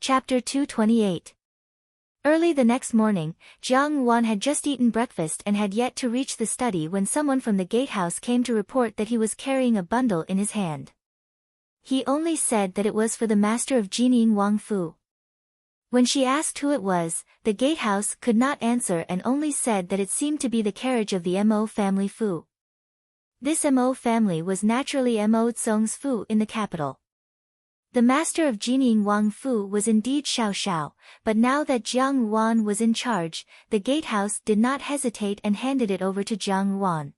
Chapter 228. Early the next morning, Jiang Wan had just eaten breakfast and had yet to reach the study when someone from the gatehouse came to report that he was carrying a bundle in his hand. He only said that it was for the master of Jining Wang Fu. When she asked who it was, the gatehouse could not answer and only said that it seemed to be the carriage of the Mo family Fu. This Mo family was naturally Mo Tsong's Fu in the capital. The master of Jining Wang Fu was indeed Xiao Xiao, but now that Jiang Wan was in charge, the gatehouse did not hesitate and handed it over to Jiang Wan.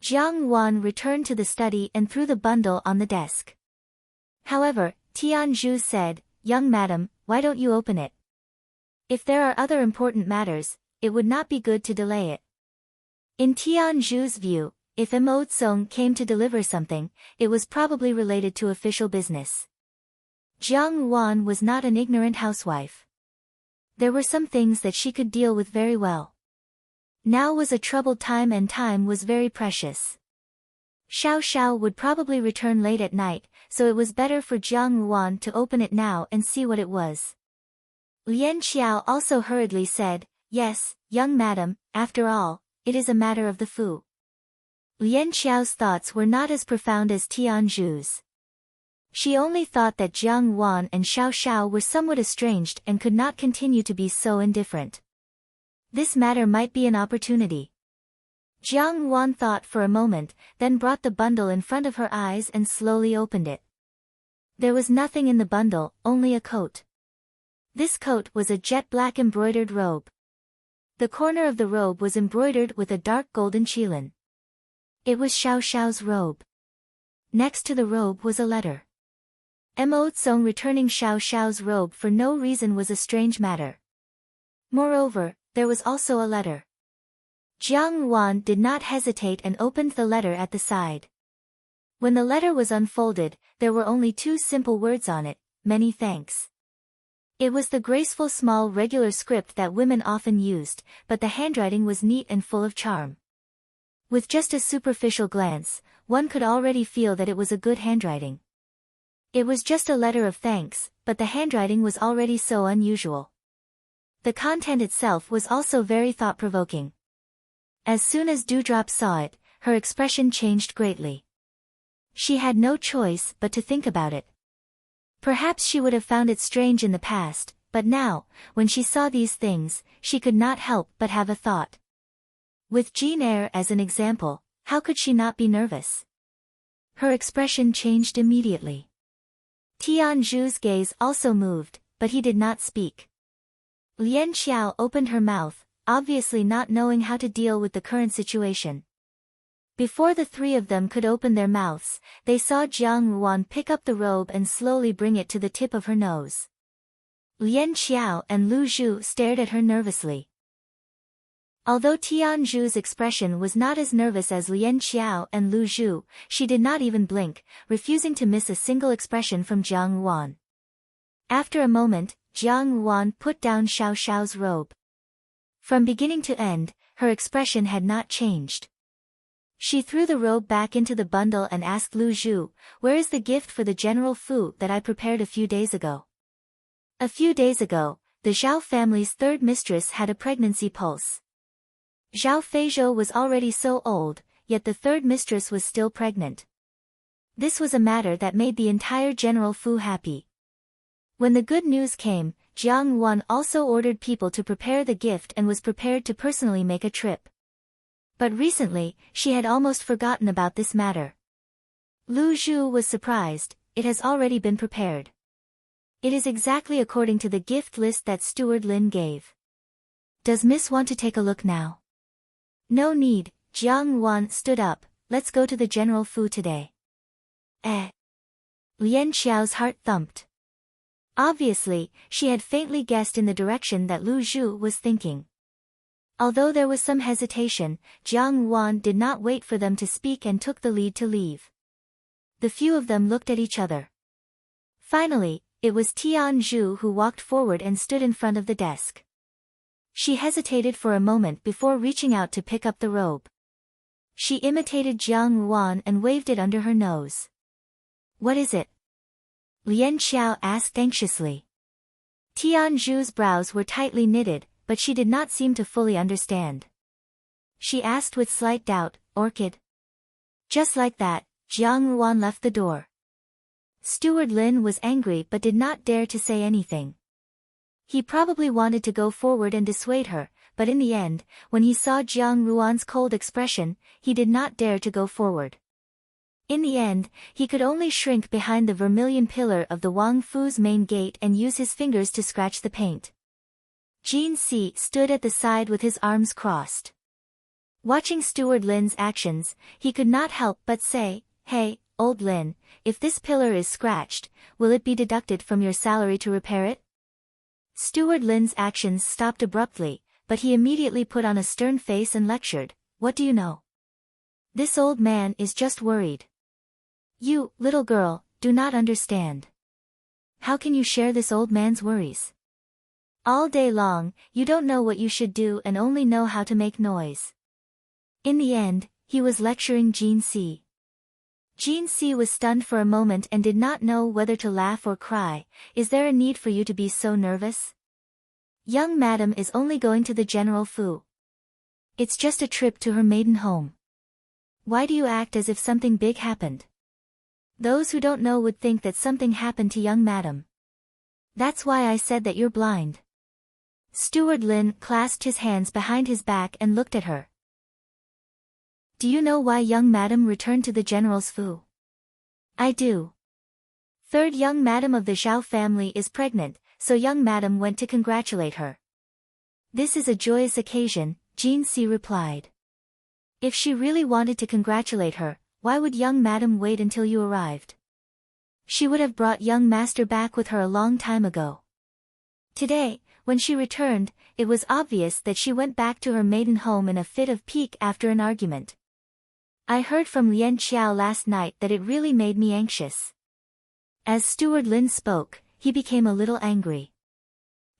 Jiang Wan returned to the study and threw the bundle on the desk. However, Tian Zhu said, "Young madam, why don't you open it? If there are other important matters, it would not be good to delay it." In Tian Zhu's view, if Mo Tsong came to deliver something, it was probably related to official business. Jiang Wan was not an ignorant housewife. There were some things that she could deal with very well. Now was a troubled time and time was very precious. Xiao Xiao would probably return late at night, so it was better for Jiang Wan to open it now and see what it was. Lian Xiao also hurriedly said, "Yes, young madam, after all, it is a matter of the Fu." Lian Xiao's thoughts were not as profound as Tian Zhu's. She only thought that Jiang Wan and Xiao Xiao were somewhat estranged and could not continue to be so indifferent. This matter might be an opportunity. Jiang Wan thought for a moment, then brought the bundle in front of her eyes and slowly opened it. There was nothing in the bundle, only a coat. This coat was a jet-black embroidered robe. The corner of the robe was embroidered with a dark golden qilin. It was Xiao Xiao's robe. Next to the robe was a letter. Mo Tsong returning Xiao Xiao's robe for no reason was a strange matter. Moreover, there was also a letter. Jiang Wan did not hesitate and opened the letter at the side. When the letter was unfolded, there were only two simple words on it, "Many thanks." It was the graceful small regular script that women often used, but the handwriting was neat and full of charm. With just a superficial glance, one could already feel that it was a good handwriting. It was just a letter of thanks, but the handwriting was already so unusual. The content itself was also very thought-provoking. As soon as Dewdrop saw it, her expression changed greatly. She had no choice but to think about it. Perhaps she would have found it strange in the past, but now, when she saw these things, she could not help but have a thought. With Jean Eyre as an example, how could she not be nervous? Her expression changed immediately. Tian Zhu's gaze also moved, but he did not speak. Lian Xiao opened her mouth, obviously not knowing how to deal with the current situation. Before the three of them could open their mouths, they saw Jiang Wan pick up the robe and slowly bring it to the tip of her nose. Lian Xiao and Lu Zhu stared at her nervously. Although Tian Zhu's expression was not as nervous as Lian Xiao and Lu Zhu, she did not even blink, refusing to miss a single expression from Jiang Wan. After a moment, Jiang Wan put down Xiao Xiao's robe. From beginning to end, her expression had not changed. She threw the robe back into the bundle and asked Lu Zhu, "Where is the gift for the General Fu that I prepared a few days ago?" A few days ago, the Zhao family's third mistress had a pregnancy pulse. Zhao Feizhou was already so old, yet the third mistress was still pregnant. This was a matter that made the entire General Fu happy. When the good news came, Jiang Wan also ordered people to prepare the gift and was prepared to personally make a trip. But recently, she had almost forgotten about this matter. Lu Zhu was surprised. "It has already been prepared. It is exactly according to the gift list that Steward Lin gave. Does Miss want to take a look now?" "No need." Jiang Wan stood up. "Let's go to the General Fu today." Lian Xiao's heart thumped. Obviously, she had faintly guessed in the direction that Lu Zhu was thinking. Although there was some hesitation, Jiang Wan did not wait for them to speak and took the lead to leave. The few of them looked at each other. Finally, it was Tian Zhu who walked forward and stood in front of the desk. She hesitated for a moment before reaching out to pick up the robe. She imitated Jiang Wan and waved it under her nose. "What is it?" Lian Xiao asked anxiously. Tianzhu's brows were tightly knitted, but she did not seem to fully understand. She asked with slight doubt, "Orchid?" Just like that, Jiang Ruan left the door. Steward Lin was angry but did not dare to say anything. He probably wanted to go forward and dissuade her, but in the end, when he saw Jiang Ruan's cold expression, he did not dare to go forward. In the end, he could only shrink behind the vermilion pillar of the Wang Fu's main gate and use his fingers to scratch the paint. Jin Si stood at the side with his arms crossed. Watching Steward Lin's actions, he could not help but say, "Hey, old Lin, if this pillar is scratched, will it be deducted from your salary to repair it?" Steward Lin's actions stopped abruptly, but he immediately put on a stern face and lectured, "What do you know? This old man is just worried. You, little girl, do not understand. How can you share this old man's worries? All day long, you don't know what you should do and only know how to make noise." In the end, he was lecturing Jin Si. Jin Si was stunned for a moment and did not know whether to laugh or cry. "Is there a need for you to be so nervous? Young madam is only going to the General Fu. It's just a trip to her maiden home. Why do you act as if something big happened? Those who don't know would think that something happened to young madam. That's why I said that you're blind." Steward Lin clasped his hands behind his back and looked at her. "Do you know why young madam returned to the General's Fu?" "I do. Third young madam of the Zhao family is pregnant, so young madam went to congratulate her." "This is a joyous occasion," Jin Si replied. "If she really wanted to congratulate her, why would young madam wait until you arrived? She would have brought young master back with her a long time ago. Today, when she returned, it was obvious that she went back to her maiden home in a fit of pique after an argument. I heard from Lian Qiao last night that it really made me anxious." As Steward Lin spoke, he became a little angry.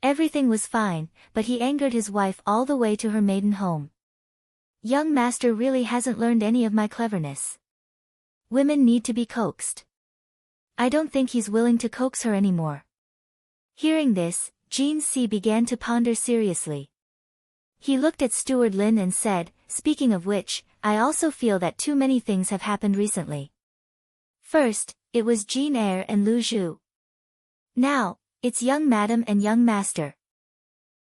Everything was fine, but he angered his wife all the way to her maiden home. "Young master really hasn't learned any of my cleverness. Women need to be coaxed. I don't think he's willing to coax her anymore." Hearing this, Jin Si began to ponder seriously. He looked at Steward Lin and said, "Speaking of which, I also feel that too many things have happened recently. First, it was Jean Eyre and Lu Zhu. Now, it's young madam and young master.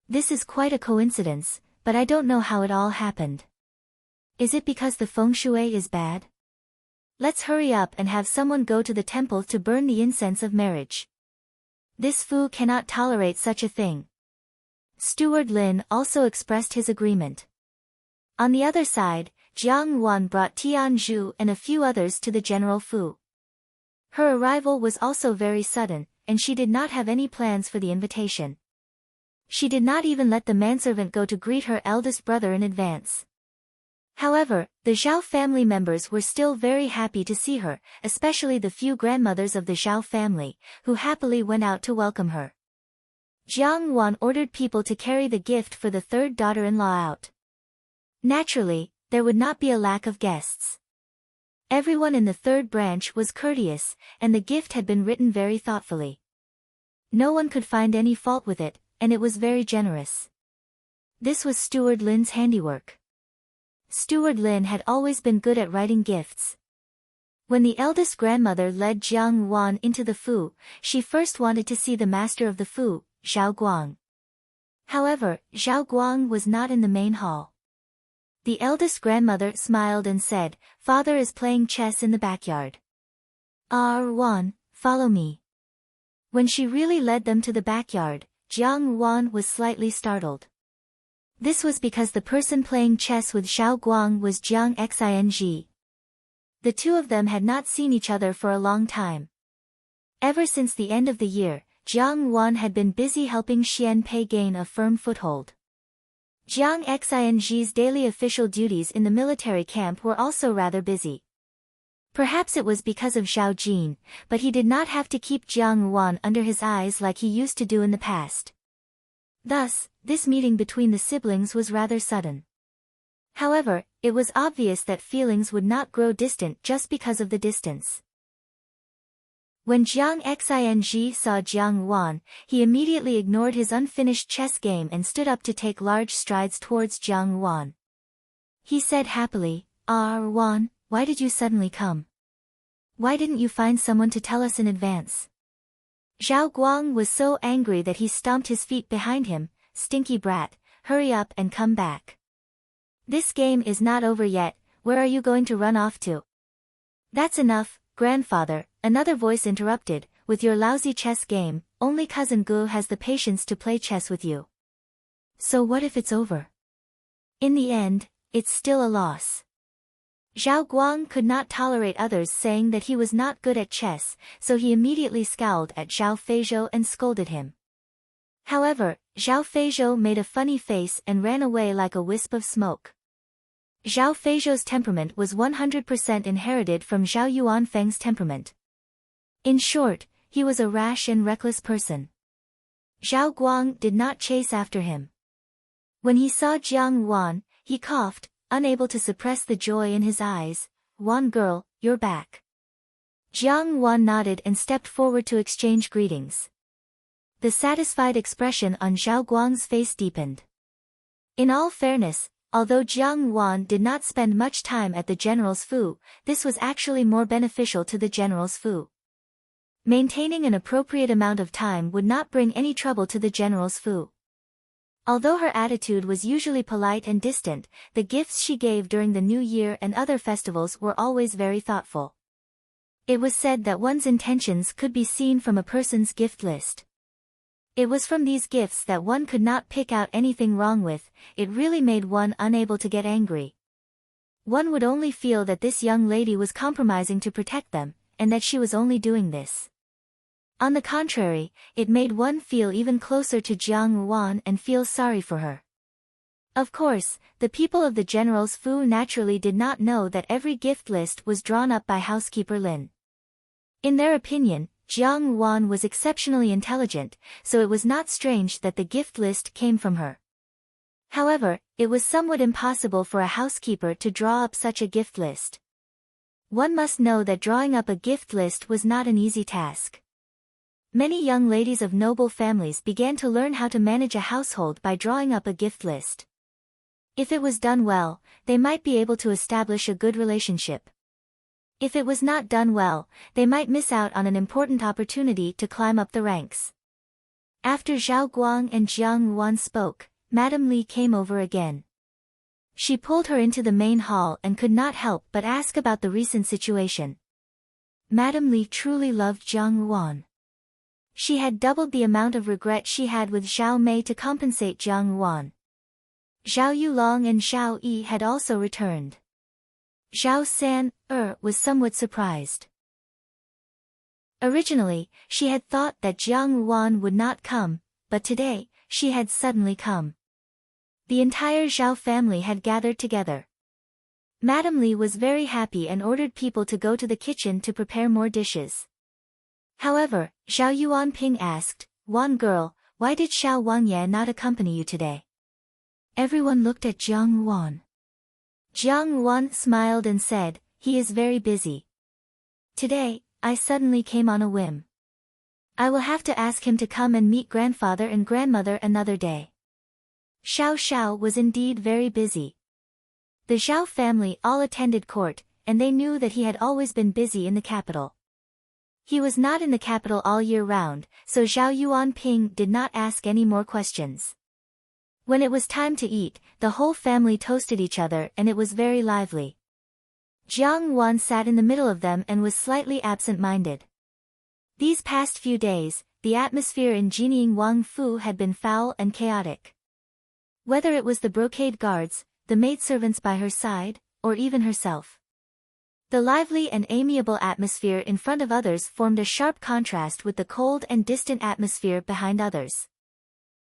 This is quite a coincidence, but I don't know how it all happened. Is it because the feng shui is bad? Let's hurry up and have someone go to the temple to burn the incense of marriage. This Fu cannot tolerate such a thing." Steward Lin also expressed his agreement. On the other side, Jiang Wan brought Tianzhu and a few others to the General Fu. Her arrival was also very sudden, and she did not have any plans for the invitation. She did not even let the manservant go to greet her eldest brother in advance. However, the Zhao family members were still very happy to see her, especially the few grandmothers of the Zhao family, who happily went out to welcome her. Jiang Wan ordered people to carry the gift for the third daughter-in-law out. Naturally, there would not be a lack of guests. Everyone in the third branch was courteous, and the gift had been written very thoughtfully. No one could find any fault with it, and it was very generous. This was Steward Lin's handiwork. Steward Lin had always been good at writing gifts. When the eldest grandmother led Jiang Wan into the Fu, she first wanted to see the master of the Fu, Zhao Guang. However, Zhao Guang was not in the main hall. The eldest grandmother smiled and said, "Father is playing chess in the backyard. Wan, follow me." When she really led them to the backyard, Jiang Wan was slightly startled. This was because the person playing chess with Zhao Guang was Jiang Xing. The two of them had not seen each other for a long time. Ever since the end of the year, Jiang Wan had been busy helping Xian Pei gain a firm foothold. Jiang Xing's daily official duties in the military camp were also rather busy. Perhaps it was because of Zhao Jin, but he did not have to keep Jiang Wan under his eyes like he used to do in the past. Thus, this meeting between the siblings was rather sudden. However, it was obvious that feelings would not grow distant just because of the distance. When Jiang Xing saw Jiang Wan, he immediately ignored his unfinished chess game and stood up to take large strides towards Jiang Wan. He said happily, Wan, why did you suddenly come? Why didn't you find someone to tell us in advance? Zhao Guang was so angry that he stomped his feet behind him. Stinky brat, hurry up and come back. This game is not over yet, where are you going to run off to? That's enough, grandfather, another voice interrupted, with your lousy chess game, only cousin Gu has the patience to play chess with you. So what if it's over? In the end, it's still a loss. Zhao Guang could not tolerate others saying that he was not good at chess, so he immediately scowled at Zhao Feizhou and scolded him. However, Zhao Feizhou made a funny face and ran away like a wisp of smoke. Zhao Feizhou's temperament was 100% inherited from Zhao Yuanfeng's temperament. In short, he was a rash and reckless person. Zhao Guang did not chase after him. When he saw Jiang Wan, he coughed, unable to suppress the joy in his eyes. Wan girl, you're back. Jiang Wan nodded and stepped forward to exchange greetings. The satisfied expression on Zhao Guang's face deepened. In all fairness, although Jiang Wan did not spend much time at the general's fu, this was actually more beneficial to the general's fu. Maintaining an appropriate amount of time would not bring any trouble to the general's fu. Although her attitude was usually polite and distant, the gifts she gave during the New Year and other festivals were always very thoughtful. It was said that one's intentions could be seen from a person's gift list. It was from these gifts that one could not pick out anything wrong with. It really made one unable to get angry. One would only feel that this young lady was compromising to protect them, and that she was only doing this. On the contrary, it made one feel even closer to Jiang Wan and feel sorry for her. Of course, the people of the general's fu naturally did not know that every gift list was drawn up by housekeeper Lin. In their opinion, Jiang Wan was exceptionally intelligent, so it was not strange that the gift list came from her. However, it was somewhat impossible for a housekeeper to draw up such a gift list. One must know that drawing up a gift list was not an easy task. Many young ladies of noble families began to learn how to manage a household by drawing up a gift list. If it was done well, they might be able to establish a good relationship. If it was not done well, they might miss out on an important opportunity to climb up the ranks. After Zhao Guang and Jiang Wan spoke, Madame Li came over again. She pulled her into the main hall and could not help but ask about the recent situation. Madame Li truly loved Jiang Wan. She had doubled the amount of regret she had with Zhao Mei to compensate Jiang Wan. Zhao Yulong and Zhao Yi had also returned. Zhao San was somewhat surprised. Originally, she had thought that Jiang Wan would not come, but today, she had suddenly come. The entire Zhao family had gathered together. Madame Li was very happy and ordered people to go to the kitchen to prepare more dishes. However, Zhao Yuanping asked, Wan girl, why did Xiao Wangye not accompany you today? Everyone looked at Jiang Wan. Jiang Wan smiled and said, he is very busy. Today, I suddenly came on a whim. I will have to ask him to come and meet grandfather and grandmother another day. Xiao Xiao was indeed very busy. The Zhao family all attended court, and they knew that he had always been busy in the capital. He was not in the capital all year round, so Zhao Yuanping did not ask any more questions. When it was time to eat, the whole family toasted each other and it was very lively. Jiang Wan sat in the middle of them and was slightly absent-minded. These past few days, the atmosphere in Jining Wang Fu had been foul and chaotic. Whether it was the brocade guards, the maidservants by her side, or even herself. The lively and amiable atmosphere in front of others formed a sharp contrast with the cold and distant atmosphere behind others.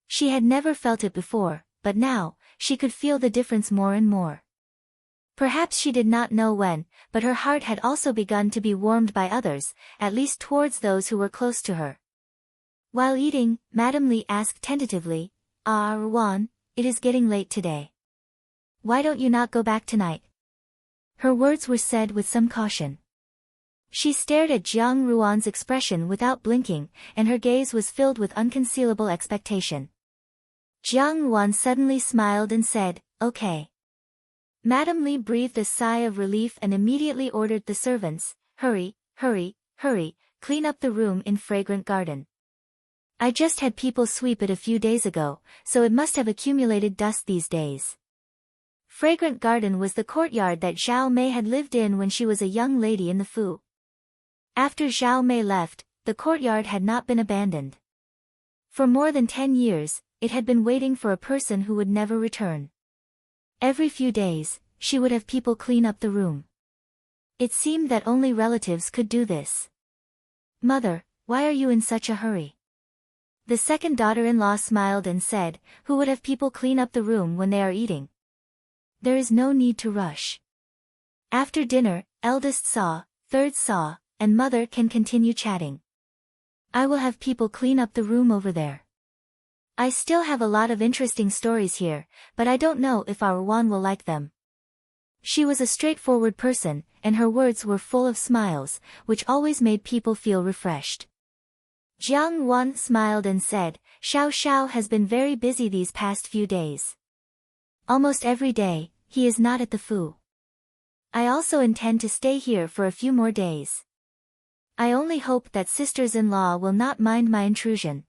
She had never felt it before, but now, she could feel the difference more and more. Perhaps she did not know when, but her heart had also begun to be warmed by others, at least towards those who were close to her. While eating, Madame Li asked tentatively, Wan, it is getting late today. Why don't you not go back tonight? Her words were said with some caution. She stared at Jiang Ruan's expression without blinking, and her gaze was filled with unconcealable expectation. Jiang Ruan suddenly smiled and said, "Okay." Madame Li breathed a sigh of relief and immediately ordered the servants, "Hurry, hurry, hurry, clean up the room in Fragrant Garden. I just had people sweep it a few days ago, so it must have accumulated dust these days." Fragrant Garden was the courtyard that Zhao Mei had lived in when she was a young lady in the Fu. After Zhao Mei left, the courtyard had not been abandoned. For more than 10 years, it had been waiting for a person who would never return. Every few days, she would have people clean up the room. It seemed that only relatives could do this. "Mother, why are you in such a hurry?" The second daughter-in-law smiled and said, "Who would have people clean up the room when they are eating? There is no need to rush. After dinner, eldest saw, third saw, and mother can continue chatting. I will have people clean up the room over there. I still have a lot of interesting stories here, but I don't know if our Wan will like them." She was a straightforward person, and her words were full of smiles, which always made people feel refreshed. Jiang Wan smiled and said, "Xiao Xiao has been very busy these past few days. Almost every day, he is not at the Fu. I also intend to stay here for a few more days. I only hope that sisters-in-law will not mind my intrusion."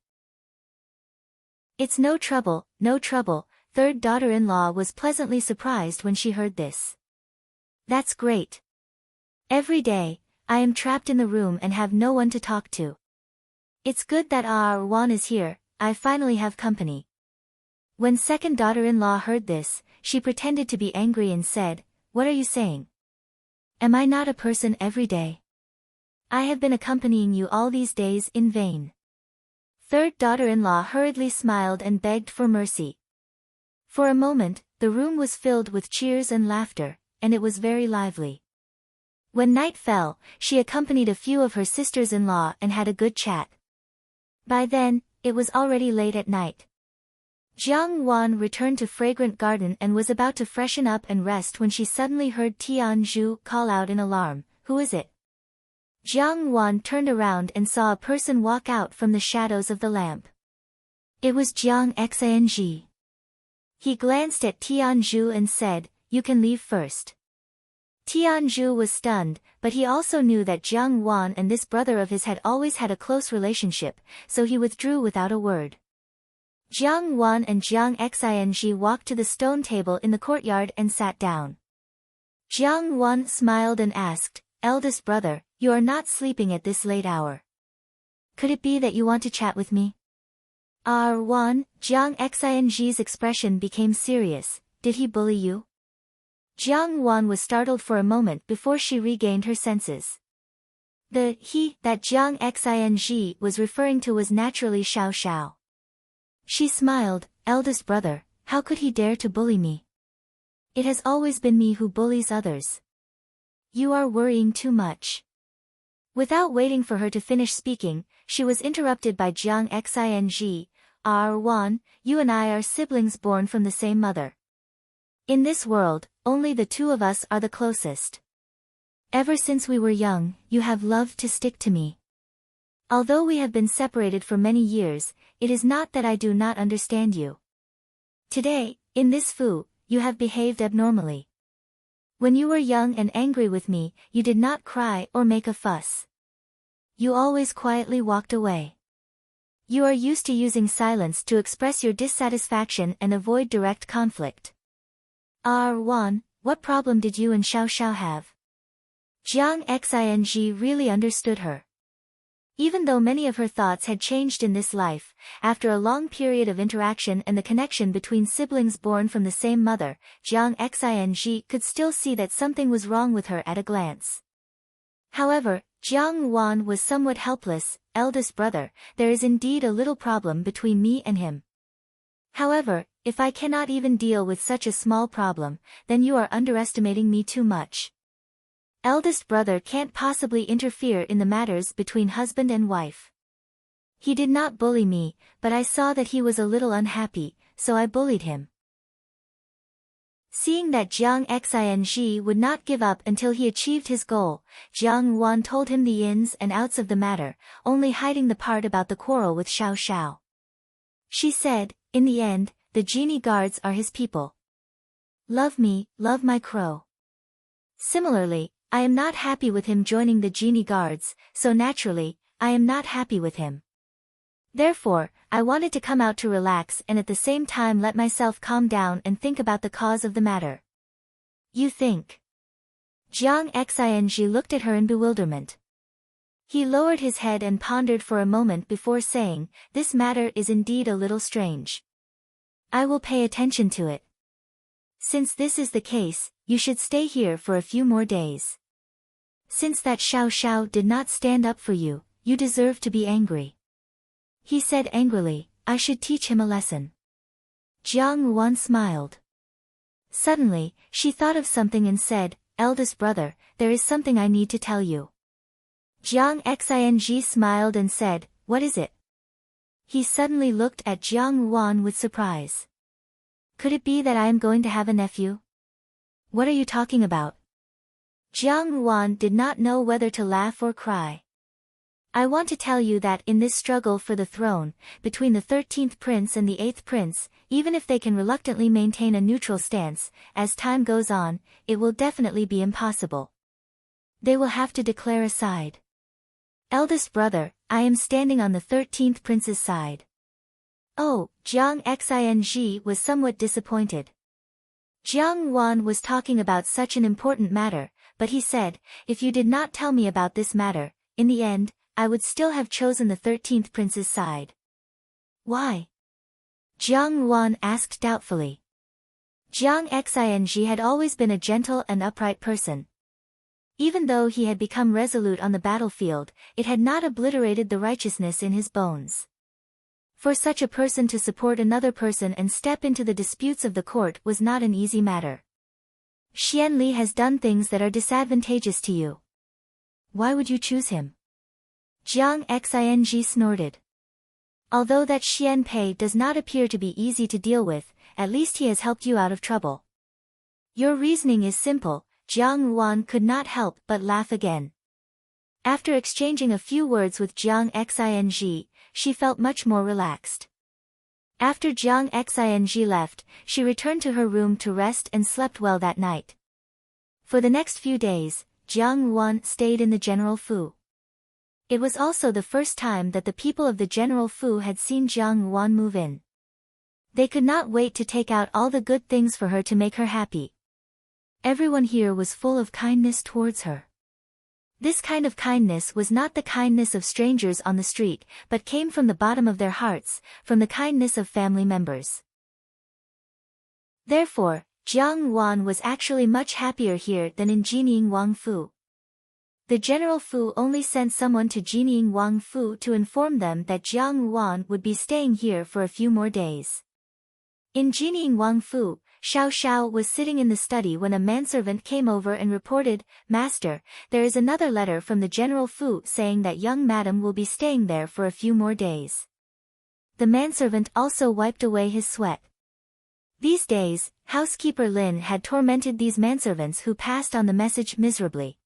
"It's no trouble, no trouble," third daughter-in-law was pleasantly surprised when she heard this. "That's great. Every day, I am trapped in the room and have no one to talk to. It's good that our Wan is here, I finally have company." When second daughter-in-law heard this, she pretended to be angry and said, "What are you saying? Am I not a person every day? I have been accompanying you all these days in vain." Third daughter-in-law hurriedly smiled and begged for mercy. For a moment, the room was filled with cheers and laughter, and it was very lively. When night fell, she accompanied a few of her sisters-in-law and had a good chat. By then, it was already late at night. Jiang Wan returned to Fragrant Garden and was about to freshen up and rest when she suddenly heard Tian Zhu call out in alarm, "Who is it?" Jiang Wan turned around and saw a person walk out from the shadows of the lamp. It was Jiang Xianji. He glanced at Tian Zhu and said, "You can leave first." Tian Zhu was stunned, but he also knew that Jiang Wan and this brother of his had always had a close relationship, so he withdrew without a word. Jiang Wan and Jiang Xianji walked to the stone table in the courtyard and sat down. Jiang Wan smiled and asked, "Eldest brother, you are not sleeping at this late hour. Could it be that you want to chat with me?" Wan, Jiang Xianji's expression became serious. "Did he bully you?" Jiang Wan was startled for a moment before she regained her senses. The he that Jiang Xianji was referring to was naturally Xiao Xiao. She smiled, "Eldest brother, how could he dare to bully me? It has always been me who bullies others. You are worrying too much." Without waiting for her to finish speaking, she was interrupted by Jiang Xianji. Wan, you and I are siblings born from the same mother. In this world, only the two of us are the closest. Ever since we were young, you have loved to stick to me. Although we have been separated for many years, it is not that I do not understand you. Today, in this Fu, you have behaved abnormally. When you were young and angry with me, you did not cry or make a fuss. You always quietly walked away. You are used to using silence to express your dissatisfaction and avoid direct conflict. Wan, what problem did you and Xiao Xiao have? Jiang Xianji really understood her. Even though many of her thoughts had changed in this life, after a long period of interaction and the connection between siblings born from the same mother, Jiang Xianji could still see that something was wrong with her at a glance. However, Jiang Wan was somewhat helpless. "Eldest brother, there is indeed a little problem between me and him. However, if I cannot even deal with such a small problem, then you are underestimating me too much. Eldest brother can't possibly interfere in the matters between husband and wife. He did not bully me, but I saw that he was a little unhappy, so I bullied him." Seeing that Jiang Xing would not give up until he achieved his goal, Jiang Wan told him the ins and outs of the matter, only hiding the part about the quarrel with Xiao Xiao. She said, "In the end, the genie guards are his people. Love me, love my crow. Similarly, I am not happy with him joining the genie guards, so naturally, I am not happy with him. Therefore, I wanted to come out to relax and at the same time let myself calm down and think about the cause of the matter." "You think?" Jiang Xing looked at her in bewilderment. He lowered his head and pondered for a moment before saying, "This matter is indeed a little strange. I will pay attention to it. Since this is the case, you should stay here for a few more days. Since that Xiao Xiao did not stand up for you, you deserve to be angry." He said angrily, "I should teach him a lesson." Jiang Wan smiled. Suddenly, she thought of something and said, "Eldest brother, there is something I need to tell you." Jiang Xing smiled and said, "What is it?" He suddenly looked at Jiang Wan with surprise. "Could it be that I am going to have a nephew?" "What are you talking about?" Jiang Wan did not know whether to laugh or cry. "I want to tell you that in this struggle for the throne, between the 13th prince and the 8th prince, even if they can reluctantly maintain a neutral stance, as time goes on, it will definitely be impossible. They will have to declare a side. Eldest brother, I am standing on the 13th prince's side." Oh, Jiang Xing was somewhat disappointed. Jiang Wan was talking about such an important matter, but he said, "If you did not tell me about this matter, in the end, I would still have chosen the 13th prince's side." "Why?" Jiang Wan asked doubtfully. Jiang Xing had always been a gentle and upright person. Even though he had become resolute on the battlefield, it had not obliterated the righteousness in his bones. For such a person to support another person and step into the disputes of the court was not an easy matter. "Xian Li has done things that are disadvantageous to you. Why would you choose him?" Jiang Xing snorted. "Although that Xian Pei does not appear to be easy to deal with, at least he has helped you out of trouble." "Your reasoning is simple," Jiang Wan could not help but laugh again. After exchanging a few words with Jiang Xing, she felt much more relaxed. After Jiang Xing left, she returned to her room to rest and slept well that night. For the next few days, Jiang Wan stayed in the General Fu. It was also the first time that the people of the General Fu had seen Jiang Wan move in. They could not wait to take out all the good things for her to make her happy. Everyone here was full of kindness towards her. This kind of kindness was not the kindness of strangers on the street, but came from the bottom of their hearts, from the kindness of family members. Therefore, Jiang Wan was actually much happier here than in Jining Wang Fu. The General Fu only sent someone to Jining Wang Fu to inform them that Jiang Wan would be staying here for a few more days. In Jining Wang Fu, Xiao Xiao was sitting in the study when a manservant came over and reported, "Master, there is another letter from the General Fu saying that young madam will be staying there for a few more days." The manservant also wiped away his sweat. These days, housekeeper Lin had tormented these manservants who passed on the message miserably.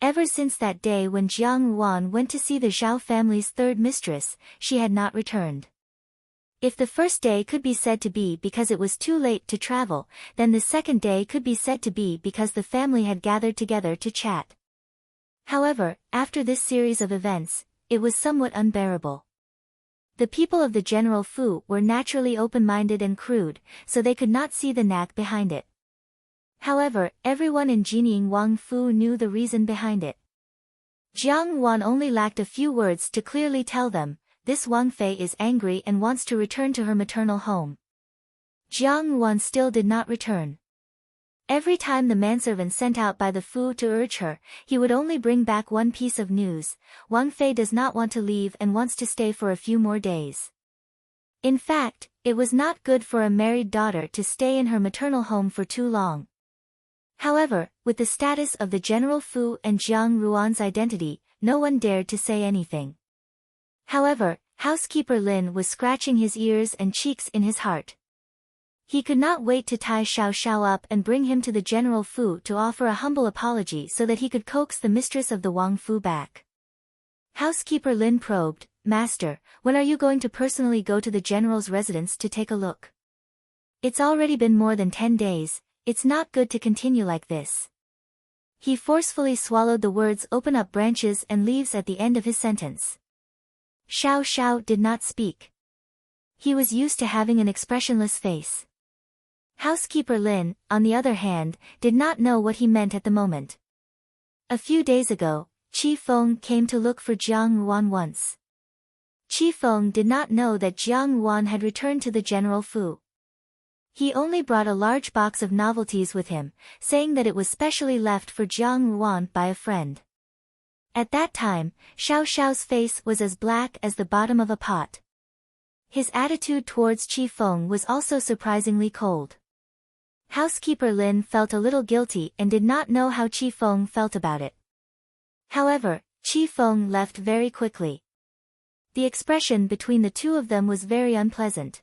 Ever since that day when Jiang Wan went to see the Zhao family's third mistress, she had not returned. If the first day could be said to be because it was too late to travel, then the second day could be said to be because the family had gathered together to chat. However, after this series of events, it was somewhat unbearable. The people of the General Fu were naturally open-minded and crude, so they could not see the knack behind it. However, everyone in Jining Wang Fu knew the reason behind it. Jiang Wan only lacked a few words to clearly tell them, "This Wang Fei is angry and wants to return to her maternal home." Jiang Wan still did not return. Every time the manservant sent out by the Fu to urge her, he would only bring back one piece of news: Wang Fei does not want to leave and wants to stay for a few more days. In fact, it was not good for a married daughter to stay in her maternal home for too long. However, with the status of the General Fu and Jiang Ruan's identity, no one dared to say anything. However, housekeeper Lin was scratching his ears and cheeks in his heart. He could not wait to tie Xiao Xiao up and bring him to the General Fu to offer a humble apology so that he could coax the mistress of the Wang Fu back. Housekeeper Lin probed, "Master, when are you going to personally go to the General's residence to take a look? It's already been more than 10 days, it's not good to continue like this." He forcefully swallowed the words "open up branches and leaves" at the end of his sentence. Xiao Xiao did not speak. He was used to having an expressionless face. Housekeeper Lin, on the other hand, did not know what he meant at the moment. A few days ago, Qi Feng came to look for Jiang Yuan once. Qi Feng did not know that Jiang Yuan had returned to the General Fu. He only brought a large box of novelties with him, saying that it was specially left for Jiang Yuan by a friend. At that time, Xiao Xiao's face was as black as the bottom of a pot. His attitude towards Qi Feng was also surprisingly cold. Housekeeper Lin felt a little guilty and did not know how Qi Feng felt about it. However, Qi Feng left very quickly. The expression between the two of them was very unpleasant.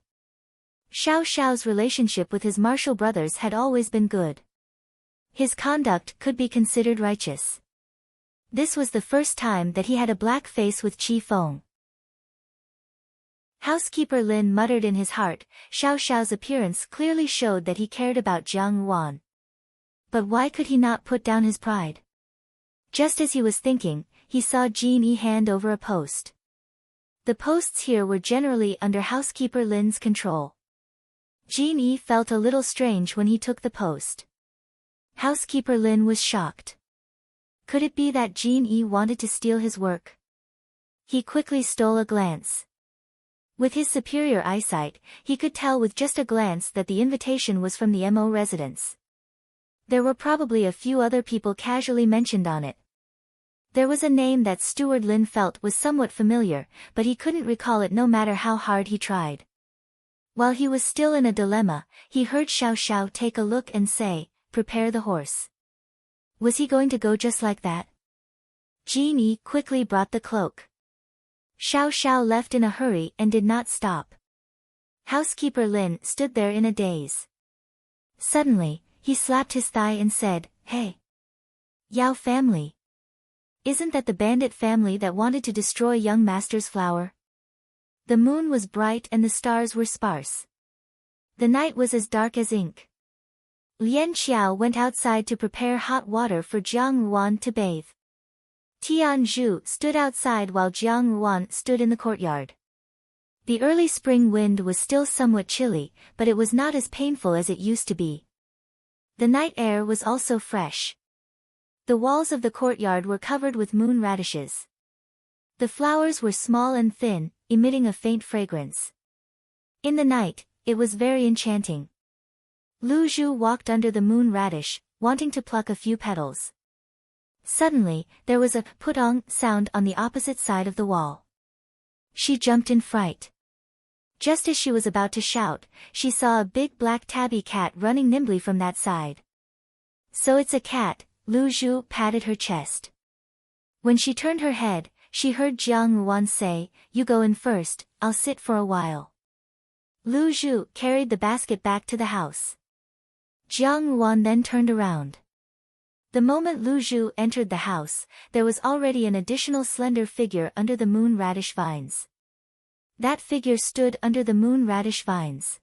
Xiao Xiao's relationship with his martial brothers had always been good. His conduct could be considered righteous. This was the first time that he had a black face with Qi Feng. Housekeeper Lin muttered in his heart, Xiao Xiao's appearance clearly showed that he cared about Jiang Yuan. But why could he not put down his pride? Just as he was thinking, he saw Jean Yi hand over a post. The posts here were generally under Housekeeper Lin's control. Jean Yi felt a little strange when he took the post. Housekeeper Lin was shocked. Could it be that Jean Yi wanted to steal his work? He quickly stole a glance. With his superior eyesight, he could tell with just a glance that the invitation was from the Mo residence. There were probably a few other people casually mentioned on it. There was a name that Steward Lin felt was somewhat familiar, but he couldn't recall it no matter how hard he tried. While he was still in a dilemma, he heard Xiao Xiao take a look and say, "Prepare the horse." Was he going to go just like that? Jean Yi quickly brought the cloak. Xiao Xiao left in a hurry and did not stop. Housekeeper Lin stood there in a daze. Suddenly, he slapped his thigh and said, "Hey! Yao family! Isn't that the bandit family that wanted to destroy young master's flower?" The moon was bright and the stars were sparse. The night was as dark as ink. Lian Xiao went outside to prepare hot water for Jiang Yuan to bathe. Tian Zhu stood outside while Jiang Yuan stood in the courtyard. The early spring wind was still somewhat chilly, but it was not as painful as it used to be. The night air was also fresh. The walls of the courtyard were covered with moon radishes. The flowers were small and thin, emitting a faint fragrance. In the night, it was very enchanting. Lu Zhu walked under the moon radish, wanting to pluck a few petals. Suddenly, there was a putong sound on the opposite side of the wall. She jumped in fright. Just as she was about to shout, she saw a big black tabby cat running nimbly from that side. "So it's a cat," Lu Zhu patted her chest. When she turned her head, she heard Jiang Yuan say, "You go in first, I'll sit for a while." Lu Zhu carried the basket back to the house. Jiang Yuan then turned around. The moment Lu Zhu entered the house, there was already an additional slender figure under the moon radish vines. That figure stood under the moon radish vines.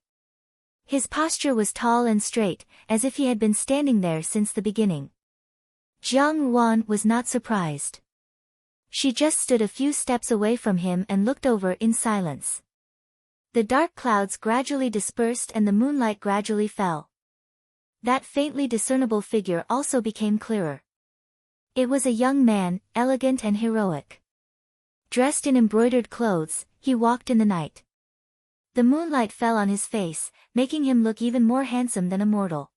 His posture was tall and straight, as if he had been standing there since the beginning. Jiang Yuan was not surprised. She just stood a few steps away from him and looked over in silence. The dark clouds gradually dispersed and the moonlight gradually fell. That faintly discernible figure also became clearer. It was a young man, elegant and heroic. Dressed in embroidered clothes, he walked in the night. The moonlight fell on his face, making him look even more handsome than a mortal.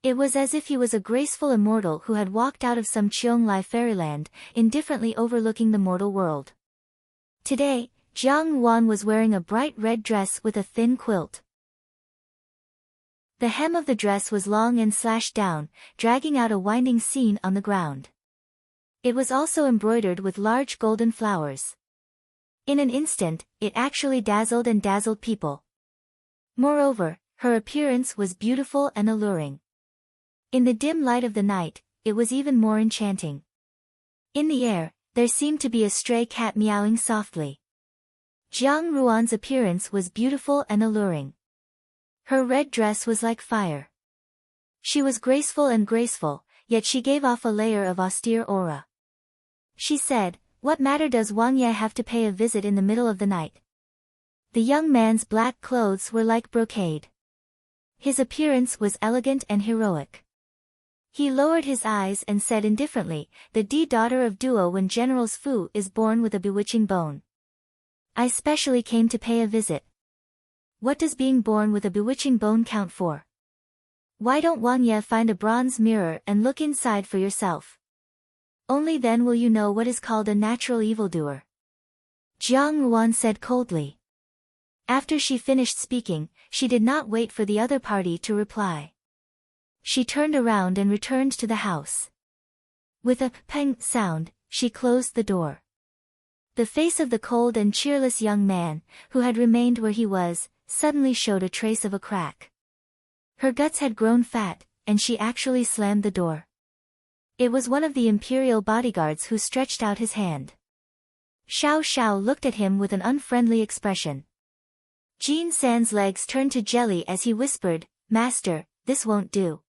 It was as if he was a graceful immortal who had walked out of some Qiong-Lai fairyland, indifferently overlooking the mortal world. Today, Jiang Yuan was wearing a bright red dress with a thin quilt. The hem of the dress was long and slashed down, dragging out a winding scene on the ground. It was also embroidered with large golden flowers. In an instant, it actually dazzled people. Moreover, Her appearance was beautiful and alluring. In the dim light of the night, it was even more enchanting. In the air, there seemed to be a stray cat meowing softly. Jiang Ruan's appearance was beautiful and alluring. Her red dress was like fire. She was graceful, yet she gave off a layer of austere aura. She said, "What matter does Wang Ye have to pay a visit in the middle of the night?" The young man's black clothes were like brocade. His appearance was elegant and heroic. He lowered his eyes and said indifferently, "The daughter of Duo when General Fu is born with a bewitching bone. I specially came to pay a visit." What does being born with a bewitching bone count for? Why don't Wang Ye find a bronze mirror and look inside for yourself? Only then will you know what is called a natural evildoer. Jiang Ruan said coldly. After she finished speaking, she did not wait for the other party to reply. She turned around and returned to the house. With a peng sound, she closed the door. The face of the cold and cheerless young man, who had remained where he was, suddenly showed a trace of a crack. Her guts had grown fat, and she actually slammed the door. It was one of the imperial bodyguards who stretched out his hand. Xiao Xiao looked at him with an unfriendly expression. Jean San's legs turned to jelly as he whispered, "Master, this won't do.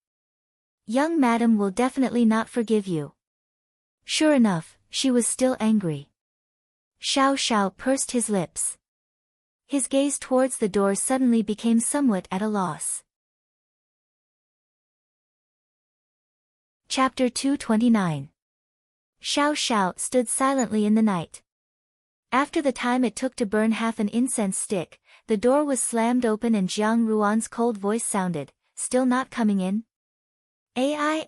Young madam will definitely not forgive you." Sure enough, she was still angry. Xiao Xiao pursed his lips. His gaze towards the door suddenly became somewhat at a loss. Chapter 229. Xiao Xiao stood silently in the night. After the time it took to burn half an incense stick, the door was slammed open and Jiang Ruan's cold voice sounded, "Still not coming in? AI,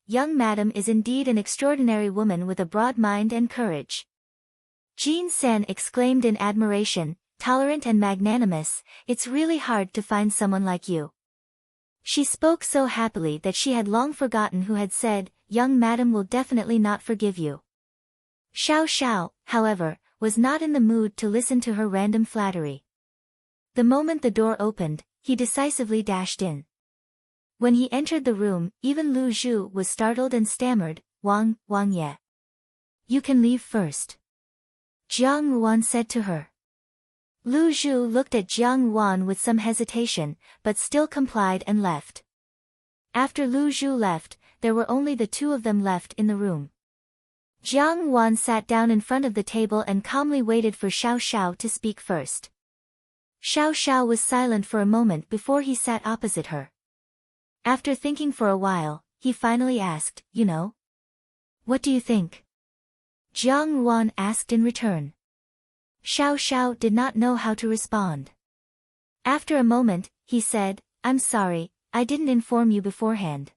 young madam is indeed an extraordinary woman with a broad mind and courage." Jean San exclaimed in admiration, "Tolerant and magnanimous, it's really hard to find someone like you." She spoke so happily that she had long forgotten who had said, "Young madam will definitely not forgive you." Xiao Xiao, however, was not in the mood to listen to her random flattery. The moment the door opened, he decisively dashed in. When he entered the room, even Lu Zhu was startled and stammered, Wang Ye. "You can leave first," Jiang Ruan said to her. Lu Zhu looked at Jiang Ruan with some hesitation, but still complied and left. After Lu Zhu left, there were only the two of them left in the room. Jiang Ruan sat down in front of the table and calmly waited for Xiao Xiao to speak first. Xiao Xiao was silent for a moment before he sat opposite her. After thinking for a while, he finally asked, "You know? What do you think?" Jiang Ruan asked in return. Xiao Xiao did not know how to respond. After a moment, he said, "I'm sorry, I didn't inform you beforehand."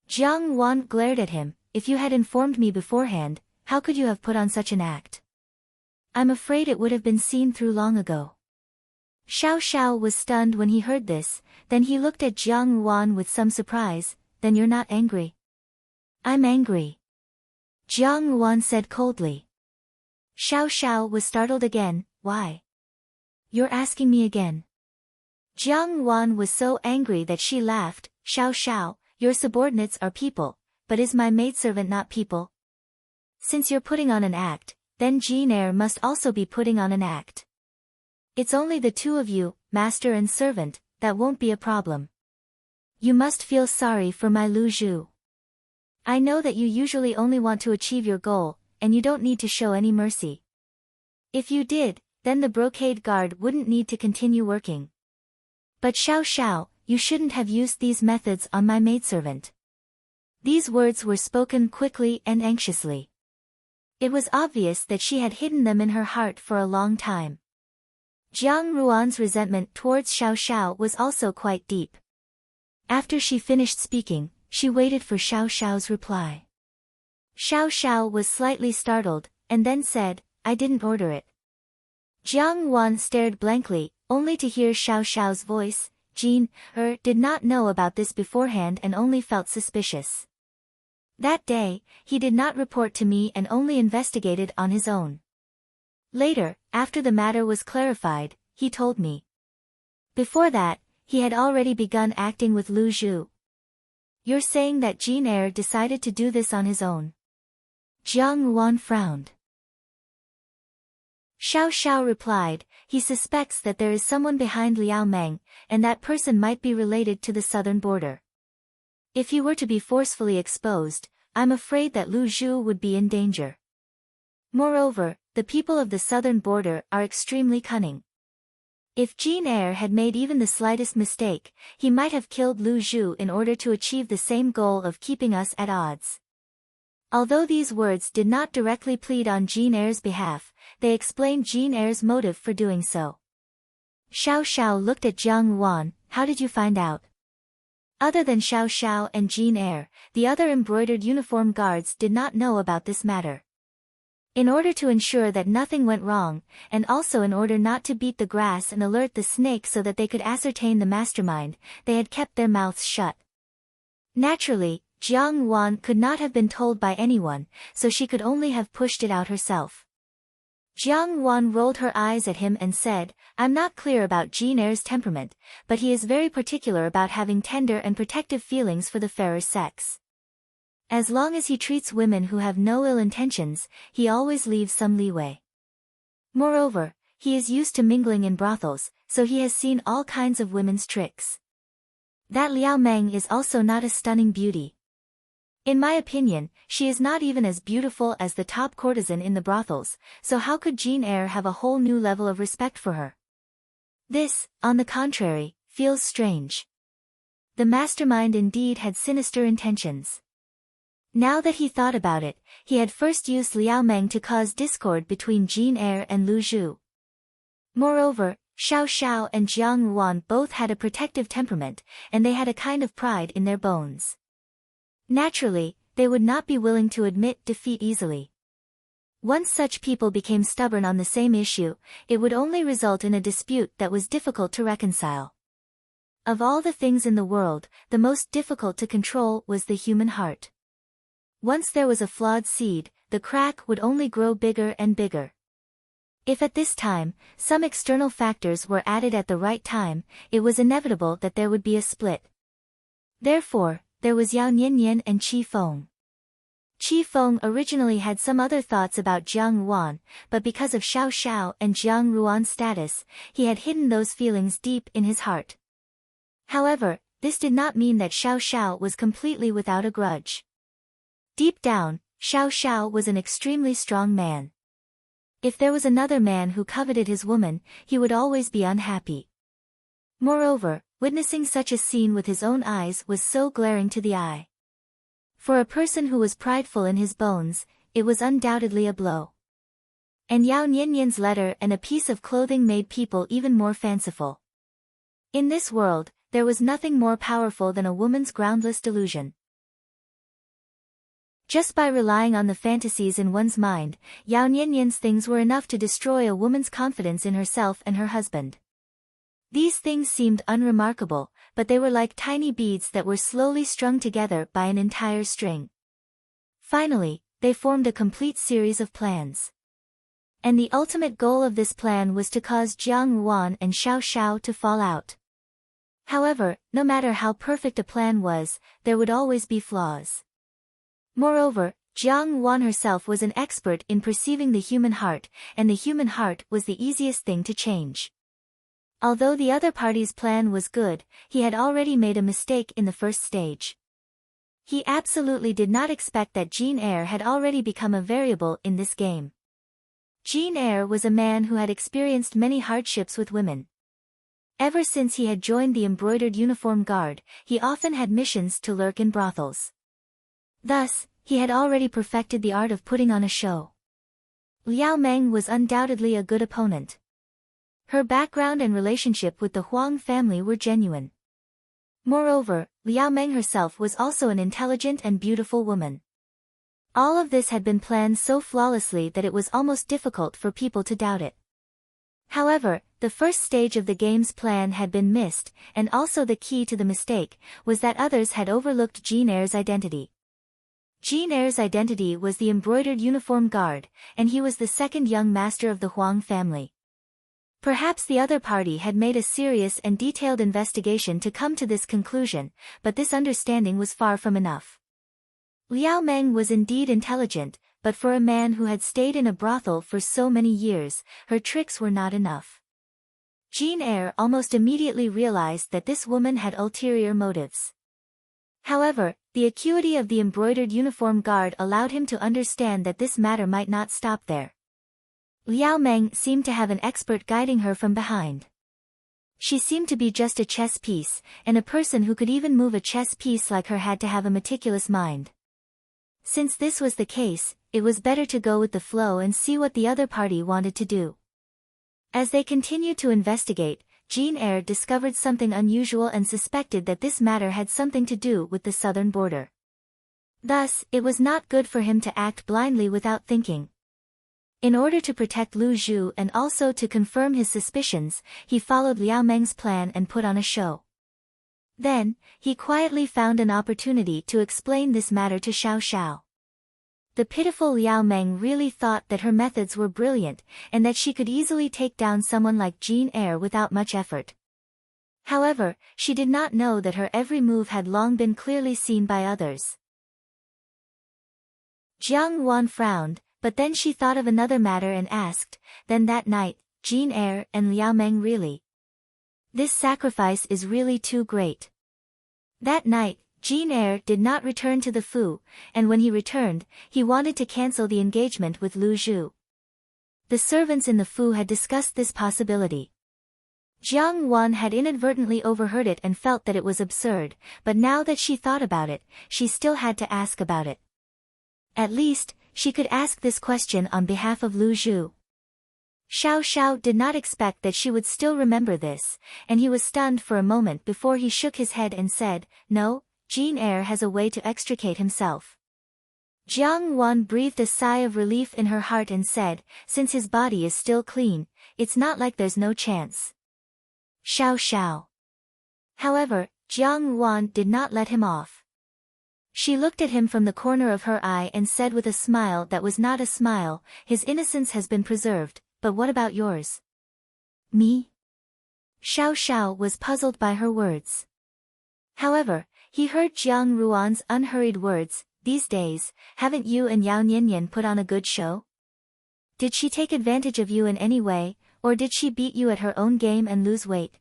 Jiang Ruan glared at him, "If you had informed me beforehand, how could you have put on such an act? I'm afraid it would have been seen through long ago." Xiao Xiao was stunned when he heard this, then he looked at Jiang Ruan with some surprise, "Then you're not angry?" "I'm angry," Jiang Ruan said coldly. Xiao Xiao was startled again, "Why? You're asking me again?" Jiang Ruan was so angry that she laughed, "Xiao Xiao, your subordinates are people, but is my maidservant not people? Since you're putting on an act, then Jean Eyre must also be putting on an act. It's only the two of you, master and servant, that won't be a problem. You must feel sorry for my Lu Zhu. I know that you usually only want to achieve your goal, and you don't need to show any mercy. If you did, then the brocade guard wouldn't need to continue working. But Xiao Xiao, you shouldn't have used these methods on my maidservant." These words were spoken quickly and anxiously. It was obvious that she had hidden them in her heart for a long time. Jiang Ruan's resentment towards Xiao Xiao was also quite deep. After she finished speaking, she waited for Xiao Xiao's reply. Xiao Xiao was slightly startled, and then said, "I didn't order it." Jiang Ruan stared blankly, only to hear Xiao Xiao's voice, "Jean Eyre did not know about this beforehand and only felt suspicious. That day, he did not report to me and only investigated on his own. Later, after the matter was clarified, he told me." Before that, he had already begun acting with Lu Zhu. You're saying that Jin Eyre decided to do this on his own? Jiang Wan frowned. Xiao Xiao replied, he suspects that there is someone behind Liao Meng, and that person might be related to the southern border. If he were to be forcefully exposed, I'm afraid that Lu Zhu would be in danger. Moreover, the people of the southern border are extremely cunning. If Jin Eyre had made even the slightest mistake, he might have killed Lu Zhu in order to achieve the same goal of keeping us at odds. Although these words did not directly plead on Jin Eyre's behalf, they explained Jin Eyre's motive for doing so. Xiao Xiao looked at Jiang Wan. How did you find out? Other than Xiao Xiao and Jin Eyre, the other embroidered uniform guards did not know about this matter. In order to ensure that nothing went wrong, and also in order not to beat the grass and alert the snake so that they could ascertain the mastermind, they had kept their mouths shut. Naturally, Jiang Wan could not have been told by anyone, so she could only have pushed it out herself. Jiang Wan rolled her eyes at him and said, I'm not clear about Jin Eyre's temperament, but he is very particular about having tender and protective feelings for the fairer sex. As long as he treats women who have no ill intentions, he always leaves some leeway. Moreover, he is used to mingling in brothels, so he has seen all kinds of women's tricks. That Liao Meng is also not a stunning beauty. In my opinion, she is not even as beautiful as the top courtesan in the brothels, so how could Jin Eyre have a whole new level of respect for her? This, on the contrary, feels strange. The mastermind indeed had sinister intentions. Now that he thought about it, he had first used Liao Meng to cause discord between Jin Eyre and Lu Zhu. Moreover, Xiao Xiao and Jiang Wan both had a protective temperament, and they had a kind of pride in their bones. Naturally, they would not be willing to admit defeat easily. Once such people became stubborn on the same issue, it would only result in a dispute that was difficult to reconcile. Of all the things in the world, the most difficult to control was the human heart. Once there was a flawed seed, the crack would only grow bigger and bigger. If at this time, some external factors were added at the right time, it was inevitable that there would be a split. Therefore, there was Yao Niannian and Qi Feng. Qi Feng originally had some other thoughts about Jiang Wan, but because of Xiao Xiao and Jiang Ruan's status, he had hidden those feelings deep in his heart. However, this did not mean that Xiao Xiao was completely without a grudge. Deep down, Xiao Xiao was an extremely strong man. If there was another man who coveted his woman, he would always be unhappy. Moreover, witnessing such a scene with his own eyes was so glaring to the eye. For a person who was prideful in his bones, it was undoubtedly a blow. And Yao Niannian's letter and a piece of clothing made people even more fanciful. In this world, there was nothing more powerful than a woman's groundless delusion. Just by relying on the fantasies in one's mind, Yao Niannian's things were enough to destroy a woman's confidence in herself and her husband. These things seemed unremarkable, but they were like tiny beads that were slowly strung together by an entire string. Finally, they formed a complete series of plans. And the ultimate goal of this plan was to cause Jiang Wan and Xiao Xiao to fall out. However, no matter how perfect a plan was, there would always be flaws. Moreover, Jiang Wan herself was an expert in perceiving the human heart, and the human heart was the easiest thing to change. Although the other party's plan was good, he had already made a mistake in the first stage. He absolutely did not expect that Jin Eyre had already become a variable in this game. Jin Eyre was a man who had experienced many hardships with women. Ever since he had joined the embroidered uniform guard, he often had missions to lurk in brothels. Thus, he had already perfected the art of putting on a show. Liao Meng was undoubtedly a good opponent. Her background and relationship with the Huang family were genuine. Moreover, Liao Meng herself was also an intelligent and beautiful woman. All of this had been planned so flawlessly that it was almost difficult for people to doubt it. However, the first stage of the game's plan had been missed, and also the key to the mistake was that others had overlooked Jin Eyre's identity. Jin Eyre's identity was the embroidered uniform guard, and he was the second young master of the Huang family. Perhaps the other party had made a serious and detailed investigation to come to this conclusion, but this understanding was far from enough. Liao Meng was indeed intelligent, but for a man who had stayed in a brothel for so many years, her tricks were not enough. Jane Eyre almost immediately realized that this woman had ulterior motives. However, the acuity of the embroidered uniform guard allowed him to understand that this matter might not stop there. Liao Meng seemed to have an expert guiding her from behind. She seemed to be just a chess piece, and a person who could even move a chess piece like her had to have a meticulous mind. Since this was the case, it was better to go with the flow and see what the other party wanted to do. As they continued to investigate, Jane Eyre discovered something unusual and suspected that this matter had something to do with the southern border. Thus, it was not good for him to act blindly without thinking. In order to protect Lu Zhu and also to confirm his suspicions, he followed Liao Meng's plan and put on a show. Then, he quietly found an opportunity to explain this matter to Xiao Xiao. The pitiful Liao Meng really thought that her methods were brilliant, and that she could easily take down someone like Jane Eyre without much effort. However, she did not know that her every move had long been clearly seen by others. Jiang Wan frowned, but then she thought of another matter and asked, "Then that night, Jane Eyre and Liao Meng really? This sacrifice is really too great." That night, Jane Eyre did not return to the Fu, and when he returned, he wanted to cancel the engagement with Lu Zhu. The servants in the Fu had discussed this possibility. Jiang Wan had inadvertently overheard it and felt that it was absurd, but now that she thought about it, she still had to ask about it. At least, she could ask this question on behalf of Lu Zhu. Xiao Xiao did not expect that she would still remember this, and he was stunned for a moment before he shook his head and said, "No, Jane Eyre has a way to extricate himself." Jiang Wan breathed a sigh of relief in her heart and said, "Since his body is still clean, it's not like there's no chance." Xiao Xiao. However, Jiang Wan did not let him off. She looked at him from the corner of her eye and said with a smile that was not a smile, "His innocence has been preserved, but what about yours?" "Me?" Xiao Xiao was puzzled by her words. However, he heard Jiang Ruan's unhurried words, "These days, haven't you and Yao Nianyan put on a good show? Did she take advantage of you in any way, or did she beat you at her own game and lose weight?"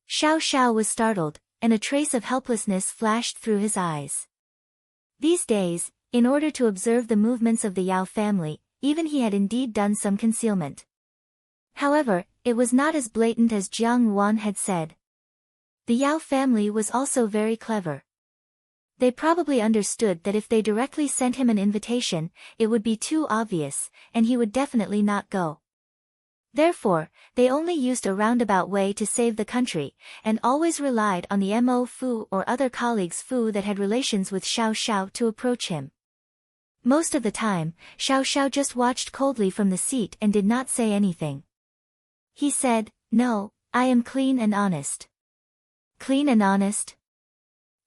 Xiao Xiao was startled, and a trace of helplessness flashed through his eyes. These days, in order to observe the movements of the Yao family, even he had indeed done some concealment. However, it was not as blatant as Jiang Wan had said. The Yao family was also very clever. They probably understood that if they directly sent him an invitation, it would be too obvious, and he would definitely not go. Therefore, they only used a roundabout way to save the country, and always relied on the Mo Fu or other colleagues Fu that had relations with Xiao Xiao to approach him. Most of the time, Xiao Xiao just watched coldly from the seat and did not say anything. He said, "No, I am clean and honest." "Clean and honest?"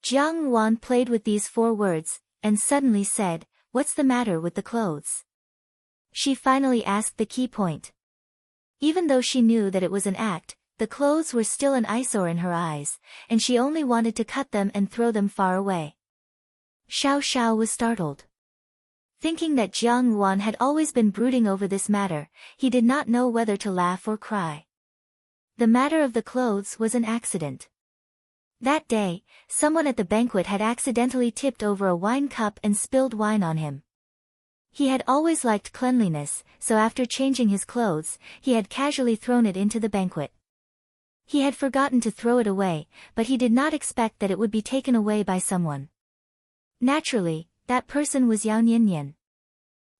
Jiang Wan played with these 4 words, and suddenly said, "What's the matter with the clothes?" She finally asked the key point. Even though she knew that it was an act, the clothes were still an eyesore in her eyes, and she only wanted to cut them and throw them far away. Xiao Xiao was startled. Thinking that Jiang Wan had always been brooding over this matter, he did not know whether to laugh or cry. The matter of the clothes was an accident. That day, someone at the banquet had accidentally tipped over a wine cup and spilled wine on him. He had always liked cleanliness, so after changing his clothes, he had casually thrown it into the banquet. He had forgotten to throw it away, but he did not expect that it would be taken away by someone. Naturally, that person was Yao Nianyan.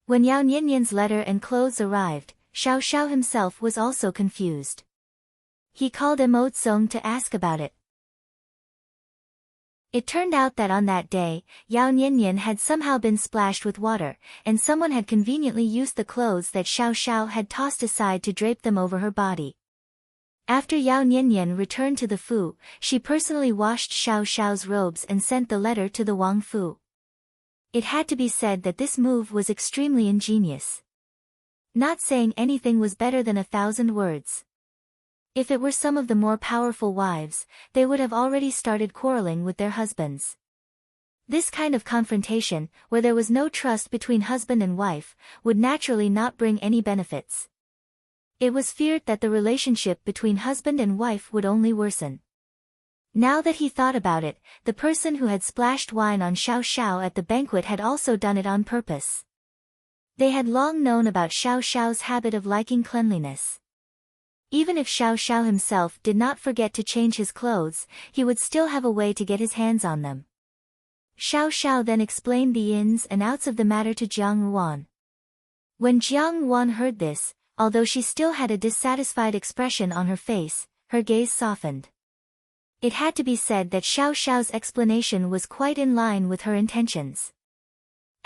When Yao Nianyan's letter and clothes arrived, Xiao Xiao himself was also confused. He called Mo Tsong to ask about it. It turned out that on that day, Yao Nianyan had somehow been splashed with water, and someone had conveniently used the clothes that Xiao Xiao had tossed aside to drape them over her body. After Yao Nianyan returned to the Fu, she personally washed Xiao Xiao's robes and sent the letter to the Wang Fu. It had to be said that this move was extremely ingenious. Not saying anything was better than 1,000 words. If it were some of the more powerful wives, they would have already started quarreling with their husbands. This kind of confrontation, where there was no trust between husband and wife, would naturally not bring any benefits. It was feared that the relationship between husband and wife would only worsen. Now that he thought about it, the person who had splashed wine on Xiao Xiao at the banquet had also done it on purpose. They had long known about Xiao Xiao's habit of liking cleanliness. Even if Xiao Xiao himself did not forget to change his clothes, he would still have a way to get his hands on them. Xiao Xiao then explained the ins and outs of the matter to Jiang Yuan. When Jiang Yuan heard this, although she still had a dissatisfied expression on her face, her gaze softened. It had to be said that Xiao Xiao's explanation was quite in line with her intentions.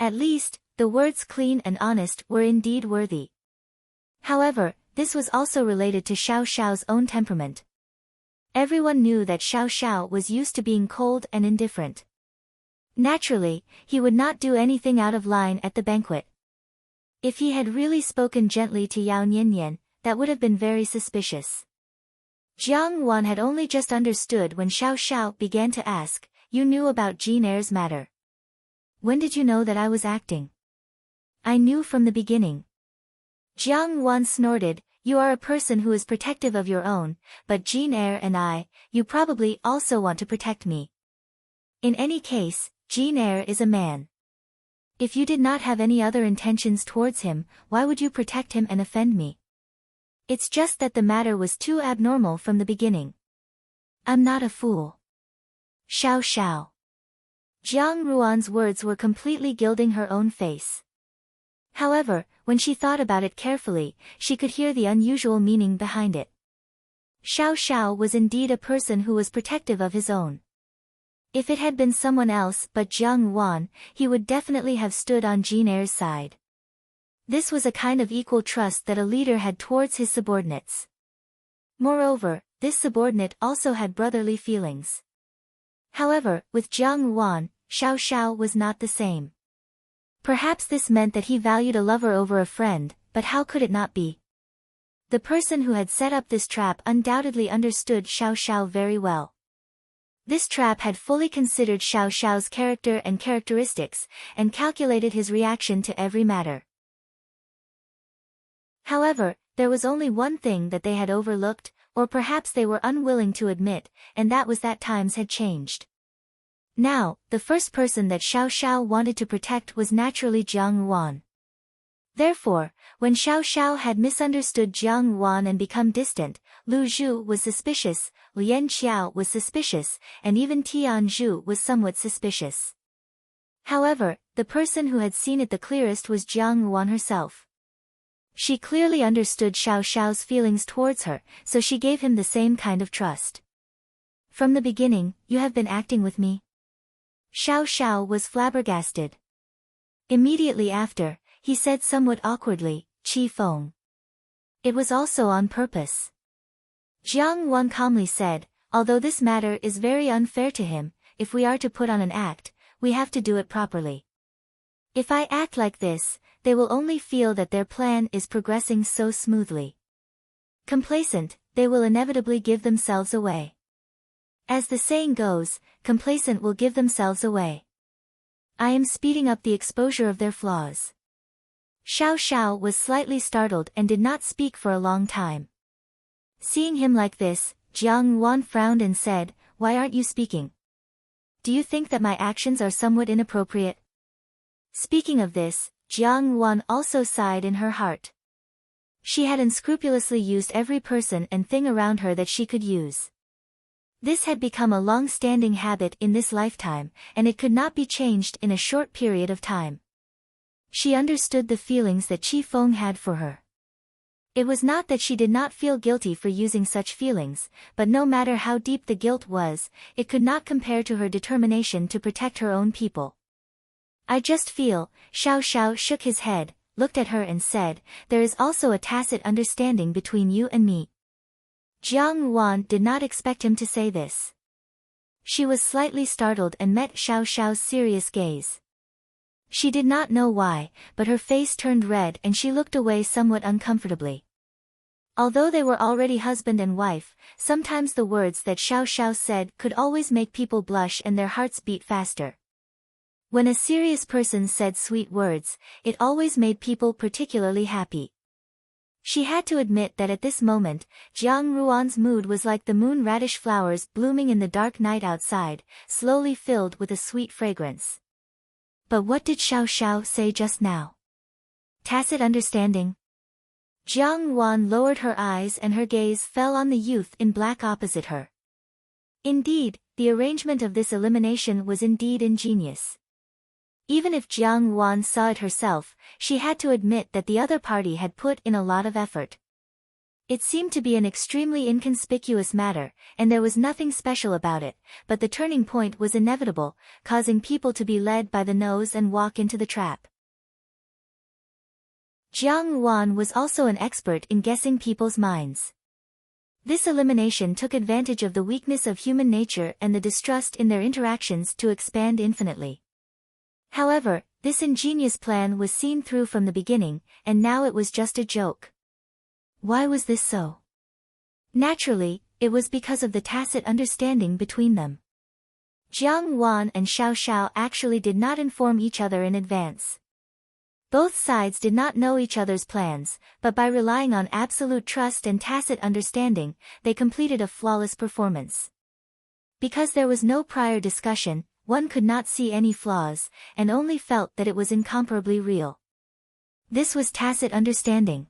At least, the words clean and honest were indeed worthy. However, this was also related to Xiao Xiao's own temperament. Everyone knew that Xiao Xiao was used to being cold and indifferent. Naturally, he would not do anything out of line at the banquet. If he had really spoken gently to Yao Niannian, that would have been very suspicious. Jiang Yuan had only just understood when Xiao Xiao began to ask, "You knew about Jane Eyre's matter. When did you know that I was acting?" "I knew from the beginning." Jiang Yuan snorted, "You are a person who is protective of your own, but Jane Eyre and you probably also want to protect me. In any case, Jane Eyre is a man. If you did not have any other intentions towards him, why would you protect him and offend me? It's just that the matter was too abnormal from the beginning." "I'm not a fool." Xiao Xiao. Jiang Ruan's words were completely gilding her own face. However, when she thought about it carefully, she could hear the unusual meaning behind it. Xiao Xiao was indeed a person who was protective of his own. If it had been someone else but Jiang Yuan, he would definitely have stood on Jane Eyre's side. This was a kind of equal trust that a leader had towards his subordinates. Moreover, this subordinate also had brotherly feelings. However, with Jiang Yuan, Xiao Xiao was not the same. Perhaps this meant that he valued a lover over a friend, but how could it not be? The person who had set up this trap undoubtedly understood Xiao Xiao very well. This trap had fully considered Xiao Xiao's character and characteristics, and calculated his reaction to every matter. However, there was only one thing that they had overlooked, or perhaps they were unwilling to admit, and that was that times had changed. Now, the first person that Xiao Xiao wanted to protect was naturally Jiang Yuan. Therefore, when Xiao Xiao had misunderstood Jiang Yuan and become distant, Lu Zhu was suspicious, Lian Qiao was suspicious, and even Tian Zhu was somewhat suspicious. However, the person who had seen it the clearest was Jiang Yuan herself. She clearly understood Xiao Xiao's feelings towards her, so she gave him the same kind of trust. "From the beginning, you have been acting with me?" Xiao Xiao was flabbergasted. Immediately after, he said somewhat awkwardly, "Qi Feng." "It was also on purpose." Jiang Yuan calmly said, "Although this matter is very unfair to him, if we are to put on an act, we have to do it properly. If I act like this, they will only feel that their plan is progressing so smoothly. Complacent, they will inevitably give themselves away. As the saying goes, complacent will give themselves away. I am speeding up the exposure of their flaws." Xiao Xiao was slightly startled and did not speak for a long time. Seeing him like this, Jiang Yuan frowned and said, "Why aren't you speaking? Do you think that my actions are somewhat inappropriate?" Speaking of this, Jiang Yuan also sighed in her heart. She had unscrupulously used every person and thing around her that she could use. This had become a long-standing habit in this lifetime, and it could not be changed in a short period of time. She understood the feelings that Qi Feng had for her. It was not that she did not feel guilty for using such feelings, but no matter how deep the guilt was, it could not compare to her determination to protect her own people. "I just feel," Xiao Xiao shook his head, looked at her and said, "there is also a tacit understanding between you and me." Jiang Yuan did not expect him to say this. She was slightly startled and met Xiao Xiao's serious gaze. She did not know why, but her face turned red and she looked away somewhat uncomfortably. Although they were already husband and wife, sometimes the words that Xiao Xiao said could always make people blush and their hearts beat faster. When a serious person said sweet words, it always made people particularly happy. She had to admit that at this moment, Jiang Ruan's mood was like the moon radish flowers blooming in the dark night outside, slowly filled with a sweet fragrance. But what did Xiao Xiao say just now? Tacit understanding. Jiang Ruan lowered her eyes and her gaze fell on the youth in black opposite her. Indeed, the arrangement of this elimination was indeed ingenious. Even if Jiang Ruan saw it herself, she had to admit that the other party had put in a lot of effort. It seemed to be an extremely inconspicuous matter, and there was nothing special about it, but the turning point was inevitable, causing people to be led by the nose and walk into the trap. Jiang Ruan was also an expert in guessing people's minds. This elimination took advantage of the weakness of human nature and the distrust in their interactions to expand infinitely. However, this ingenious plan was seen through from the beginning, and now it was just a joke. Why was this so? Naturally, it was because of the tacit understanding between them. Jiang Ruan and Xiao Xiao actually did not inform each other in advance. Both sides did not know each other's plans, but by relying on absolute trust and tacit understanding, they completed a flawless performance. Because there was no prior discussion, one could not see any flaws, and only felt that it was incomparably real. This was tacit understanding.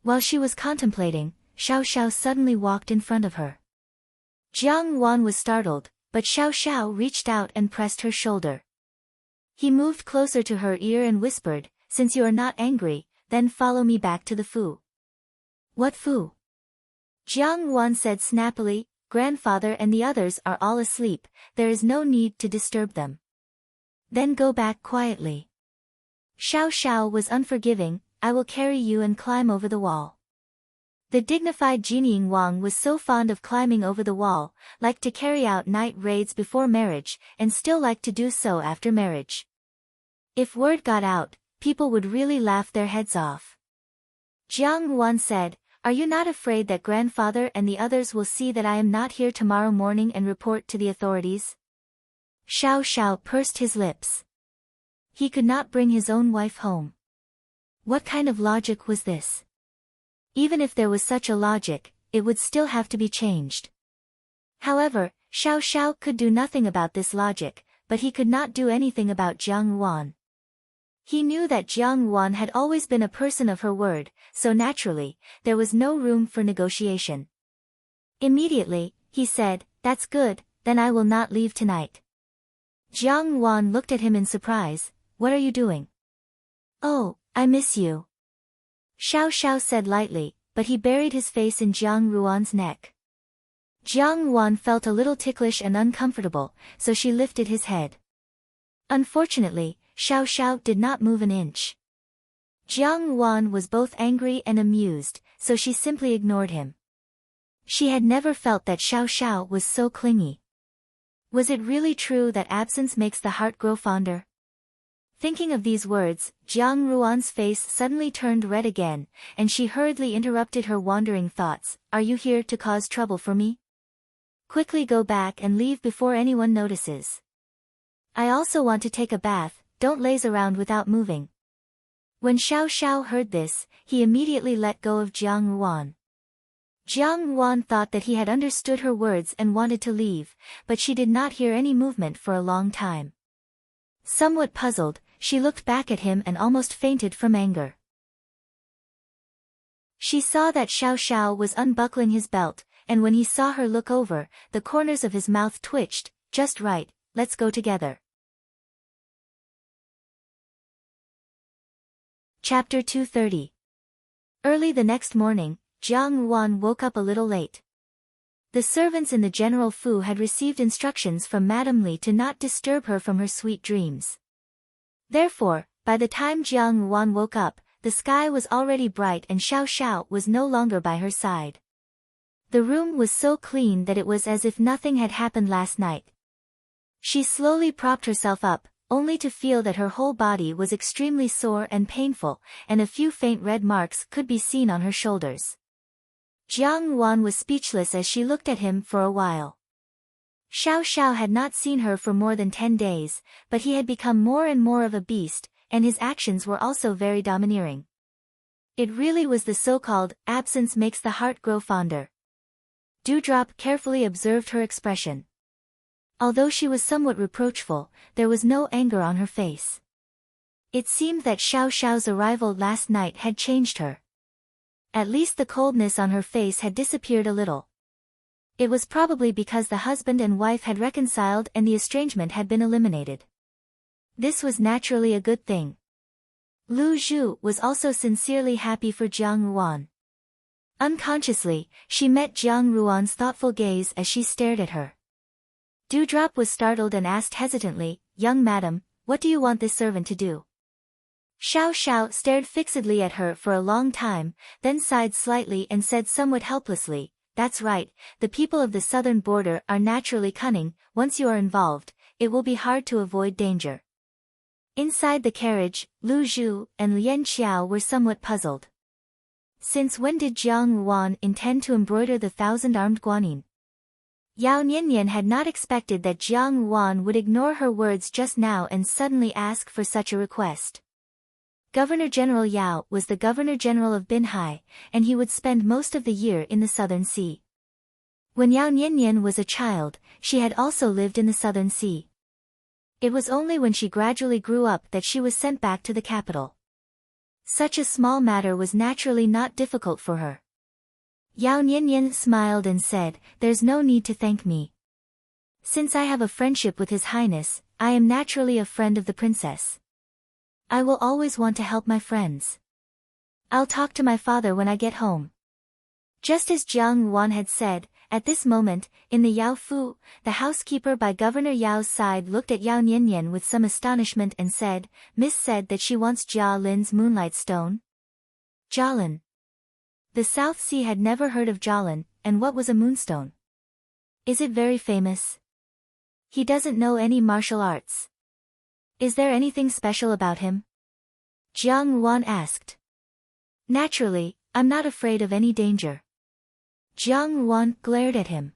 While she was contemplating, Xiao Xiao suddenly walked in front of her. Jiang Ruan was startled, but Xiao Xiao reached out and pressed her shoulder. He moved closer to her ear and whispered, "Since you are not angry, then follow me back to the Fu." "What Fu?" Jiang Ruan said snappily, "Grandfather and the others are all asleep, there is no need to disturb them." "Then go back quietly." Xiao Xiao was unforgiving, "I will carry you and climb over the wall." The dignified Jinying Wang was so fond of climbing over the wall, liked to carry out night raids before marriage, and still liked to do so after marriage. If word got out, people would really laugh their heads off. Jiang Ruan said, "Are you not afraid that grandfather and the others will see that I am not here tomorrow morning and report to the authorities?" Xiao Xiao pursed his lips. He could not bring his own wife home. What kind of logic was this? Even if there was such a logic, it would still have to be changed. However, Xiao Xiao could do nothing about this logic, but he could not do anything about Jiang Ruan. He knew that Jiang Ruan had always been a person of her word, so naturally, there was no room for negotiation. Immediately, he said, "That's good, then I will not leave tonight." Jiang Ruan looked at him in surprise, "What are you doing?" "Oh, I miss you." Xiao Xiao said lightly, but he buried his face in Jiang Ruan's neck. Jiang Ruan felt a little ticklish and uncomfortable, so she lifted his head. Unfortunately, Xiao Xiao did not move an inch. Jiang Ruan was both angry and amused, so she simply ignored him. She had never felt that Xiao Xiao was so clingy. Was it really true that absence makes the heart grow fonder? Thinking of these words, Jiang Ruan's face suddenly turned red again, and she hurriedly interrupted her wandering thoughts. "Are you here to cause trouble for me? Quickly go back and leave before anyone notices. I also want to take a bath, don't laze around without moving." When Xiao Xiao heard this, he immediately let go of Jiang Ruan. Jiang Ruan thought that he had understood her words and wanted to leave, but she did not hear any movement for a long time. Somewhat puzzled, she looked back at him and almost fainted from anger. She saw that Xiao Xiao was unbuckling his belt, and when he saw her look over, the corners of his mouth twitched. "Just right, let's go together." Chapter 230. Early the next morning, Jiang Ruan woke up a little late. The servants in the general Fu had received instructions from Madame Li to not disturb her from her sweet dreams. Therefore, by the time Jiang Ruan woke up, the sky was already bright and Xiao Xiao was no longer by her side. The room was so clean that it was as if nothing had happened last night. She slowly propped herself up, only to feel that her whole body was extremely sore and painful, and a few faint red marks could be seen on her shoulders. Jiang Wan was speechless as she looked at him for a while. Xiao Xiao had not seen her for more than 10 days, but he had become more and more of a beast, and his actions were also very domineering. It really was the so-called absence makes the heart grow fonder. Dewdrop carefully observed her expression. Although she was somewhat reproachful, there was no anger on her face. It seemed that Xiao Xiao's arrival last night had changed her. At least the coldness on her face had disappeared a little. It was probably because the husband and wife had reconciled and the estrangement had been eliminated. This was naturally a good thing. Lu Zhu was also sincerely happy for Jiang Ruan. Unconsciously, she met Jiang Ruan's thoughtful gaze as she stared at her. Dewdrop was startled and asked hesitantly, "Young madam, what do you want this servant to do?" Xiao Xiao stared fixedly at her for a long time, then sighed slightly and said somewhat helplessly, "That's right, the people of the southern border are naturally cunning. Once you are involved, it will be hard to avoid danger." Inside the carriage, Lu Zhu and Lian Qiao were somewhat puzzled. Since when did Jiang Ruan intend to embroider the 1,000-armed guanyin? Yao Niannian had not expected that Jiang Ruan would ignore her words just now and suddenly ask for such a request. Governor-General Yao was the Governor-General of Binhai, and he would spend most of the year in the Southern Sea. When Yao Niannian was a child, she had also lived in the Southern Sea. It was only when she gradually grew up that she was sent back to the capital. Such a small matter was naturally not difficult for her. Yao Niannian smiled and said, "There's no need to thank me. Since I have a friendship with His Highness, I am naturally a friend of the princess. I will always want to help my friends. I'll talk to my father when I get home." Just as Jiang Ruan had said, at this moment, in the Yao Fu, the housekeeper by Governor Yao's side looked at Yao Niannian with some astonishment and said, "Miss said that she wants Jia Lin's moonlight stone?" Jialin. The South Sea had never heard of Jialin, and what was a moonstone? Is it very famous? He doesn't know any martial arts. Is there anything special about him? Jiang Ruan asked. Naturally, I'm not afraid of any danger. Jiang Ruan glared at him.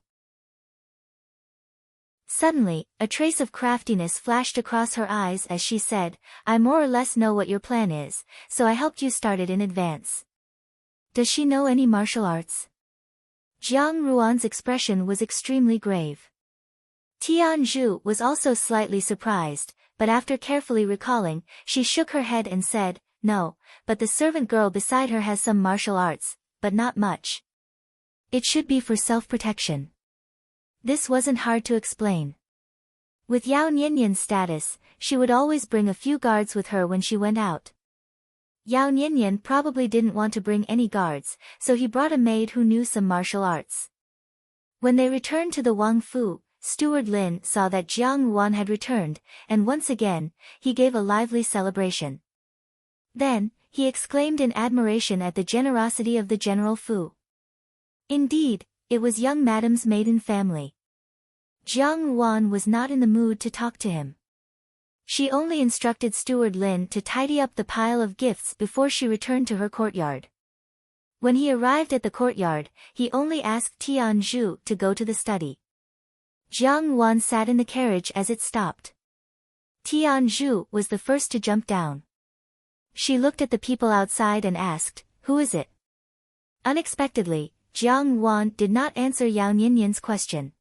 Suddenly, a trace of craftiness flashed across her eyes as she said, "I more or less know what your plan is, so I helped you start it in advance." Does she know any martial arts? Jiang Ruan's expression was extremely grave. Tian Zhu was also slightly surprised, but after carefully recalling, she shook her head and said, "No, but the servant girl beside her has some martial arts, but not much. It should be for self-protection." This wasn't hard to explain. With Yao Niannian's status, she would always bring a few guards with her when she went out. Yao Niannian probably didn't want to bring any guards, so he brought a maid who knew some martial arts. When they returned to the Wang Fu, Steward Lin saw that Jiang Ruan had returned, and once again, he gave a lively celebration. Then, he exclaimed in admiration at the generosity of the General Fu. Indeed, it was young madam's maiden family. Jiang Ruan was not in the mood to talk to him. She only instructed Steward Lin to tidy up the pile of gifts before she returned to her courtyard. When he arrived at the courtyard, he only asked Tian Zhu to go to the study. Jiang Ruan sat in the carriage as it stopped. Tian Zhu was the first to jump down. She looked at the people outside and asked, "Who is it?" Unexpectedly, Jiang Ruan did not answer Yao Niannian's question.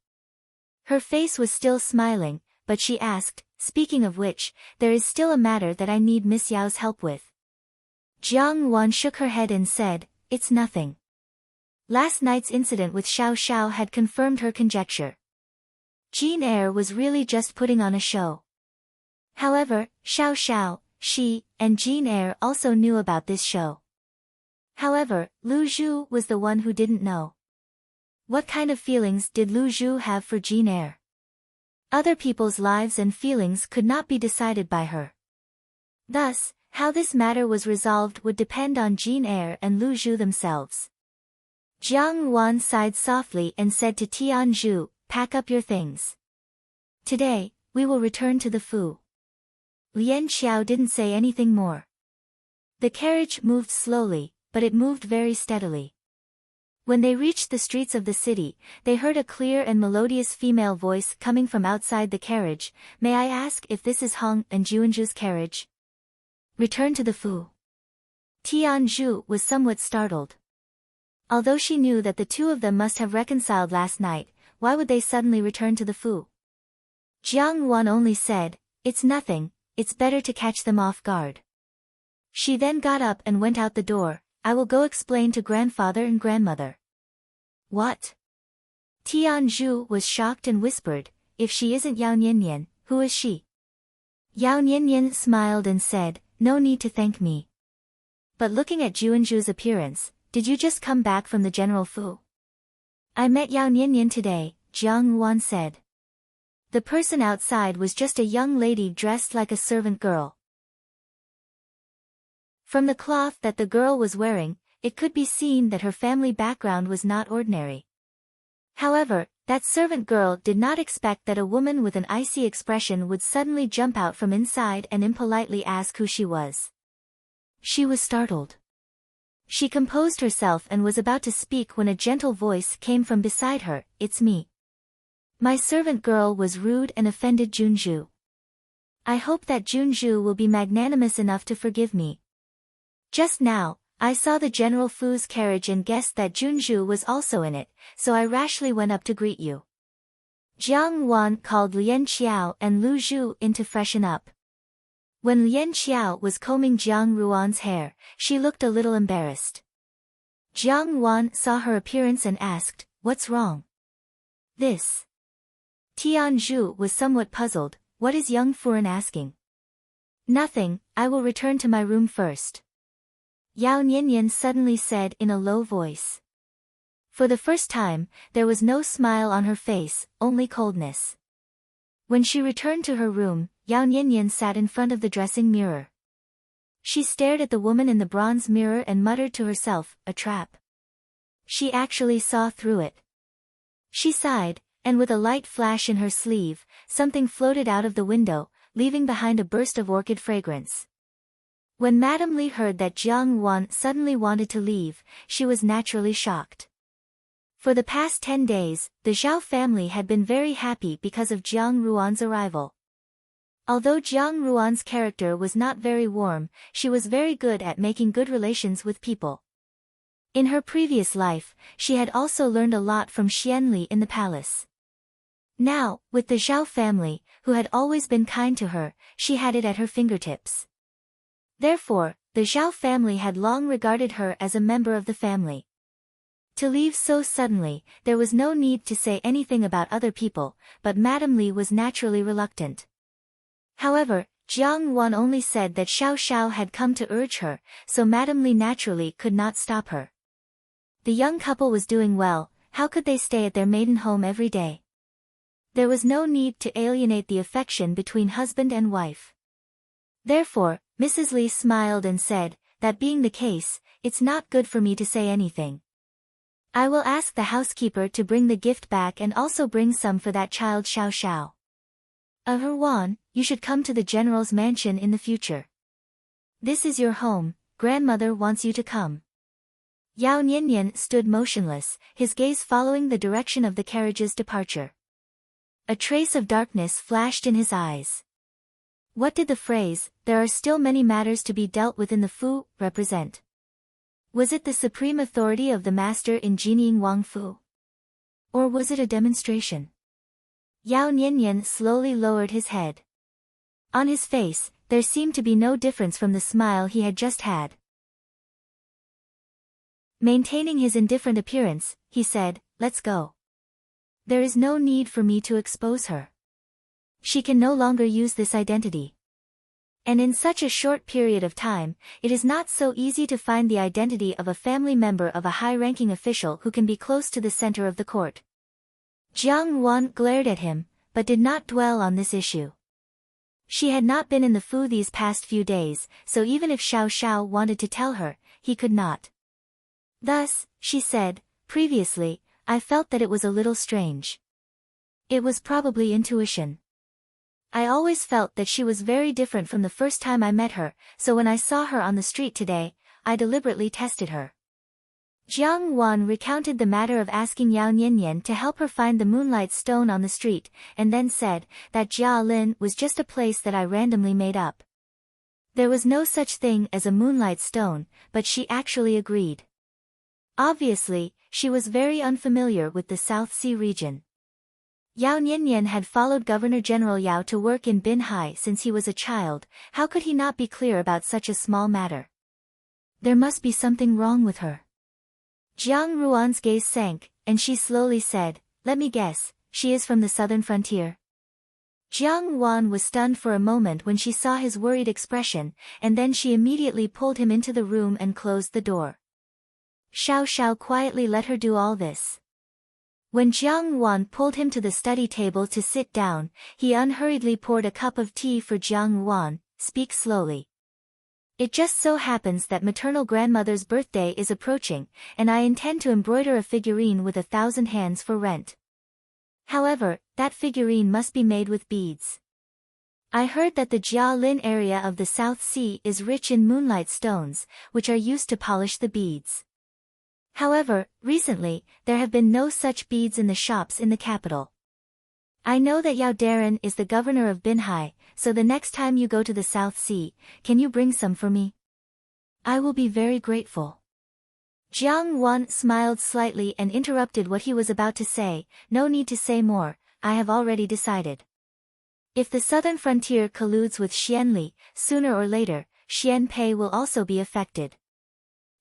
Her face was still smiling, but she asked, "Speaking of which, there is still a matter that I need Miss Yao's help with." Jiang Ruan shook her head and said, "It's nothing." Last night's incident with Xiao Xiao had confirmed her conjecture. Jean Eyre was really just putting on a show. However, Xiao Xiao, she, and Jean Eyre also knew about this show. However, Lu Zhu was the one who didn't know. What kind of feelings did Lu Zhu have for Jean Eyre? Other people's lives and feelings could not be decided by her. Thus, how this matter was resolved would depend on Jean Eyre and Lu Zhu themselves. Jiang Ruan sighed softly and said to Tian Zhu, "Pack up your things. Today, we will return to the Fu." Lian Qiao didn't say anything more. The carriage moved slowly, but it moved very steadily. When they reached the streets of the city, they heard a clear and melodious female voice coming from outside the carriage. "May I ask if this is Hong and Juanju's carriage?" "Return to the Fu." Tianzhu was somewhat startled. Although she knew that the two of them must have reconciled last night, why would they suddenly return to the Fu? Jiang Wan only said, "It's nothing, it's better to catch them off guard." She then got up and went out the door. "I will go explain to grandfather and grandmother." "What?" Tianzhu was shocked and whispered, "If she isn't Yao Niannian, who is she?" Yao Niannian smiled and said, "No need to thank me." But looking at Juanju's appearance, "Did you just come back from the General Fu?" "I met Yao Niannian today," Jiang Wan said. The person outside was just a young lady dressed like a servant girl. From the cloth that the girl was wearing, it could be seen that her family background was not ordinary. However, that servant girl did not expect that a woman with an icy expression would suddenly jump out from inside and impolitely ask who she was. She was startled. She composed herself and was about to speak when a gentle voice came from beside her, "It's me." My servant girl was rude and offended Junju. I hope that Junju will be magnanimous enough to forgive me. Just now, I saw the General Fu's carriage and guessed that Junju was also in it, so I rashly went up to greet you. Jiang Wan called Lian Qiao and Lu Zhu in to freshen up. When Lian Qiao was combing Jiang Ruan's hair, she looked a little embarrassed. Jiang Wan saw her appearance and asked, "What's wrong?" "This." Tianzhu was somewhat puzzled. "What is young Furan asking?" "Nothing, I will return to my room first," Yao Niannian suddenly said in a low voice. For the first time, there was no smile on her face, only coldness. When she returned to her room, Yao Niannian sat in front of the dressing mirror. She stared at the woman in the bronze mirror and muttered to herself, "A trap." She actually saw through it. She sighed, and with a light flash in her sleeve, something floated out of the window, leaving behind a burst of orchid fragrance. When Madame Li heard that Jiang Wan suddenly wanted to leave, she was naturally shocked. For the past 10 days, the Zhao family had been very happy because of Jiang Ruan's arrival. Although Jiang Ruan's character was not very warm, she was very good at making good relations with people. In her previous life, she had also learned a lot from Xianli in the palace. Now, with the Zhao family, who had always been kind to her, she had it at her fingertips. Therefore, the Zhao family had long regarded her as a member of the family. To leave so suddenly, there was no need to say anything about other people, but Madame Li was naturally reluctant. However, Jiang Wan only said that Xiao Xiao had come to urge her, so Madame Li naturally could not stop her. The young couple was doing well, how could they stay at their maiden home every day? There was no need to alienate the affection between husband and wife. Therefore, Mrs. Li smiled and said, "That being the case, it's not good for me to say anything. I will ask the housekeeper to bring the gift back and also bring some for that child Xiao Xiao. Wan, you should come to the general's mansion in the future. This is your home, grandmother wants you to come." Yao Niannian stood motionless, his gaze following the direction of the carriage's departure. A trace of darkness flashed in his eyes. What did the phrase, "There are still many matters to be dealt with in the Fu," represent? Was it the supreme authority of the master in genieing Wang Fu? Or was it a demonstration? Yao Niannian slowly lowered his head. On his face, there seemed to be no difference from the smile he had just had. Maintaining his indifferent appearance, he said, "Let's go. There is no need for me to expose her. She can no longer use this identity. And in such a short period of time, it is not so easy to find the identity of a family member of a high-ranking official who can be close to the center of the court." Jiang Wan glared at him, but did not dwell on this issue. She had not been in the Fu these past few days, so even if Xiao Xiao wanted to tell her, he could not. Thus, she said, "Previously, I felt that it was a little strange. It was probably intuition. I always felt that she was very different from the first time I met her, so when I saw her on the street today, I deliberately tested her. Jiang Wan recounted the matter of asking Yao Nianyan to help her find the moonlight stone on the street, and then said that Jia Lin was just a place that I randomly made up. There was no such thing as a moonlight stone, but she actually agreed. Obviously, she was very unfamiliar with the South Sea region. Yao Nianyan had followed Governor General Yao to work in Binhai since he was a child. How could he not be clear about such a small matter? There must be something wrong with her. Jiang Ruan's gaze sank, and she slowly said, "Let me guess, she is from the southern frontier." Jiang Wan was stunned for a moment when she saw his worried expression, and then she immediately pulled him into the room and closed the door. Xiao Xiao quietly let her do all this. When Jiang Wan pulled him to the study table to sit down, he unhurriedly poured a cup of tea for Jiang Wan. "Speak slowly. It just so happens that maternal grandmother's birthday is approaching, and I intend to embroider a figurine with 1,000 hands for rent. However, that figurine must be made with beads. I heard that the Jia Lin area of the South Sea is rich in moonlight stones, which are used to polish the beads. However, recently, there have been no such beads in the shops in the capital. I know that Yao Darren is the governor of Binhai, so the next time you go to the South Sea, can you bring some for me? I will be very grateful." Jiang Wan smiled slightly and interrupted what he was about to say. "No need to say more, I have already decided. If the southern frontier colludes with Xianli, sooner or later, Xianpei will also be affected.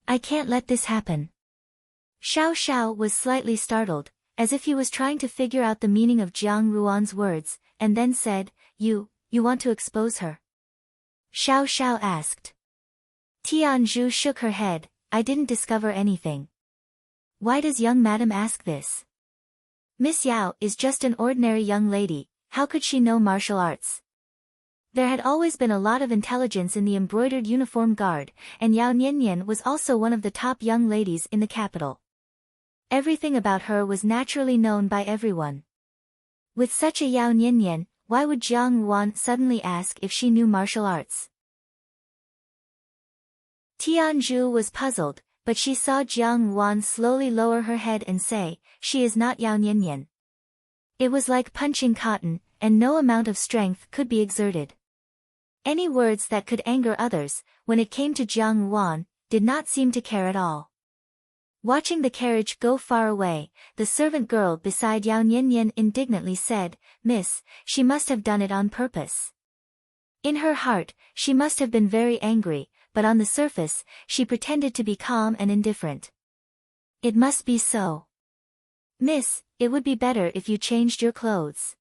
I can't let this happen." Xiao Xiao was slightly startled, as if he was trying to figure out the meaning of Jiang Ruan's words, and then said, You want to expose her?" Xiao Xiao asked. Tianzhu shook her head. "I didn't discover anything." "Why does young madam ask this? Miss Yao is just an ordinary young lady, how could she know martial arts?" There had always been a lot of intelligence in the embroidered uniform guard, and Yao Nianyan was also one of the top young ladies in the capital. Everything about her was naturally known by everyone. With such a Yao Nianyan, why would Jiang Wan suddenly ask if she knew martial arts? Tianzhu was puzzled, but she saw Jiang Wan slowly lower her head and say, "She is not Yao Nianyan." It was like punching cotton, and no amount of strength could be exerted. Any words that could anger others, when it came to Jiang Wan, did not seem to care at all. Watching the carriage go far away, the servant girl beside Yao Nianyan indignantly said, "Miss, she must have done it on purpose." In her heart, she must have been very angry, but on the surface, she pretended to be calm and indifferent. "It must be so. Miss, it would be better if you changed your clothes."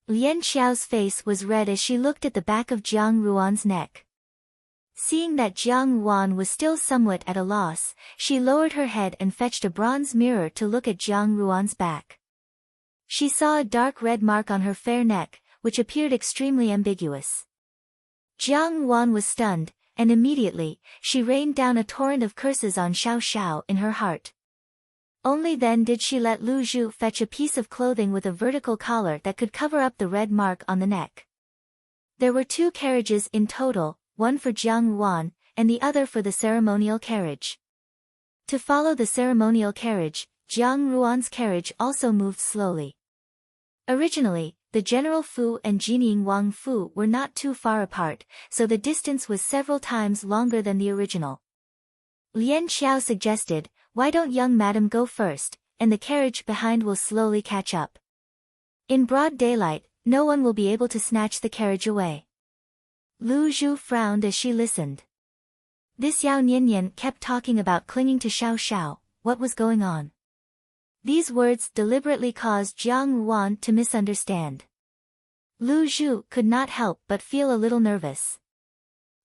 Lian Xiao's face was red as she looked at the back of Jiang Ruan's neck. Seeing that Jiang Wan was still somewhat at a loss, she lowered her head and fetched a bronze mirror to look at Jiang Ruan's back. She saw a dark red mark on her fair neck, which appeared extremely ambiguous. Jiang Wan was stunned, and immediately, she rained down a torrent of curses on Xiao Xiao in her heart. Only then did she let Lu Zhu fetch a piece of clothing with a vertical collar that could cover up the red mark on the neck. There were 2 carriages in total, one for Jiang Wan, and the other for the ceremonial carriage. To follow the ceremonial carriage, Jiang Ruan's carriage also moved slowly. Originally, the General Fu and Jining Wang Fu were not too far apart, so the distance was several times longer than the original. Lian Xiao suggested, "Why don't young madam go first, and the carriage behind will slowly catch up. In broad daylight, no one will be able to snatch the carriage away." Lu Zhu frowned as she listened. This Yao Nianyan kept talking about clinging to Xiao Xiao. What was going on? These words deliberately caused Jiang Wan to misunderstand. Lu Zhu could not help but feel a little nervous.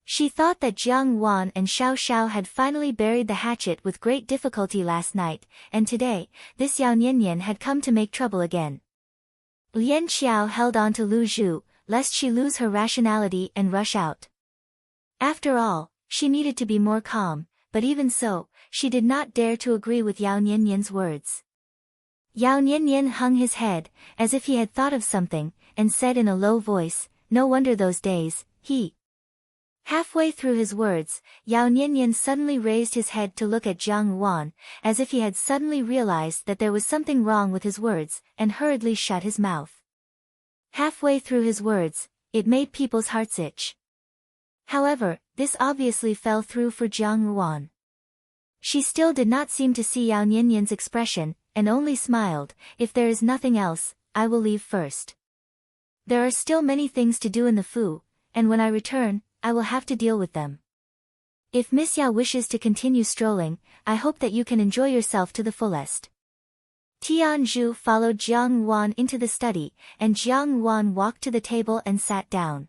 She thought that Jiang Wan and Xiao Xiao had finally buried the hatchet with great difficulty last night, and today, this Yao Nianyan had come to make trouble again. Lian Xiao held on to Lu Zhu, lest she lose her rationality and rush out. After all, she needed to be more calm, but even so, she did not dare to agree with Yao Nianyan's words. Yao Nianyan hung his head, as if he had thought of something, and said in a low voice, "No wonder those days, he Halfway through his words, Yao Nianyan suddenly raised his head to look at Jiang Wan, as if he had suddenly realized that there was something wrong with his words, and hurriedly shut his mouth. Halfway through his words, it made people's hearts itch. However, this obviously fell through for Jiang Wan. She still did not seem to see Yao Nianyan's expression, and only smiled. If there is nothing else, I will leave first. There are still many things to do in the Fu, and when I return, I will have to deal with them. If Miss Yao wishes to continue strolling, I hope that you can enjoy yourself to the fullest. Tianzhu followed Jiang Wan into the study, and Jiang Wan walked to the table and sat down.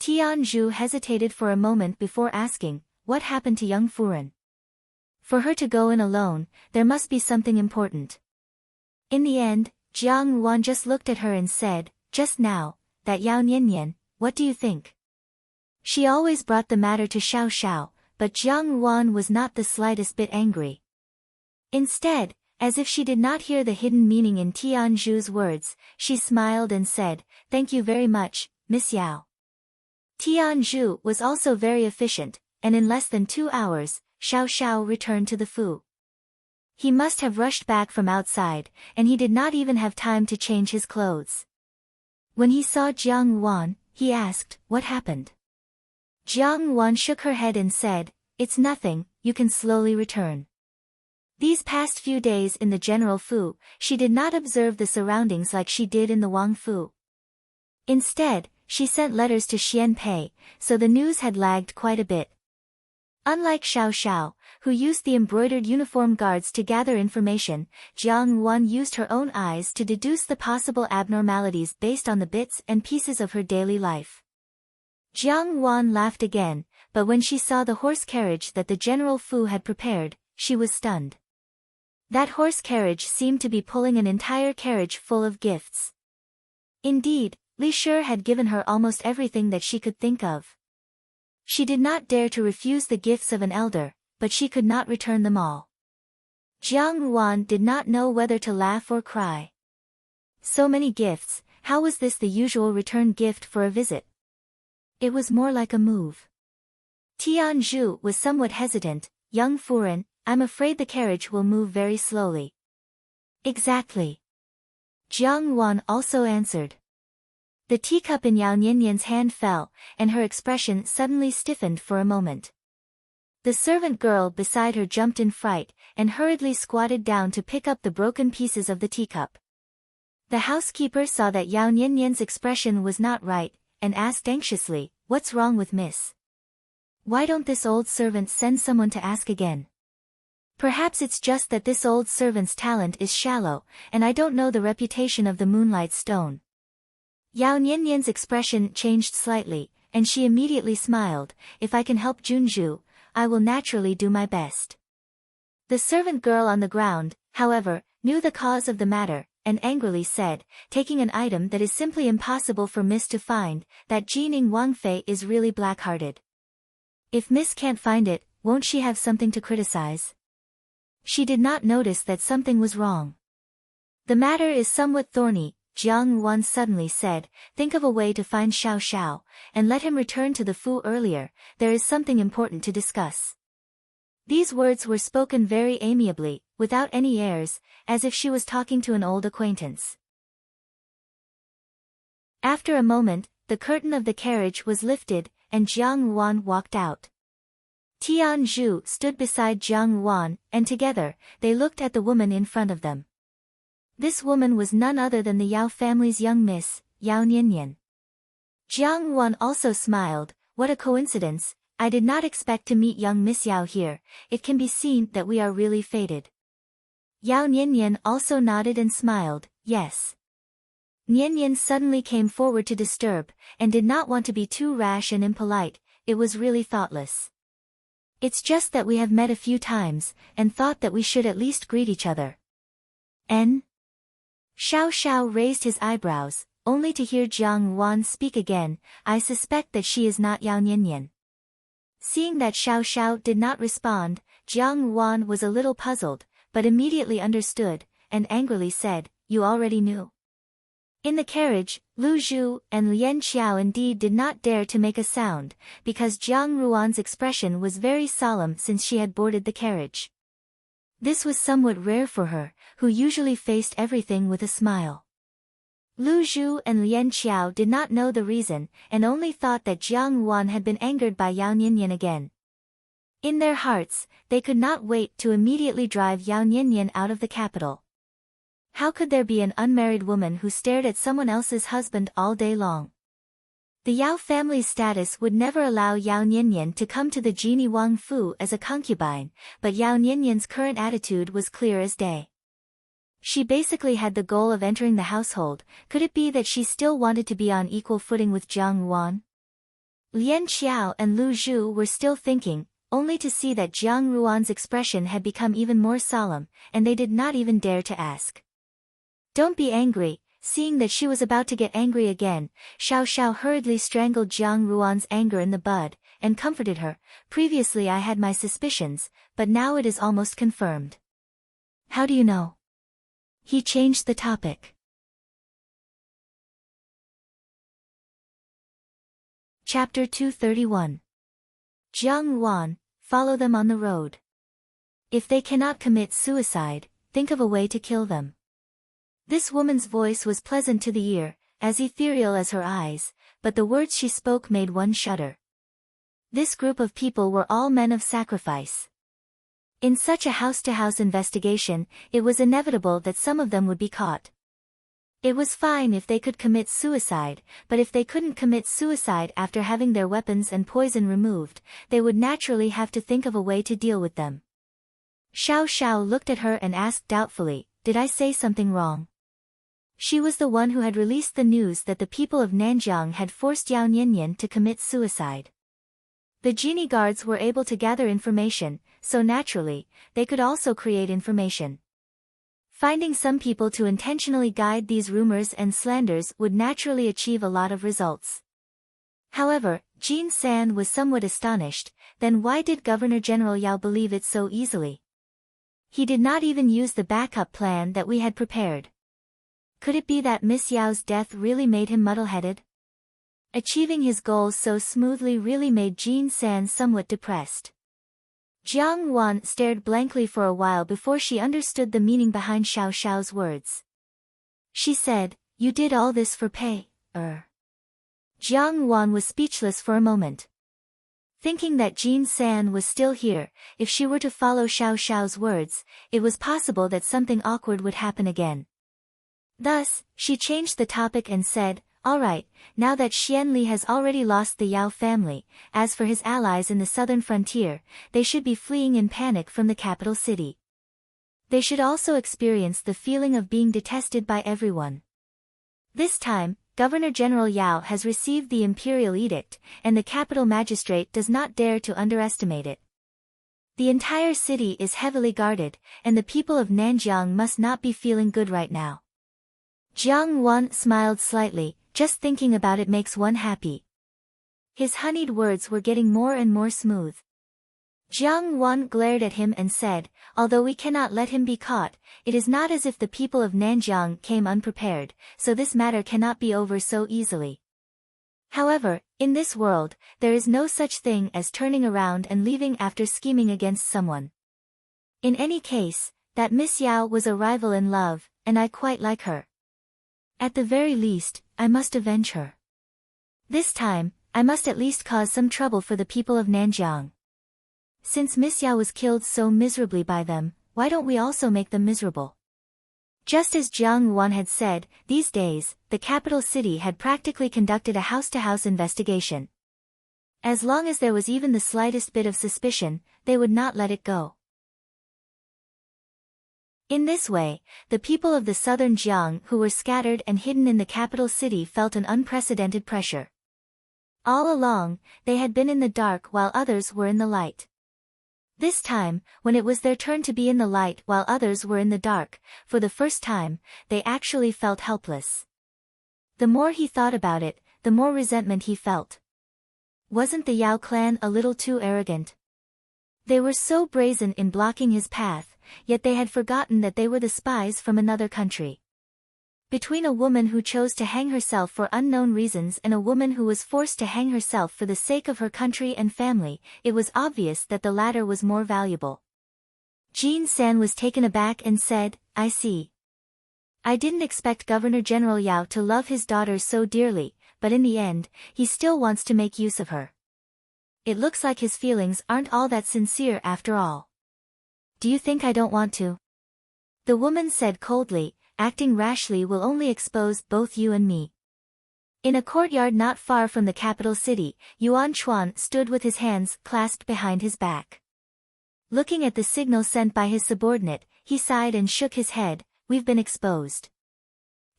Tianzhu hesitated for a moment before asking, what happened to young Furen? For her to go in alone, there must be something important. In the end, Jiang Wan just looked at her and said, just now, that Yao Nianyan, what do you think? She always brought the matter to Xiao Xiao, but Jiang Wan was not the slightest bit angry. Instead, as if she did not hear the hidden meaning in Tianzhu's words, she smiled and said, thank you very much, Miss Yao. Tianzhu was also very efficient, and in less than 2 hours, Xiao Xiao returned to the Fu. He must have rushed back from outside, and he did not even have time to change his clothes. When he saw Jiang Wan, he asked, what happened? Jiang Wan shook her head and said, it's nothing, you can slowly return. These past few days in the General Fu, she did not observe the surroundings like she did in the Wang Fu. Instead, she sent letters to Xian Pei, so the news had lagged quite a bit. Unlike Xiao Xiao, who used the embroidered uniform guards to gather information, Jiang Wan used her own eyes to deduce the possible abnormalities based on the bits and pieces of her daily life. Jiang Wan laughed again, but when she saw the horse carriage that the General Fu had prepared, she was stunned. That horse carriage seemed to be pulling an entire carriage full of gifts. Indeed, Li Shi had given her almost everything that she could think of. She did not dare to refuse the gifts of an elder, but she could not return them all. Jiang Wan did not know whether to laugh or cry. So many gifts, how was this the usual return gift for a visit? It was more like a move. Tianzhu was somewhat hesitant, young Furen, I'm afraid the carriage will move very slowly. Exactly. Jiang Wan also answered. The teacup in Yao Nianyan's hand fell, and her expression suddenly stiffened for a moment. The servant girl beside her jumped in fright, and hurriedly squatted down to pick up the broken pieces of the teacup. The housekeeper saw that Yao Nianyan's expression was not right, and asked anxiously, what's wrong with Miss? Why don't this old servant send someone to ask again? Perhaps it's just that this old servant's talent is shallow, and I don't know the reputation of the Moonlight Stone. Yao Nianyan's expression changed slightly, and she immediately smiled, if I can help Junju, I will naturally do my best. The servant girl on the ground, however, knew the cause of the matter, and angrily said, taking an item that is simply impossible for Miss to find, that Jining Wangfei is really black-hearted. If Miss can't find it, won't she have something to criticize? She did not notice that something was wrong. The matter is somewhat thorny, Jiang Wan suddenly said, think of a way to find Xiao Xiao, and let him return to the Fu earlier, there is something important to discuss. These words were spoken very amiably, without any airs, as if she was talking to an old acquaintance. After a moment, the curtain of the carriage was lifted, and Jiang Wan walked out. Tianzhu stood beside Jiang Wan, and together, they looked at the woman in front of them. This woman was none other than the Yao family's young miss, Yao Nianyan. Jiang Wan also smiled, what a coincidence, I did not expect to meet young Miss Yao here, it can be seen that we are really fated. Yao Nianyan also nodded and smiled, yes. Nianyan suddenly came forward to disturb, and did not want to be too rash and impolite, it was really thoughtless. It's just that we have met a few times, and thought that we should at least greet each other. N? Xiao Xiao raised his eyebrows, only to hear Jiang Wan speak again, I suspect that she is not Yao Nianyan. Seeing that Xiao Xiao did not respond, Jiang Wan was a little puzzled, but immediately understood, and angrily said, you already knew. In the carriage, Lu Zhu and Lian Qiao indeed did not dare to make a sound, because Jiang Ruan's expression was very solemn since she had boarded the carriage. This was somewhat rare for her, who usually faced everything with a smile. Lu Zhu and Lian Qiao did not know the reason, and only thought that Jiang Ruan had been angered by Yao Nianyan again. In their hearts, they could not wait to immediately drive Yao Nianyan out of the capital. How could there be an unmarried woman who stared at someone else's husband all day long? The Yao family's status would never allow Yao Nianyan to come to the genie Wang Fu as a concubine, but Yao Nianyan's current attitude was clear as day. She basically had the goal of entering the household. Could it be that she still wanted to be on equal footing with Jiang Ruan? Lian Qiao and Lu Zhu were still thinking, only to see that Jiang Ruan's expression had become even more solemn, and they did not even dare to ask. Don't be angry. Seeing that she was about to get angry again, Xiao Xiao hurriedly strangled Jiang Ruan's anger in the bud, and comforted her. Previously I had my suspicions, but now it is almost confirmed. How do you know? He changed the topic. Chapter 231. Jiang Ruan, follow them on the road. If they cannot commit suicide, think of a way to kill them. This woman's voice was pleasant to the ear, as ethereal as her eyes, but the words she spoke made one shudder. This group of people were all men of sacrifice. In such a house-to-house investigation, it was inevitable that some of them would be caught. It was fine if they could commit suicide, but if they couldn't commit suicide after having their weapons and poison removed, they would naturally have to think of a way to deal with them. Xiao Xiao looked at her and asked doubtfully, "Did I say something wrong?" She was the one who had released the news that the people of Nanjiang had forced Yao Nianyan to commit suicide. The genie guards were able to gather information, so naturally, they could also create information. Finding some people to intentionally guide these rumors and slanders would naturally achieve a lot of results. However, Jin San was somewhat astonished. Then why did Governor General Yao believe it so easily? He did not even use the backup plan that we had prepared. Could it be that Miss Yao's death really made him muddle-headed? Achieving his goals so smoothly really made Jin San somewhat depressed. Jiang Ruan stared blankly for a while before she understood the meaning behind Xiao Xiao's words. She said, "You did all this for pay, Jiang Ruan was speechless for a moment. Thinking that Jin San was still here, if she were to follow Xiao Xiao's words, it was possible that something awkward would happen again. Thus, she changed the topic and said, "All right, now that Xian Li has already lost the Yao family, as for his allies in the southern frontier, they should be fleeing in panic from the capital city. They should also experience the feeling of being detested by everyone. This time, Governor General Yao has received the imperial edict, and the capital magistrate does not dare to underestimate it. The entire city is heavily guarded, and the people of Nanjiang must not be feeling good right now." Jiang Ruan smiled slightly. Just thinking about it makes one happy. His honeyed words were getting more and more smooth. Jiang Ruan glared at him and said, "Although we cannot let him be caught, it is not as if the people of Nanjiang came unprepared, so this matter cannot be over so easily. However, in this world, there is no such thing as turning around and leaving after scheming against someone. In any case, that Miss Yao was a rival in love, and I quite like her. At the very least, I must avenge her. This time, I must at least cause some trouble for the people of Nanjiang. Since Miss Yao was killed so miserably by them, why don't we also make them miserable?" Just as Jiang Ruan had said, these days, the capital city had practically conducted a house-to-house investigation. As long as there was even the slightest bit of suspicion, they would not let it go. In this way, the people of the southern Jiang who were scattered and hidden in the capital city felt an unprecedented pressure. All along, they had been in the dark while others were in the light. This time, when it was their turn to be in the light while others were in the dark, for the first time, they actually felt helpless. The more he thought about it, the more resentment he felt. Wasn't the Yao clan a little too arrogant? They were so brazen in blocking his path, yet they had forgotten that they were the spies from another country. Between a woman who chose to hang herself for unknown reasons and a woman who was forced to hang herself for the sake of her country and family, it was obvious that the latter was more valuable. Jean-san was taken aback and said, "I see. I didn't expect Governor General Yao to love his daughter so dearly, but in the end, he still wants to make use of her. It looks like his feelings aren't all that sincere after all. Do you think I don't want to?" The woman said coldly, "Acting rashly will only expose both you and me." In a courtyard not far from the capital city, Yuan Chuan stood with his hands clasped behind his back. Looking at the signal sent by his subordinate, he sighed and shook his head, "We've been exposed."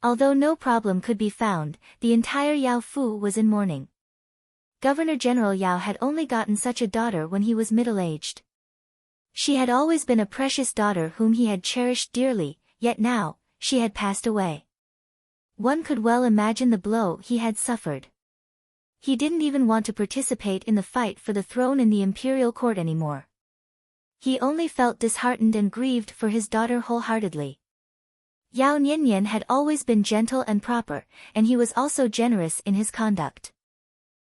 Although no problem could be found, the entire Yao Fu was in mourning. Governor General Yao had only gotten such a daughter when he was middle-aged. She had always been a precious daughter whom he had cherished dearly, yet now, she had passed away. One could well imagine the blow he had suffered. He didn't even want to participate in the fight for the throne in the imperial court anymore. He only felt disheartened and grieved for his daughter wholeheartedly. Yao Nianyan had always been gentle and proper, and he was also generous in his conduct.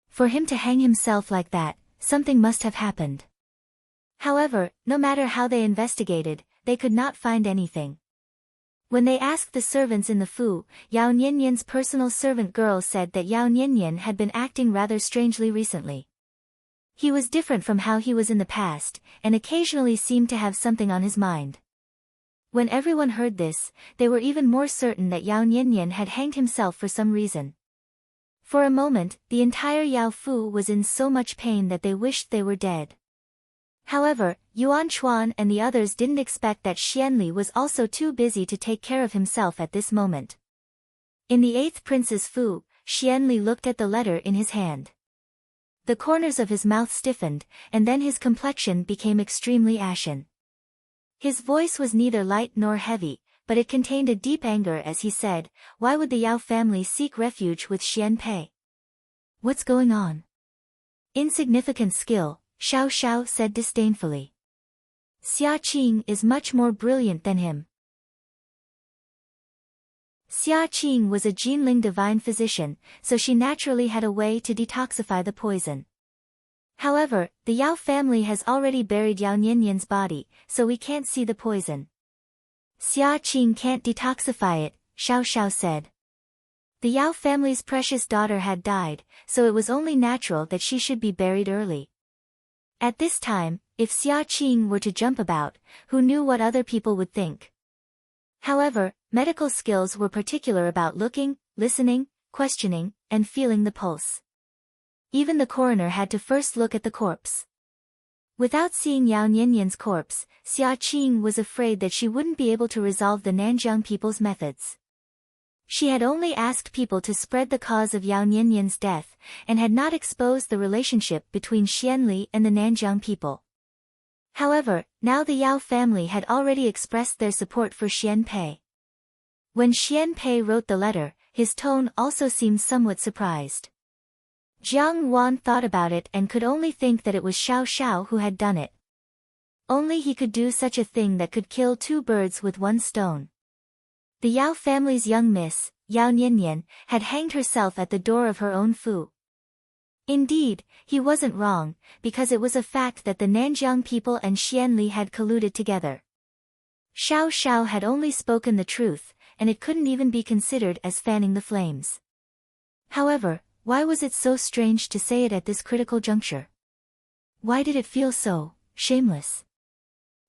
For him to hang himself like that, something must have happened. However, no matter how they investigated, they could not find anything. When they asked the servants in the Fu, Yao Nianyan's personal servant girl said that Yao Nianyan had been acting rather strangely recently. He was different from how he was in the past, and occasionally seemed to have something on his mind. When everyone heard this, they were even more certain that Yao Nianyan had hanged himself for some reason. For a moment, the entire Yao Fu was in so much pain that they wished they were dead. However, Yuan Chuan and the others didn't expect that Xianli was also too busy to take care of himself at this moment. In the 8th Prince's Fu, Xianli looked at the letter in his hand. The corners of his mouth stiffened, and then his complexion became extremely ashen. His voice was neither light nor heavy, but it contained a deep anger as he said, "Why would the Yao family seek refuge with Xian Pei? What's going on?" "Insignificant skill," Xiao Xiao said disdainfully. "Xia Qing is much more brilliant than him." Xia Qing was a Jinling divine physician, so she naturally had a way to detoxify the poison. However, the Yao family has already buried Yao Nianyan's body, so we can't see the poison. "Xia Qing can't detoxify it," Xiao Xiao said. The Yao family's precious daughter had died, so it was only natural that she should be buried early. At this time, if Xia Qing were to jump about, who knew what other people would think? However, medical skills were particular about looking, listening, questioning, and feeling the pulse. Even the coroner had to first look at the corpse. Without seeing Yao Nianyan's corpse, Xia Qing was afraid that she wouldn't be able to resolve the Nanjiang people's methods. She had only asked people to spread the cause of Yao Nianyan's death, and had not exposed the relationship between Xianli and the Nanjiang people. However, now the Yao family had already expressed their support for Xian Pei. When Xian Pei wrote the letter, his tone also seemed somewhat surprised. Jiang Wan thought about it and could only think that it was Xiao Xiao who had done it. Only he could do such a thing that could kill two birds with one stone. The Yao family's young miss, Yao Nianyan, had hanged herself at the door of her own Fu. Indeed, he wasn't wrong, because it was a fact that the Nanjiang people and Xianli had colluded together. Xiao Xiao had only spoken the truth, and it couldn't even be considered as fanning the flames. However, why was it so strange to say it at this critical juncture? Why did it feel so shameless?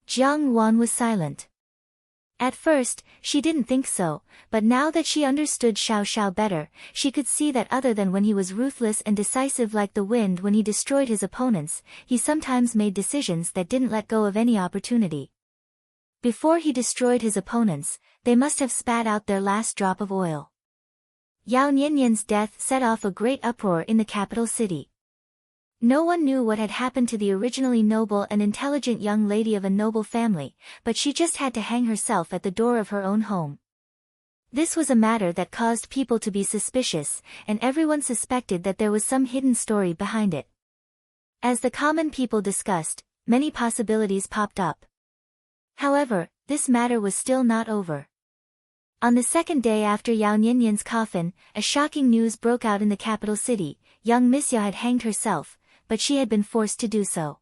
Jiang Wan was silent. At first, she didn't think so, but now that she understood Xiao Xiao better, she could see that other than when he was ruthless and decisive like the wind when he destroyed his opponents, he sometimes made decisions that didn't let go of any opportunity. Before he destroyed his opponents, they must have spat out their last drop of oil. Yao Nianyan's death set off a great uproar in the capital city. No one knew what had happened to the originally noble and intelligent young lady of a noble family, but she just had to hang herself at the door of her own home. This was a matter that caused people to be suspicious, and everyone suspected that there was some hidden story behind it. As the common people discussed, many possibilities popped up. However, this matter was still not over. On the second day after Yao Nianyan's coffin, a shocking news broke out in the capital city. Young Miss Yao had hanged herself, but she had been forced to do so.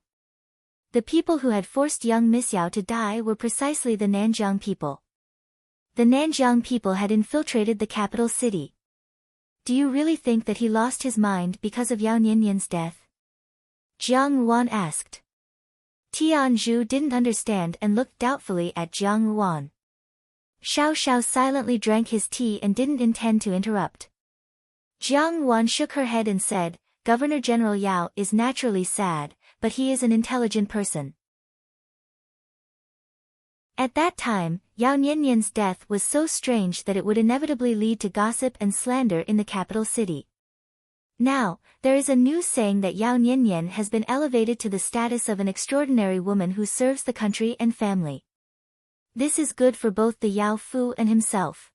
The people who had forced young Miss Yao to die were precisely the Nanjiang people. The Nanjiang people had infiltrated the capital city. Do you really think that he lost his mind because of Yao Nianyan's death? Jiang Yuan asked. Tianzhu didn't understand and looked doubtfully at Jiang Yuan. Xiao Xiao silently drank his tea and didn't intend to interrupt. Jiang Yuan shook her head and said, Governor General Yao is naturally sad, but he is an intelligent person. At that time, Yao Nianyan's death was so strange that it would inevitably lead to gossip and slander in the capital city. Now, there is a news saying that Yao Nianyan has been elevated to the status of an extraordinary woman who serves the country and family. This is good for both the Yao Fu and himself.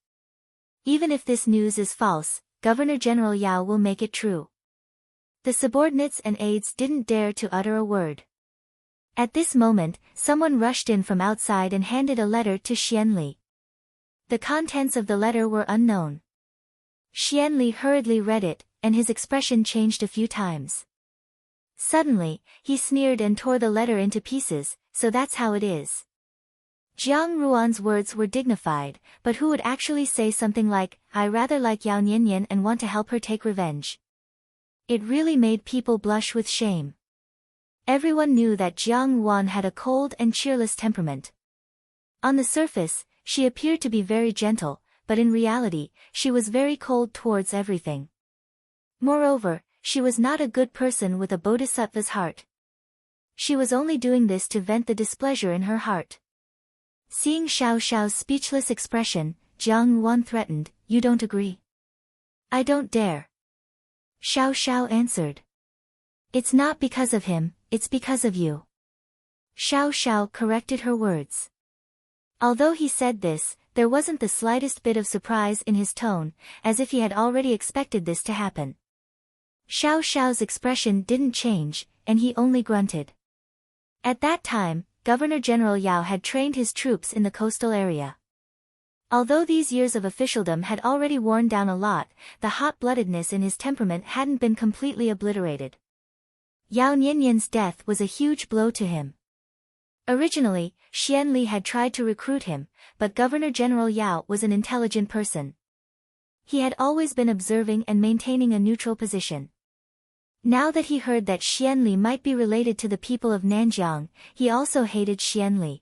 Even if this news is false, Governor General Yao will make it true. The subordinates and aides didn't dare to utter a word. At this moment, someone rushed in from outside and handed a letter to Xianli. The contents of the letter were unknown. Xianli hurriedly read it, and his expression changed a few times. Suddenly, he sneered and tore the letter into pieces, so that's how it is. Jiang Ruan's words were dignified, but who would actually say something like, I rather like Yao Nianyan and want to help her take revenge? It really made people blush with shame. Everyone knew that Jiang Yuan had a cold and cheerless temperament. On the surface, she appeared to be very gentle, but in reality, she was very cold towards everything. Moreover, she was not a good person with a bodhisattva's heart. She was only doing this to vent the displeasure in her heart. Seeing Xiao Xiao's speechless expression, Jiang Yuan threatened, You don't agree? I don't dare. Xiao Xiao answered. It's not because of him, it's because of you. Xiao Xiao corrected her words. Although he said this, there wasn't the slightest bit of surprise in his tone, as if he had already expected this to happen. Xiao Xiao's expression didn't change, and he only grunted. At that time, Governor General Yao had trained his troops in the coastal area. Although these years of officialdom had already worn down a lot, the hot-bloodedness in his temperament hadn't been completely obliterated. Yao Nianyan's death was a huge blow to him. Originally, Xianli had tried to recruit him, but Governor General Yao was an intelligent person. He had always been observing and maintaining a neutral position. Now that he heard that Xianli might be related to the people of Nanjiang, he also hated Xianli.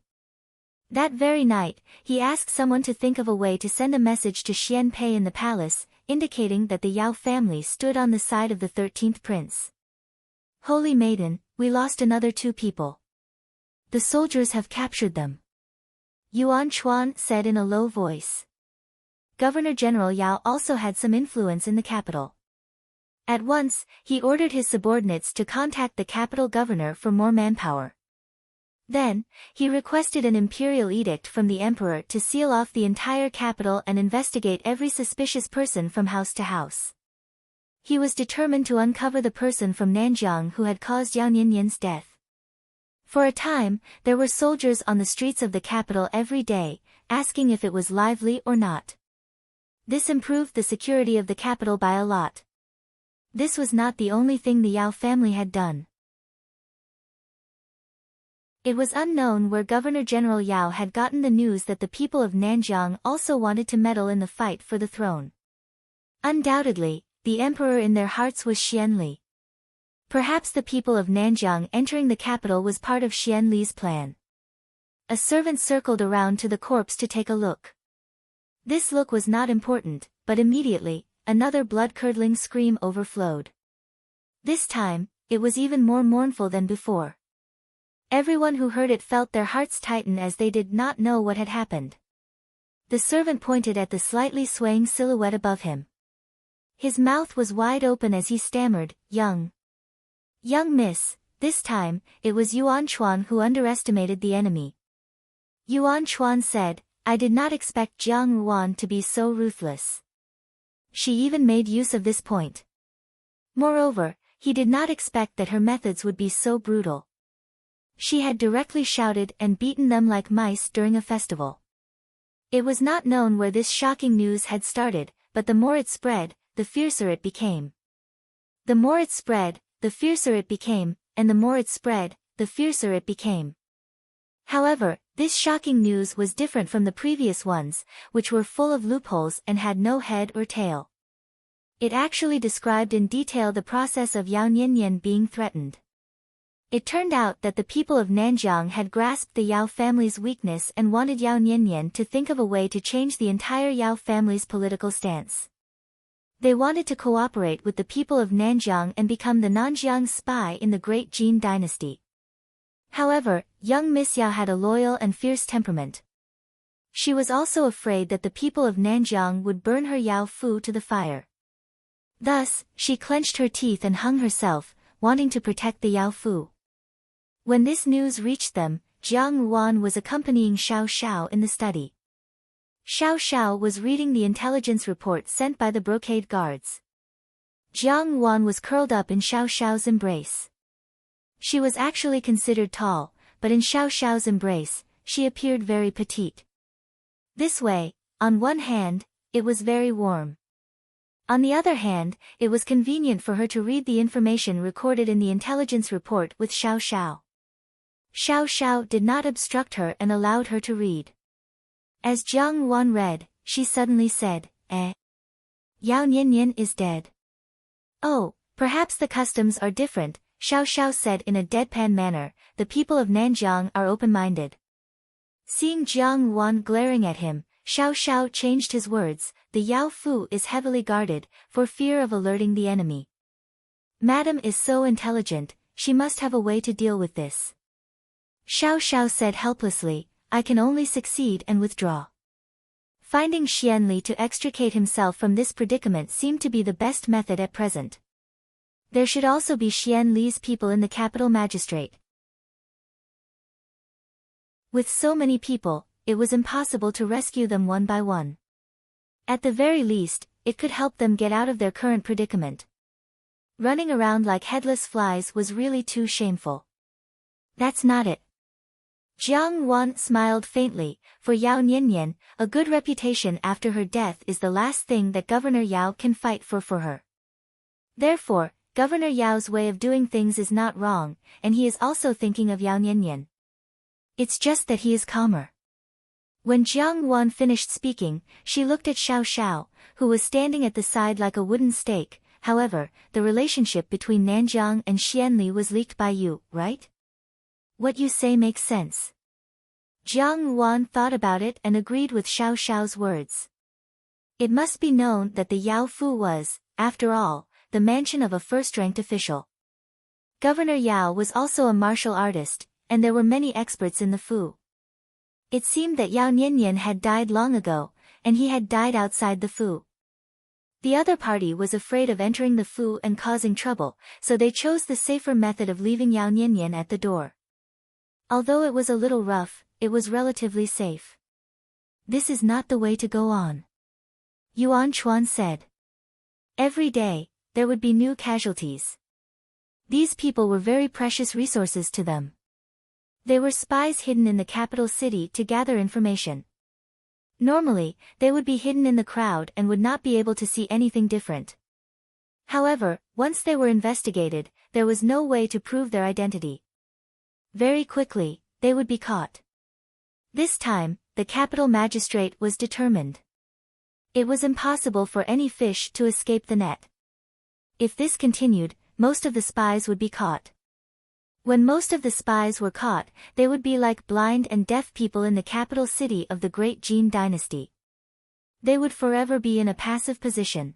That very night, he asked someone to think of a way to send a message to Xian Pei in the palace, indicating that the Yao family stood on the side of the 13th prince. Holy Maiden, we lost another 2 people. The soldiers have captured them. Yuan Chuan said in a low voice. Governor General Yao also had some influence in the capital. At once, he ordered his subordinates to contact the capital governor for more manpower. Then, he requested an imperial edict from the emperor to seal off the entire capital and investigate every suspicious person from house to house. He was determined to uncover the person from Nanjiang who had caused Yao Nianyan's death. For a time, there were soldiers on the streets of the capital every day, asking if it was lively or not. This improved the security of the capital by a lot. This was not the only thing the Yao family had done. It was unknown where Governor General Yao had gotten the news that the people of Nanjiang also wanted to meddle in the fight for the throne. Undoubtedly, the emperor in their hearts was Xianli. Perhaps the people of Nanjiang entering the capital was part of Xianli's plan. A servant circled around to the corpse to take a look. This look was not important, but immediately, another blood-curdling scream overflowed. This time, it was even more mournful than before. Everyone who heard it felt their hearts tighten as they did not know what had happened. The servant pointed at the slightly swaying silhouette above him. His mouth was wide open as he stammered, Young miss, this time, it was Yuan Chuan who underestimated the enemy. Yuan Chuan said, I did not expect Jiang Yuan to be so ruthless. She even made use of this point. Moreover, he did not expect that her methods would be so brutal. She had directly shouted and beaten them like mice during a festival. It was not known where this shocking news had started, but the more it spread, the fiercer it became. The more it spread, the fiercer it became, and the more it spread, the fiercer it became. However, this shocking news was different from the previous ones, which were full of loopholes and had no head or tail. It actually described in detail the process of Yao Niannian being threatened. It turned out that the people of Nanjiang had grasped the Yao family's weakness and wanted Yao Niannian to think of a way to change the entire Yao family's political stance. They wanted to cooperate with the people of Nanjiang and become the Nanjiang spy in the Great Jin dynasty. However, young Miss Yao had a loyal and fierce temperament. She was also afraid that the people of Nanjiang would burn her Yao Fu to the fire. Thus, she clenched her teeth and hung herself, wanting to protect the Yao Fu. When this news reached them, Jiang Wan was accompanying Xiao Xiao in the study. Xiao Xiao was reading the intelligence report sent by the brocade guards. Jiang Wan was curled up in Xiao Xiao's embrace. She was actually considered tall, but in Xiao Xiao's embrace, she appeared very petite. This way, on one hand, it was very warm. On the other hand, it was convenient for her to read the information recorded in the intelligence report with Xiao Xiao. Xiao Xiao did not obstruct her and allowed her to read. As Jiang Wan read, she suddenly said, Yao Niannian is dead. Oh, perhaps the customs are different, Xiao Xiao said in a deadpan manner. The people of Nanjiang are open-minded. Seeing Jiang Wan glaring at him, Xiao Xiao changed his words. The Yao Fu is heavily guarded, for fear of alerting the enemy. Madam is so intelligent, she must have a way to deal with this. Xiao Xiao said helplessly, I can only succeed and withdraw. Finding Xianli to extricate himself from this predicament seemed to be the best method at present. There should also be Xianli's people in the capital magistrate. With so many people, it was impossible to rescue them one by one. At the very least, it could help them get out of their current predicament. Running around like headless flies was really too shameful. That's not it. Jiang Wan smiled faintly. For Yao Niannian, a good reputation after her death is the last thing that Governor Yao can fight for her. Therefore, Governor Yao's way of doing things is not wrong, and he is also thinking of Yao Niannian. It's just that he is calmer. When Jiang Wan finished speaking, she looked at Xiao Xiao, who was standing at the side like a wooden stake. However, the relationship between Nanjiang and Xianli was leaked by you, right? What you say makes sense. Jiang Wan thought about it and agreed with Xiao Xiao's words. It must be known that the Yao Fu was, after all, the mansion of a first-ranked official. Governor Yao was also a martial artist, and there were many experts in the Fu. It seemed that Yao Niannian had died long ago, and he had died outside the Fu. The other party was afraid of entering the Fu and causing trouble, so they chose the safer method of leaving Yao Niannian at the door. Although it was a little rough, it was relatively safe. This is not the way to go on, Yuan Chuan said. Every day, there would be new casualties. These people were very precious resources to them. They were spies hidden in the capital city to gather information. Normally, they would be hidden in the crowd and would not be able to see anything different. However, once they were investigated, there was no way to prove their identity. Very quickly, they would be caught. This time, the capital magistrate was determined. It was impossible for any fish to escape the net. If this continued, most of the spies would be caught. When most of the spies were caught, they would be like blind and deaf people in the capital city of the Great Jin dynasty. They would forever be in a passive position.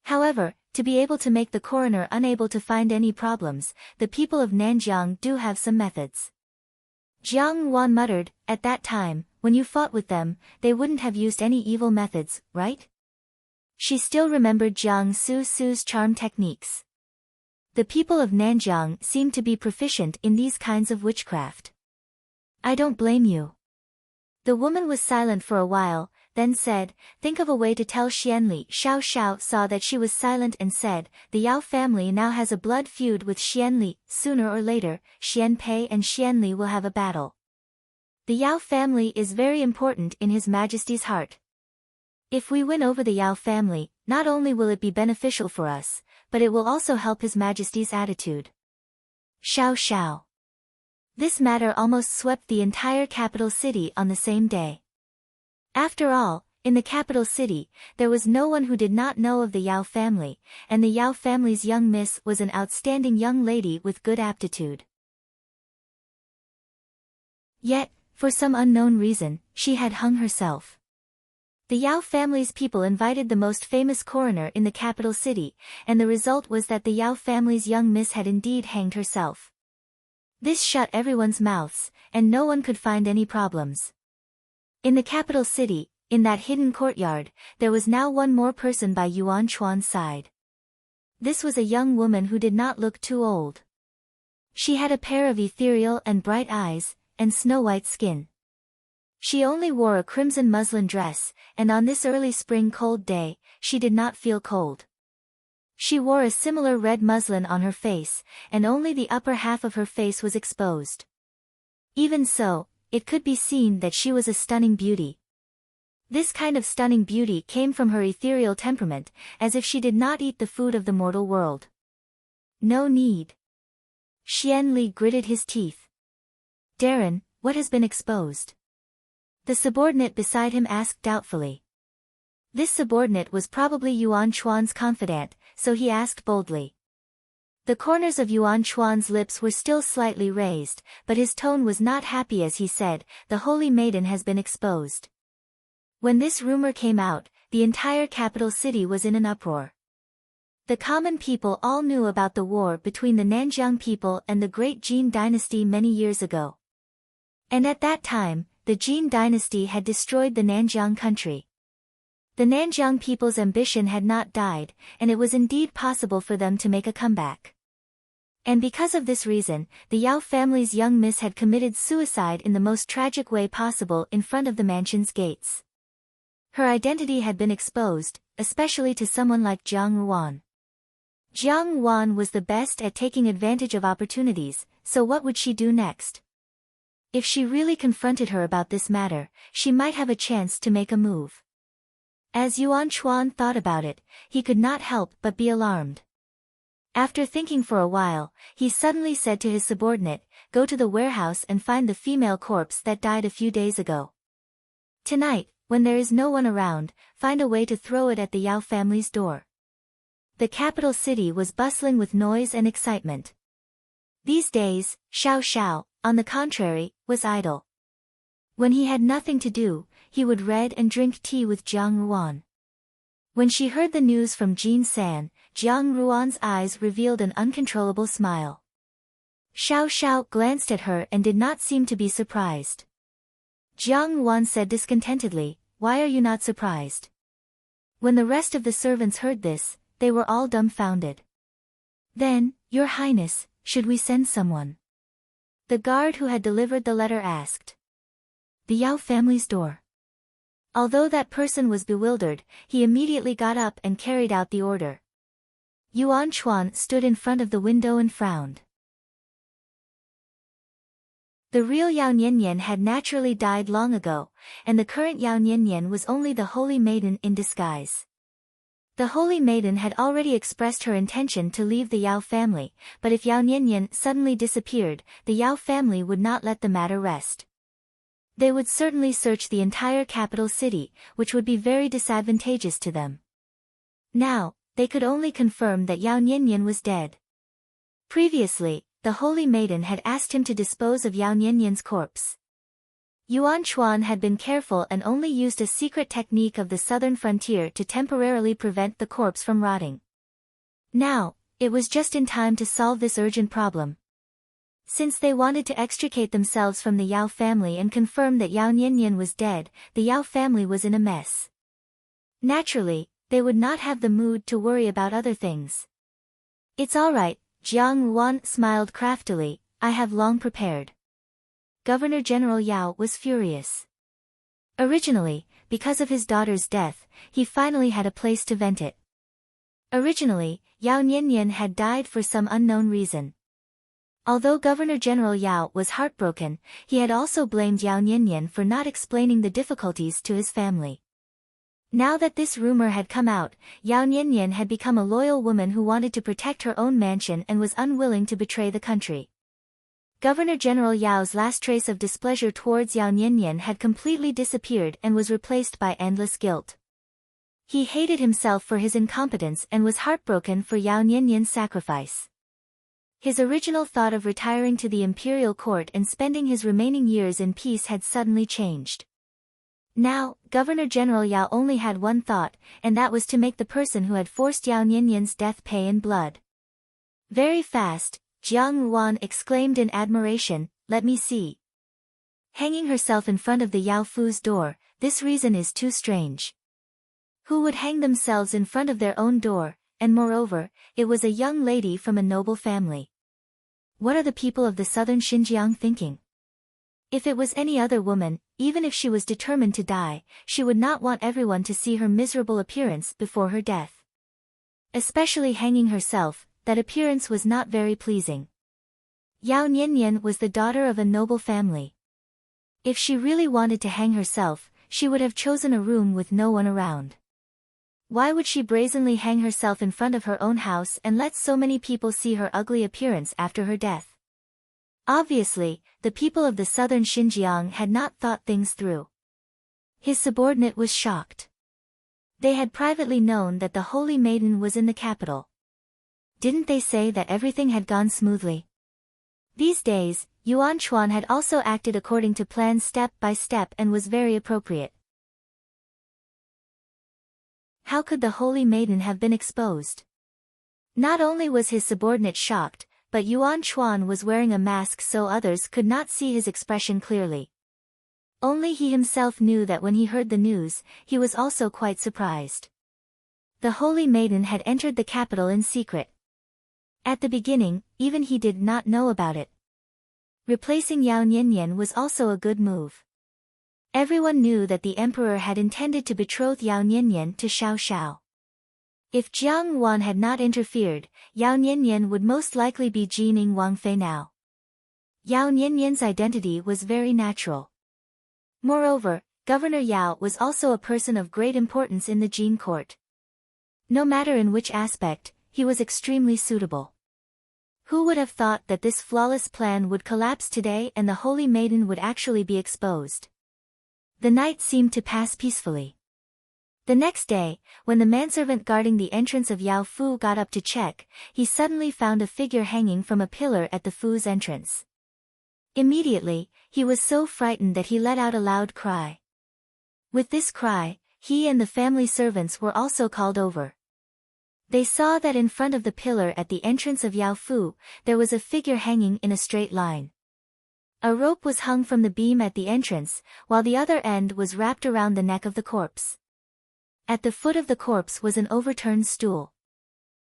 However, to be able to make the coroner unable to find any problems, the people of Nanjiang do have some methods. Jiang Wan muttered, at that time, when you fought with them, they wouldn't have used any evil methods, right? She still remembered Jiang Su's charm techniques. The people of Nanjiang seem to be proficient in these kinds of witchcraft. I don't blame you. The woman was silent for a while, then said, think of a way to tell Xianli. Xiao Xiao saw that she was silent and said, the Yao family now has a blood feud with Xianli. Sooner or later, Xianpei and Xianli will have a battle. The Yao family is very important in His Majesty's heart. If we win over the Yao family, not only will it be beneficial for us, but it will also help His Majesty's attitude. Xiao Xiao. This matter almost swept the entire capital city on the same day. After all, in the capital city, there was no one who did not know of the Yao family, and the Yao family's young miss was an outstanding young lady with good aptitude. Yet, for some unknown reason, she had hung herself. The Yao family's people invited the most famous coroner in the capital city, and the result was that the Yao family's young miss had indeed hanged herself. This shut everyone's mouths, and no one could find any problems. In the capital city, in that hidden courtyard, there was now one more person by Yuan Chuan's side. This was a young woman who did not look too old. She had a pair of ethereal and bright eyes, and snow-white skin. She only wore a crimson muslin dress, and on this early spring cold day, she did not feel cold. She wore a similar red muslin on her face, and only the upper half of her face was exposed. Even so, it could be seen that she was a stunning beauty. This kind of stunning beauty came from her ethereal temperament, as if she did not eat the food of the mortal world. No need. Xian Li gritted his teeth. Darren, what has been exposed? The subordinate beside him asked doubtfully. This subordinate was probably Yuan Chuan's confidant, so he asked boldly. The corners of Yuan Chuan's lips were still slightly raised, but his tone was not happy as he said, "The holy maiden has been exposed." When this rumor came out, the entire capital city was in an uproar. The common people all knew about the war between the Nanjiang people and the great Jin dynasty many years ago. And at that time, the Jin dynasty had destroyed the Nanjiang country. The Nanjiang people's ambition had not died, and it was indeed possible for them to make a comeback. And because of this reason, the Yao family's young miss had committed suicide in the most tragic way possible in front of the mansion's gates. Her identity had been exposed, especially to someone like Jiang Ruan. Jiang Ruan was the best at taking advantage of opportunities, so what would she do next? If she really confronted her about this matter, she might have a chance to make a move. As Yuan Chuan thought about it, he could not help but be alarmed. After thinking for a while, he suddenly said to his subordinate, "Go to the warehouse and find the female corpse that died a few days ago. Tonight, when there is no one around, find a way to throw it at the Yao family's door." The capital city was bustling with noise and excitement. These days, Xiao Xiao, on the contrary, was idle. When he had nothing to do, he would read and drink tea with Jiang Ruan. When she heard the news from Jin San, Jiang Ruan's eyes revealed an uncontrollable smile. Xiao Xiao glanced at her and did not seem to be surprised. Jiang Ruan said discontentedly, "Why are you not surprised?" When the rest of the servants heard this, they were all dumbfounded. "Then, Your Highness, should we send someone?" The guard who had delivered the letter asked. "The Yao family's door." Although that person was bewildered, he immediately got up and carried out the order. Yuan Chuan stood in front of the window and frowned. The real Yao Niannian had naturally died long ago, and the current Yao Niannian was only the holy maiden in disguise. The holy maiden had already expressed her intention to leave the Yao family, but if Yao Niannian suddenly disappeared, the Yao family would not let the matter rest. They would certainly search the entire capital city, which would be very disadvantageous to them. Now, they could only confirm that Yao Niannian was dead. Previously, the holy maiden had asked him to dispose of Yao Niannian's corpse. Yuan Chuan had been careful and only used a secret technique of the southern frontier to temporarily prevent the corpse from rotting. Now, it was just in time to solve this urgent problem. Since they wanted to extricate themselves from the Yao family and confirm that Yao Niannian was dead, the Yao family was in a mess. Naturally, they would not have the mood to worry about other things. "It's all right," Jiang Ruan smiled craftily, "I have long prepared." Governor General Yao was furious. Originally, because of his daughter's death, he finally had a place to vent it. Originally, Yao Niannian had died for some unknown reason. Although Governor General Yao was heartbroken, he had also blamed Yao Niannian for not explaining the difficulties to his family. Now that this rumor had come out, Yao Niannian had become a loyal woman who wanted to protect her own mansion and was unwilling to betray the country. Governor General Yao's last trace of displeasure towards Yao Niannian had completely disappeared and was replaced by endless guilt. He hated himself for his incompetence and was heartbroken for Yao Niannian's sacrifice. His original thought of retiring to the imperial court and spending his remaining years in peace had suddenly changed. Now, Governor General Yao only had one thought, and that was to make the person who had forced Yao Niannian's death pay in blood. Very fast, Jiang Wan exclaimed in admiration, "Let me see." Hanging herself in front of the Yao Fu's door, this reason is too strange. Who would hang themselves in front of their own door, and moreover, it was a young lady from a noble family. What are the people of the southern Xinjiang thinking? If it was any other woman, even if she was determined to die, she would not want everyone to see her miserable appearance before her death. Especially hanging herself, that appearance was not very pleasing. Yao Niannian was the daughter of a noble family. If she really wanted to hang herself, she would have chosen a room with no one around. Why would she brazenly hang herself in front of her own house and let so many people see her ugly appearance after her death? Obviously, the people of the southern Xinjiang had not thought things through. His subordinate was shocked. They had privately known that the Holy Maiden was in the capital. Didn't they say that everything had gone smoothly? These days, Yuan Chuan had also acted according to plan step by step and was very appropriate. How could the Holy Maiden have been exposed? Not only was his subordinate shocked, but Yuan Chuan was wearing a mask so others could not see his expression clearly. Only he himself knew that when he heard the news, he was also quite surprised. The Holy Maiden had entered the capital in secret. At the beginning, even he did not know about it. Replacing Yao Niannian was also a good move. Everyone knew that the emperor had intended to betroth Yao Niannian to Xiao Xiao. If Jiang Wan had not interfered, Yao Niannian would most likely be Jining Wangfei now. Yao Niannian's identity was very natural. Moreover, Governor Yao was also a person of great importance in the Jin court. No matter in which aspect, he was extremely suitable. Who would have thought that this flawless plan would collapse today and the Holy Maiden would actually be exposed? The night seemed to pass peacefully. The next day, when the manservant guarding the entrance of Yao Fu got up to check, he suddenly found a figure hanging from a pillar at the Fu's entrance. Immediately, he was so frightened that he let out a loud cry. With this cry, he and the family servants were also called over. They saw that in front of the pillar at the entrance of Yao Fu, there was a figure hanging in a straight line. A rope was hung from the beam at the entrance, while the other end was wrapped around the neck of the corpse. At the foot of the corpse was an overturned stool.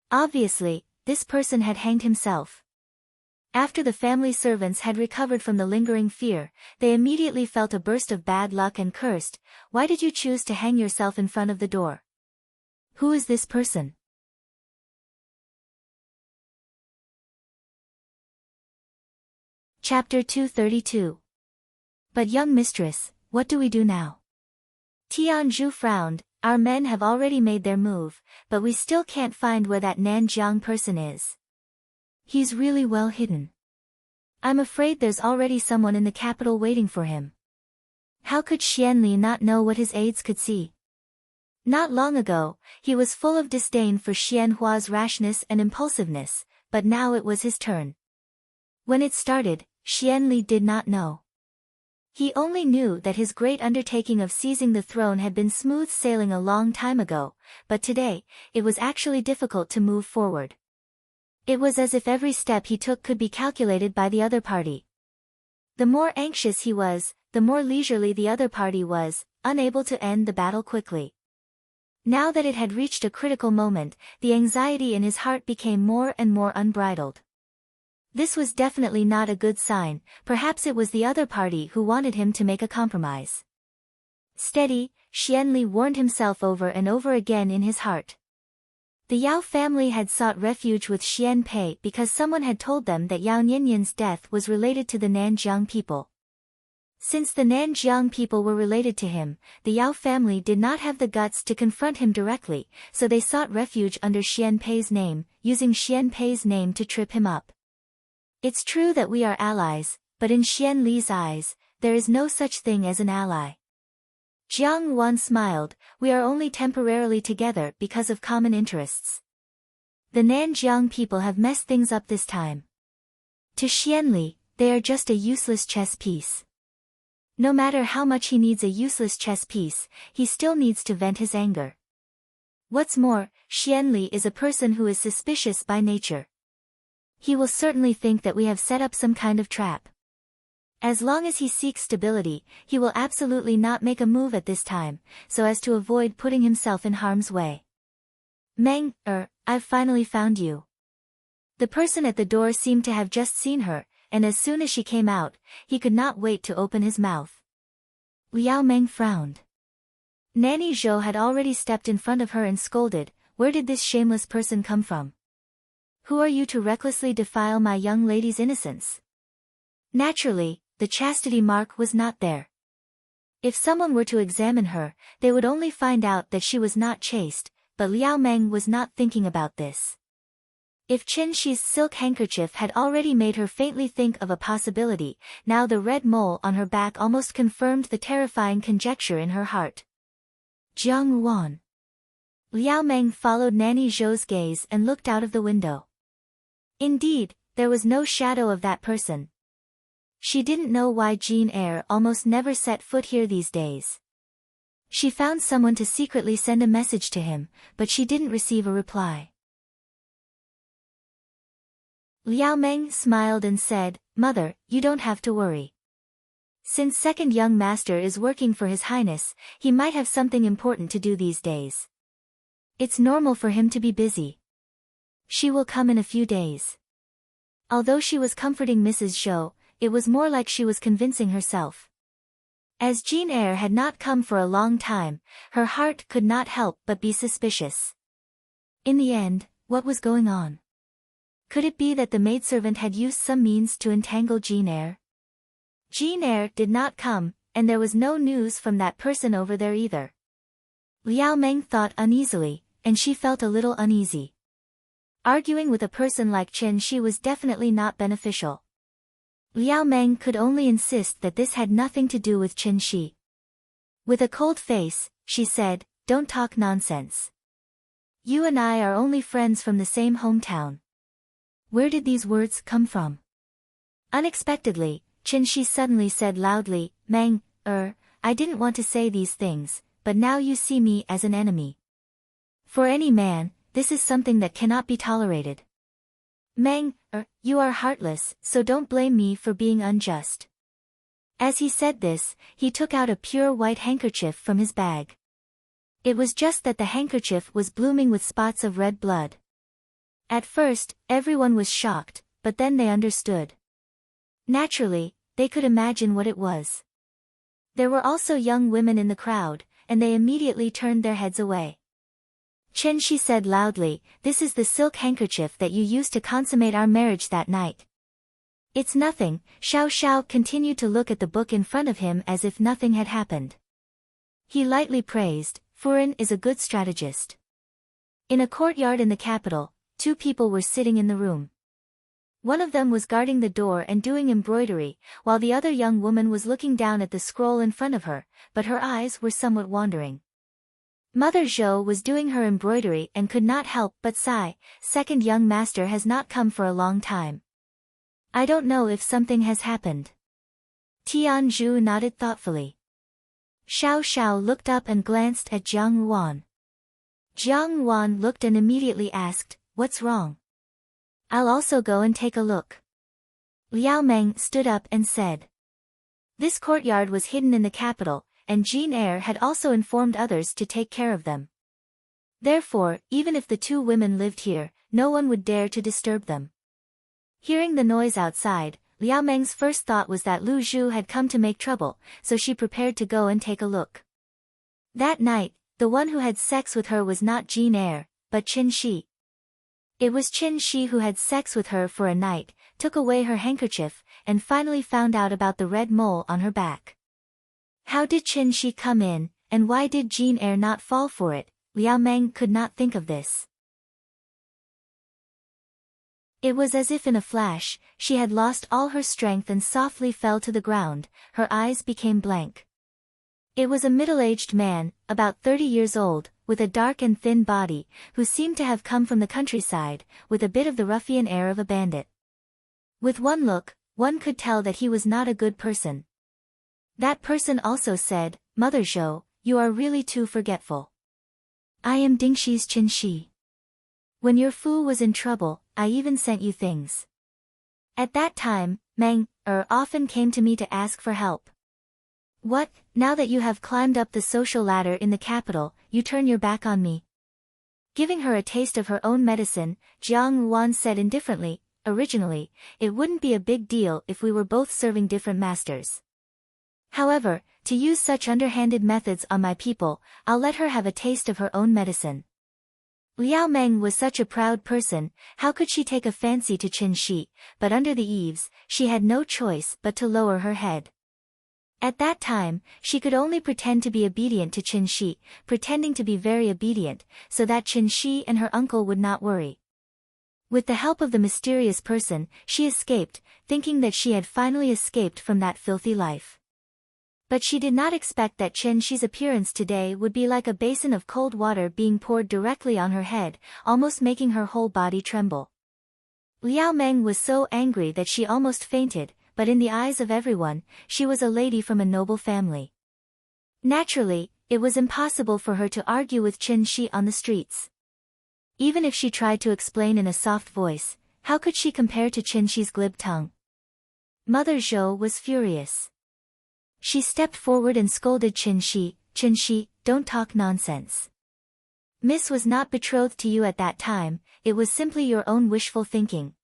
Obviously, this person had hanged himself. After the family servants had recovered from the lingering fear, they immediately felt a burst of bad luck and cursed, "Why did you choose to hang yourself in front of the door? Who is this person?" Chapter 232. But young mistress, what do we do now? Tianzhu frowned. Our men have already made their move, but we still can't find where that Nanjiang person is. He's really well hidden. I'm afraid there's already someone in the capital waiting for him. How could Xianli not know what his aides could see? Not long ago, he was full of disdain for Xianhua's rashness and impulsiveness, but now it was his turn. When it started, Xianli did not know. He only knew that his great undertaking of seizing the throne had been smooth sailing a long time ago, but today, it was actually difficult to move forward. It was as if every step he took could be calculated by the other party. The more anxious he was, the more leisurely the other party was, unable to end the battle quickly. Now that it had reached a critical moment, the anxiety in his heart became more and more unbridled. This was definitely not a good sign. Perhaps it was the other party who wanted him to make a compromise. Steady, Xianli warned himself over and over again in his heart. The Yao family had sought refuge with Xian Pei because someone had told them that Yao Nianyan's death was related to the Nanjiang people. Since the Nanjiang people were related to him, the Yao family did not have the guts to confront him directly, so they sought refuge under Xian Pei's name, using Xian Pei's name to trip him up. It's true that we are allies, but in Xian Li's eyes, there is no such thing as an ally. Jiang Wan smiled, we are only temporarily together because of common interests. The Nanjiang people have messed things up this time. To Xian Li, they are just a useless chess piece. No matter how much he needs a useless chess piece, he still needs to vent his anger. What's more, Xian Li is a person who is suspicious by nature. He will certainly think that we have set up some kind of trap. As long as he seeks stability, he will absolutely not make a move at this time, so as to avoid putting himself in harm's way. Meng, I've finally found you. The person at the door seemed to have just seen her, and as soon as she came out, he could not wait to open his mouth. Liao Meng frowned. Nanny Zhou had already stepped in front of her and scolded, where did this shameless person come from? Who are you to recklessly defile my young lady's innocence? Naturally, the chastity mark was not there. If someone were to examine her, they would only find out that she was not chaste, but Liao Meng was not thinking about this. If Qin Shi's silk handkerchief had already made her faintly think of a possibility, now the red mole on her back almost confirmed the terrifying conjecture in her heart. Jiang Wan. Liao Meng followed Nanny Zhou's gaze and looked out of the window. Indeed, there was no shadow of that person. She didn't know why Jean Eyre almost never set foot here these days. She found someone to secretly send a message to him, but she didn't receive a reply. Liao Meng smiled and said, Mother, you don't have to worry. Since second young master is working for His Highness, he might have something important to do these days. It's normal for him to be busy. She will come in a few days. Although she was comforting Mrs. Zhou, it was more like she was convincing herself. As Jean Eyre had not come for a long time, her heart could not help but be suspicious. In the end, what was going on? Could it be that the maidservant had used some means to entangle Jean Eyre? Jean Eyre did not come, and there was no news from that person over there either. Liao Meng thought uneasily, and she felt a little uneasy. Arguing with a person like Qin Shi was definitely not beneficial. Liao Meng could only insist that this had nothing to do with Qin Shi. With a cold face, she said, Don't talk nonsense. You and I are only friends from the same hometown. Where did these words come from? Unexpectedly, Qin Shi suddenly said loudly, Meng, I didn't want to say these things, but now you see me as an enemy. For any man, this is something that cannot be tolerated. Meng, you are heartless, so don't blame me for being unjust. As he said this, he took out a pure white handkerchief from his bag. It was just that the handkerchief was blooming with spots of red blood. At first, everyone was shocked, but then they understood. Naturally, they could imagine what it was. There were also young women in the crowd, and they immediately turned their heads away. Chen Shi said loudly, This is the silk handkerchief that you used to consummate our marriage that night. It's nothing. Xiao Xiao continued to look at the book in front of him as if nothing had happened. He lightly praised, Furin is a good strategist. In a courtyard in the capital, 2 people were sitting in the room. One of them was guarding the door and doing embroidery, while the other young woman was looking down at the scroll in front of her, but her eyes were somewhat wandering. Mother Zhou was doing her embroidery and could not help but sigh, second young master has not come for a long time. I don't know if something has happened. Tian Zhu nodded thoughtfully. Xiao Xiao looked up and glanced at Jiang Wan. Jiang Wan looked and immediately asked, What's wrong? I'll also go and take a look. Liao Meng stood up and said. This courtyard was hidden in the capital, and Jean Eyre had also informed others to take care of them. Therefore, even if the 2 women lived here, no one would dare to disturb them. Hearing the noise outside, Liao Meng's first thought was that Lu Zhu had come to make trouble, so she prepared to go and take a look. That night, the one who had sex with her was not Jean Eyre, but Qin Shi. It was Qin Shi who had sex with her for a night, took away her handkerchief, and finally found out about the red mole on her back. How did Qin Shi come in, and why did Jane Eyre not fall for it? Liao Meng could not think of this. It was as if in a flash, she had lost all her strength and softly fell to the ground, her eyes became blank. It was a middle-aged man, about 30 years old, with a dark and thin body, who seemed to have come from the countryside, with a bit of the ruffian air of a bandit. With one look, one could tell that he was not a good person. That person also said, "Mother Zhou, you are really too forgetful. I am Dingxi's Qin Shi. When your fu was in trouble, I even sent you things." At that time, Meng often came to me to ask for help. What, now that you have climbed up the social ladder in the capital, you turn your back on me? Giving her a taste of her own medicine, Jiang Wan said indifferently, "Originally, it wouldn't be a big deal if we were both serving different masters. However, to use such underhanded methods on my people, I'll let her have a taste of her own medicine." Liao Meng was such a proud person, how could she take a fancy to Qin Shi, but under the eaves, she had no choice but to lower her head. At that time, she could only pretend to be obedient to Qin Shi, pretending to be very obedient, so that Qin Shi and her uncle would not worry. With the help of the mysterious person, she escaped, thinking that she had finally escaped from that filthy life. But she did not expect that Qin Shi's appearance today would be like a basin of cold water being poured directly on her head, almost making her whole body tremble. Liao Meng was so angry that she almost fainted, but in the eyes of everyone, she was a lady from a noble family. Naturally, it was impossible for her to argue with Qin Shi on the streets. Even if she tried to explain in a soft voice, how could she compare to Qin Shi's glib tongue? Mother Zhou was furious. She stepped forward and scolded Qin Shi, "Qin Shi, don't talk nonsense. Miss was not betrothed to you at that time, it was simply your own wishful thinking.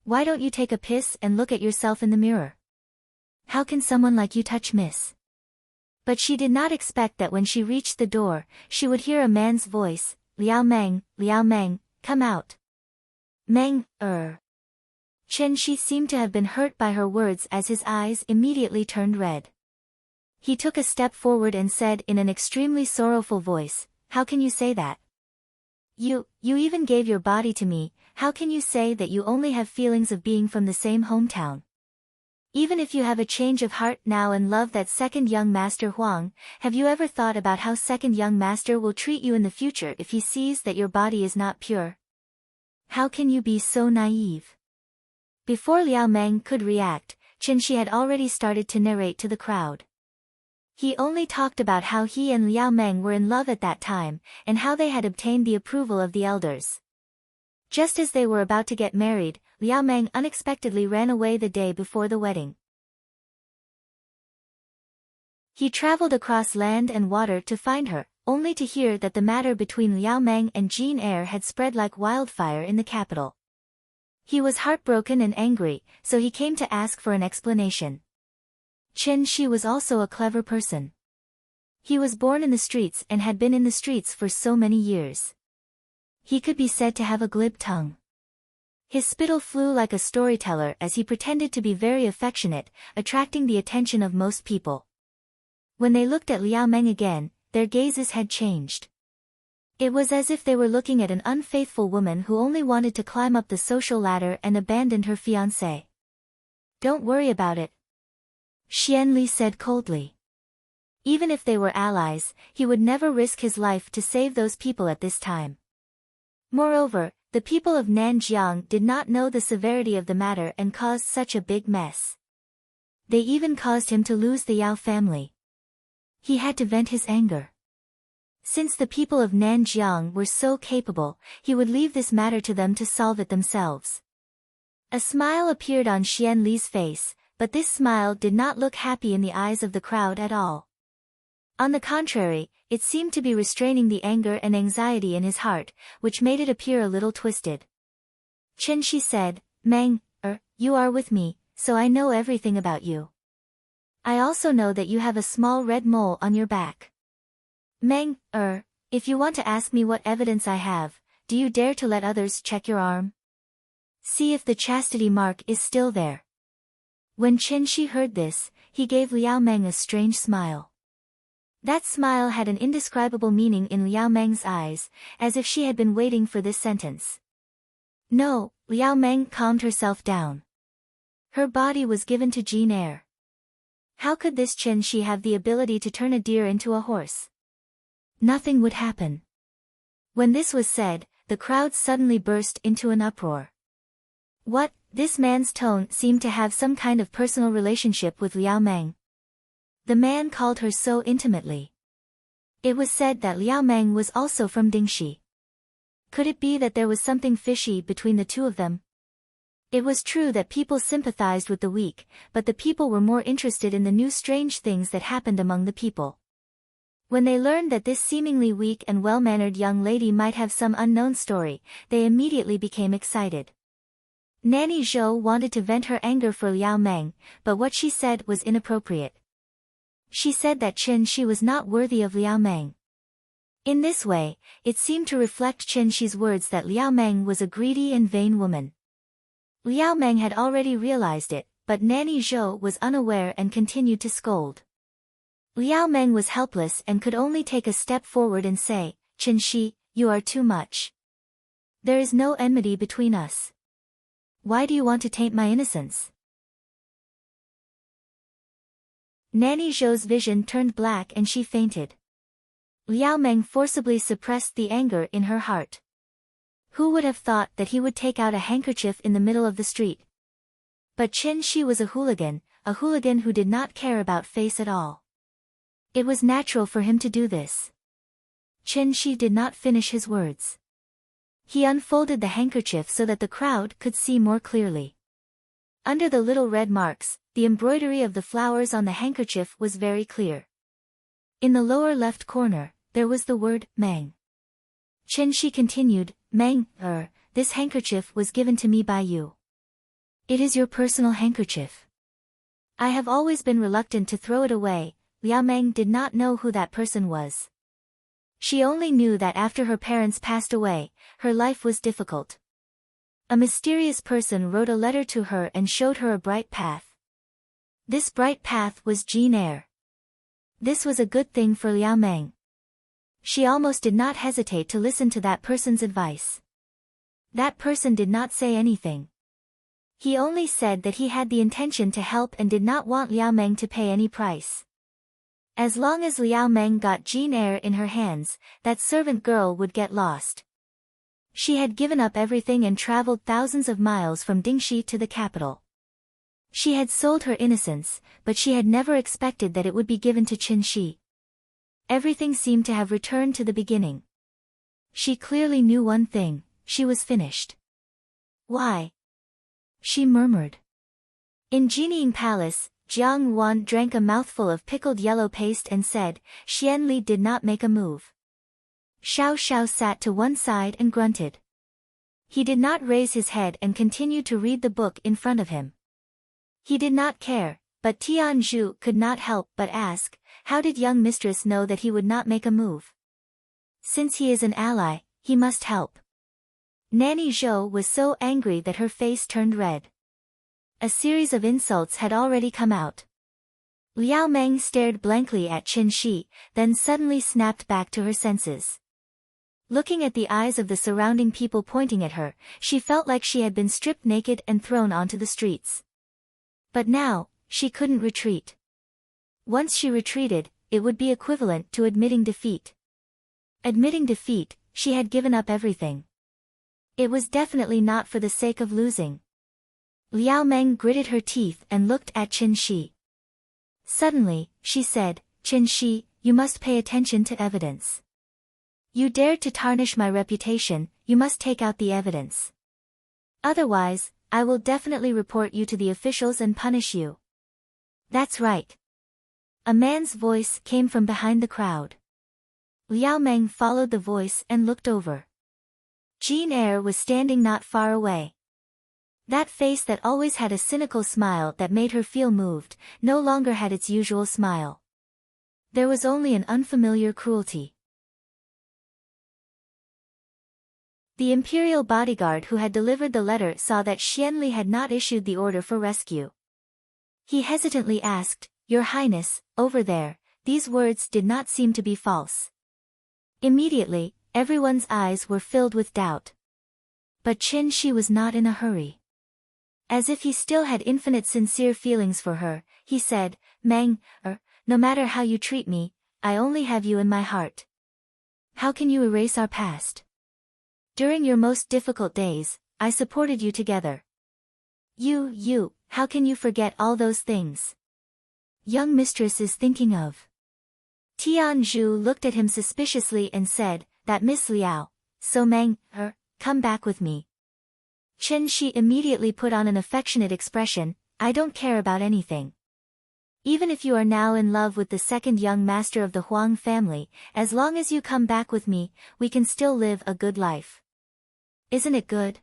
Why don't you take a piss and look at yourself in the mirror? How can someone like you touch Miss?" But she did not expect that when she reached the door, she would hear a man's voice, Liao Meng, come out." Meng, Qin Shi seemed to have been hurt by her words as his eyes immediately turned red. He took a step forward and said in an extremely sorrowful voice, "How can you say that? You even gave your body to me, how can you say that you only have feelings of being from the same hometown? Even if you have a change of heart now and love that second young master Huang, have you ever thought about how second young master will treat you in the future if he sees that your body is not pure? How can you be so naive?" Before Liao Meng could react, Qin Shi had already started to narrate to the crowd. He only talked about how he and Liao Meng were in love at that time, and how they had obtained the approval of the elders. Just as they were about to get married, Liao Meng unexpectedly ran away the day before the wedding. He traveled across land and water to find her, only to hear that the matter between Liao Meng and Jane Eyre had spread like wildfire in the capital. He was heartbroken and angry, so he came to ask for an explanation. Qin Shi was also a clever person. He was born in the streets and had been in the streets for so many years. He could be said to have a glib tongue. His spittle flew like a storyteller as he pretended to be very affectionate, attracting the attention of most people. When they looked at Liao Meng again, their gazes had changed. It was as if they were looking at an unfaithful woman who only wanted to climb up the social ladder and abandoned her fiancé. "Don't worry about it," Xian Li said coldly. Even if they were allies, he would never risk his life to save those people at this time. Moreover, the people of Nanjiang did not know the severity of the matter and caused such a big mess. They even caused him to lose the Yao family. He had to vent his anger. Since the people of Nanjiang were so capable, he would leave this matter to them to solve it themselves. A smile appeared on Xian Li's face, but this smile did not look happy in the eyes of the crowd at all. On the contrary, it seemed to be restraining the anger and anxiety in his heart, which made it appear a little twisted. Qin Shi said, "Meng, you are with me, so I know everything about you. I also know that you have a small red mole on your back. Meng, if you want to ask me what evidence I have, do you dare to let others check your arm? See if the chastity mark is still there. When Qin Shi heard this, he gave Liao Meng a strange smile. That smile had an indescribable meaning in Liao Meng's eyes, as if she had been waiting for this sentence. No, Liao Meng calmed herself down. Her body was given to Jin Air. How could this Qin Shi have the ability to turn a deer into a horse? Nothing would happen. When this was said, the crowd suddenly burst into an uproar. What? This man's tone seemed to have some kind of personal relationship with Liao Meng. The man called her so intimately. It was said that Liao Meng was also from Dingxi. Could it be that there was something fishy between the two of them? It was true that people sympathized with the weak, but the people were more interested in the new strange things that happened among the people. When they learned that this seemingly weak and well-mannered young lady might have some unknown story, they immediately became excited. Nanny Zhou wanted to vent her anger for Liao Meng, but what she said was inappropriate. She said that Qin Shi was not worthy of Liao Meng. In this way, it seemed to reflect Qin Shi's words that Liao Meng was a greedy and vain woman. Liao Meng had already realized it, but Nanny Zhou was unaware and continued to scold. Liao Meng was helpless and could only take a step forward and say, Qin Shi, you are too much. There is no enmity between us. Why do you want to taint my innocence? Nanny Zhou's vision turned black and she fainted. Liao Meng forcibly suppressed the anger in her heart. Who would have thought that he would take out a handkerchief in the middle of the street? But Qin Shi was a hooligan who did not care about face at all. It was natural for him to do this. Qin Shi did not finish his words. He unfolded the handkerchief so that the crowd could see more clearly. Under the little red marks, the embroidery of the flowers on the handkerchief was very clear. In the lower left corner, there was the word, Meng. Qin Shi continued, Meng, this handkerchief was given to me by you. It is your personal handkerchief. I have always been reluctant to throw it away. Liao Meng did not know who that person was. She only knew that after her parents passed away, her life was difficult. A mysterious person wrote a letter to her and showed her a bright path. This bright path was Jin Air. This was a good thing for Liao Meng. She almost did not hesitate to listen to that person's advice. That person did not say anything. He only said that he had the intention to help and did not want Liao Meng to pay any price. As long as Liao Meng got Jin Air in her hands, that servant girl would get lost. She had given up everything and traveled thousands of miles from Dingxi to the capital. She had sold her innocence, but she had never expected that it would be given to Qin Shi. Everything seemed to have returned to the beginning. She clearly knew one thing, she was finished. Why? She murmured. In Jinying Palace, Jiang Wan drank a mouthful of pickled yellow paste and said, Xian Li did not make a move. Xiao Xiao sat to one side and grunted. He did not raise his head and continued to read the book in front of him. He did not care, but Tian Zhu could not help but ask, how did young mistress know that he would not make a move? Since he is an ally, he must help. Nanny Zhou was so angry that her face turned red. A series of insults had already come out. Liao Meng stared blankly at Qin Shi, then suddenly snapped back to her senses. Looking at the eyes of the surrounding people pointing at her, she felt like she had been stripped naked and thrown onto the streets. But now, she couldn't retreat. Once she retreated, it would be equivalent to admitting defeat. Admitting defeat, she had given up everything. It was definitely not for the sake of losing. Liao Meng gritted her teeth and looked at Qin Shi. Suddenly, she said, Qin Shi, you must pay attention to evidence. You dared to tarnish my reputation, you must take out the evidence. Otherwise, I will definitely report you to the officials and punish you. That's right. A man's voice came from behind the crowd. Liao Meng followed the voice and looked over. Jin Air was standing not far away. That face that always had a cynical smile that made her feel moved, no longer had its usual smile. There was only an unfamiliar cruelty. The imperial bodyguard who had delivered the letter saw that Xianli had not issued the order for rescue. He hesitantly asked, "Your Highness, over there, these words did not seem to be false." Immediately, everyone's eyes were filled with doubt. But Qin Shi was not in a hurry. As if he still had infinite sincere feelings for her, he said, "Meng, no matter how you treat me, I only have you in my heart. How can you erase our past? During your most difficult days, I supported you together. How can you forget all those things? Young mistress is thinking of." Tian Zhu looked at him suspiciously and said, "That Miss Liao, so Meng, come back with me." Qin Shi immediately put on an affectionate expression, "I don't care about anything. Even if you are now in love with the second young master of the Huang family, as long as you come back with me, we can still live a good life. Isn't it good?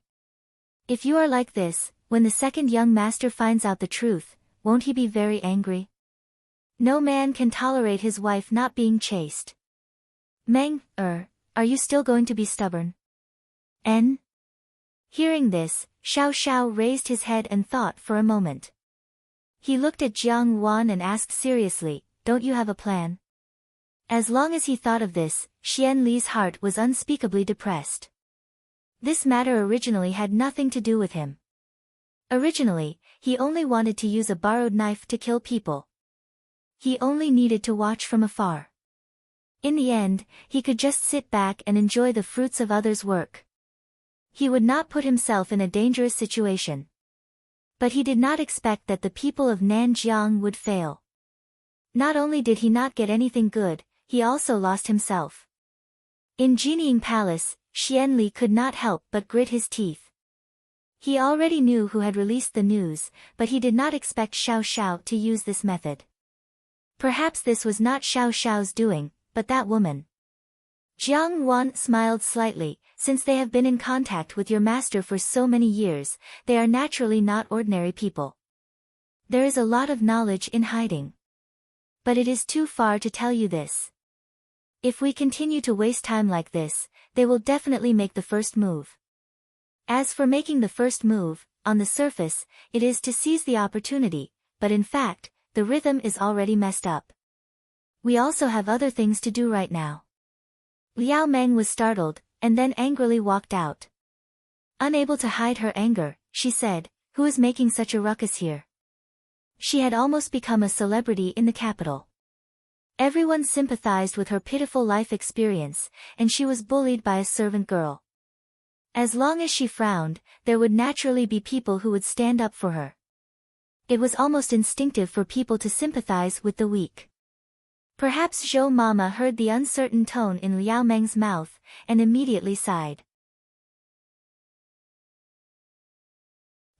If you are like this, when the second young master finds out the truth, won't he be very angry? No man can tolerate his wife not being chaste. Meng, are you still going to be stubborn?" N. Hearing this, Xiao Xiao raised his head and thought for a moment. He looked at Jiang Wan and asked seriously, "Don't you have a plan?" As long as he thought of this, Xian Li's heart was unspeakably depressed. This matter originally had nothing to do with him. Originally, he only wanted to use a borrowed knife to kill people. He only needed to watch from afar. In the end, he could just sit back and enjoy the fruits of others' work. He would not put himself in a dangerous situation. But he did not expect that the people of Nanjiang would fail. Not only did he not get anything good, he also lost himself. In Jining Palace, Xianli could not help but grit his teeth. He already knew who had released the news, but he did not expect Xiao Xiao to use this method. Perhaps this was not Xiao Xiao's doing, but that woman. Jiang Wan smiled slightly. "Since they have been in contact with your master for so many years, they are naturally not ordinary people. There is a lot of knowledge in hiding. But it is too far to tell you this. If we continue to waste time like this, they will definitely make the first move. As for making the first move, on the surface, it is to seize the opportunity, but in fact, the rhythm is already messed up. We also have other things to do right now." Liao Meng was startled, and then angrily walked out. Unable to hide her anger, she said, "Who is making such a ruckus here?" She had almost become a celebrity in the capital. Everyone sympathized with her pitiful life experience, and she was bullied by a servant girl. As long as she frowned, there would naturally be people who would stand up for her. It was almost instinctive for people to sympathize with the weak. Perhaps Zhou Mama heard the uncertain tone in Liao Meng's mouth, and immediately sighed.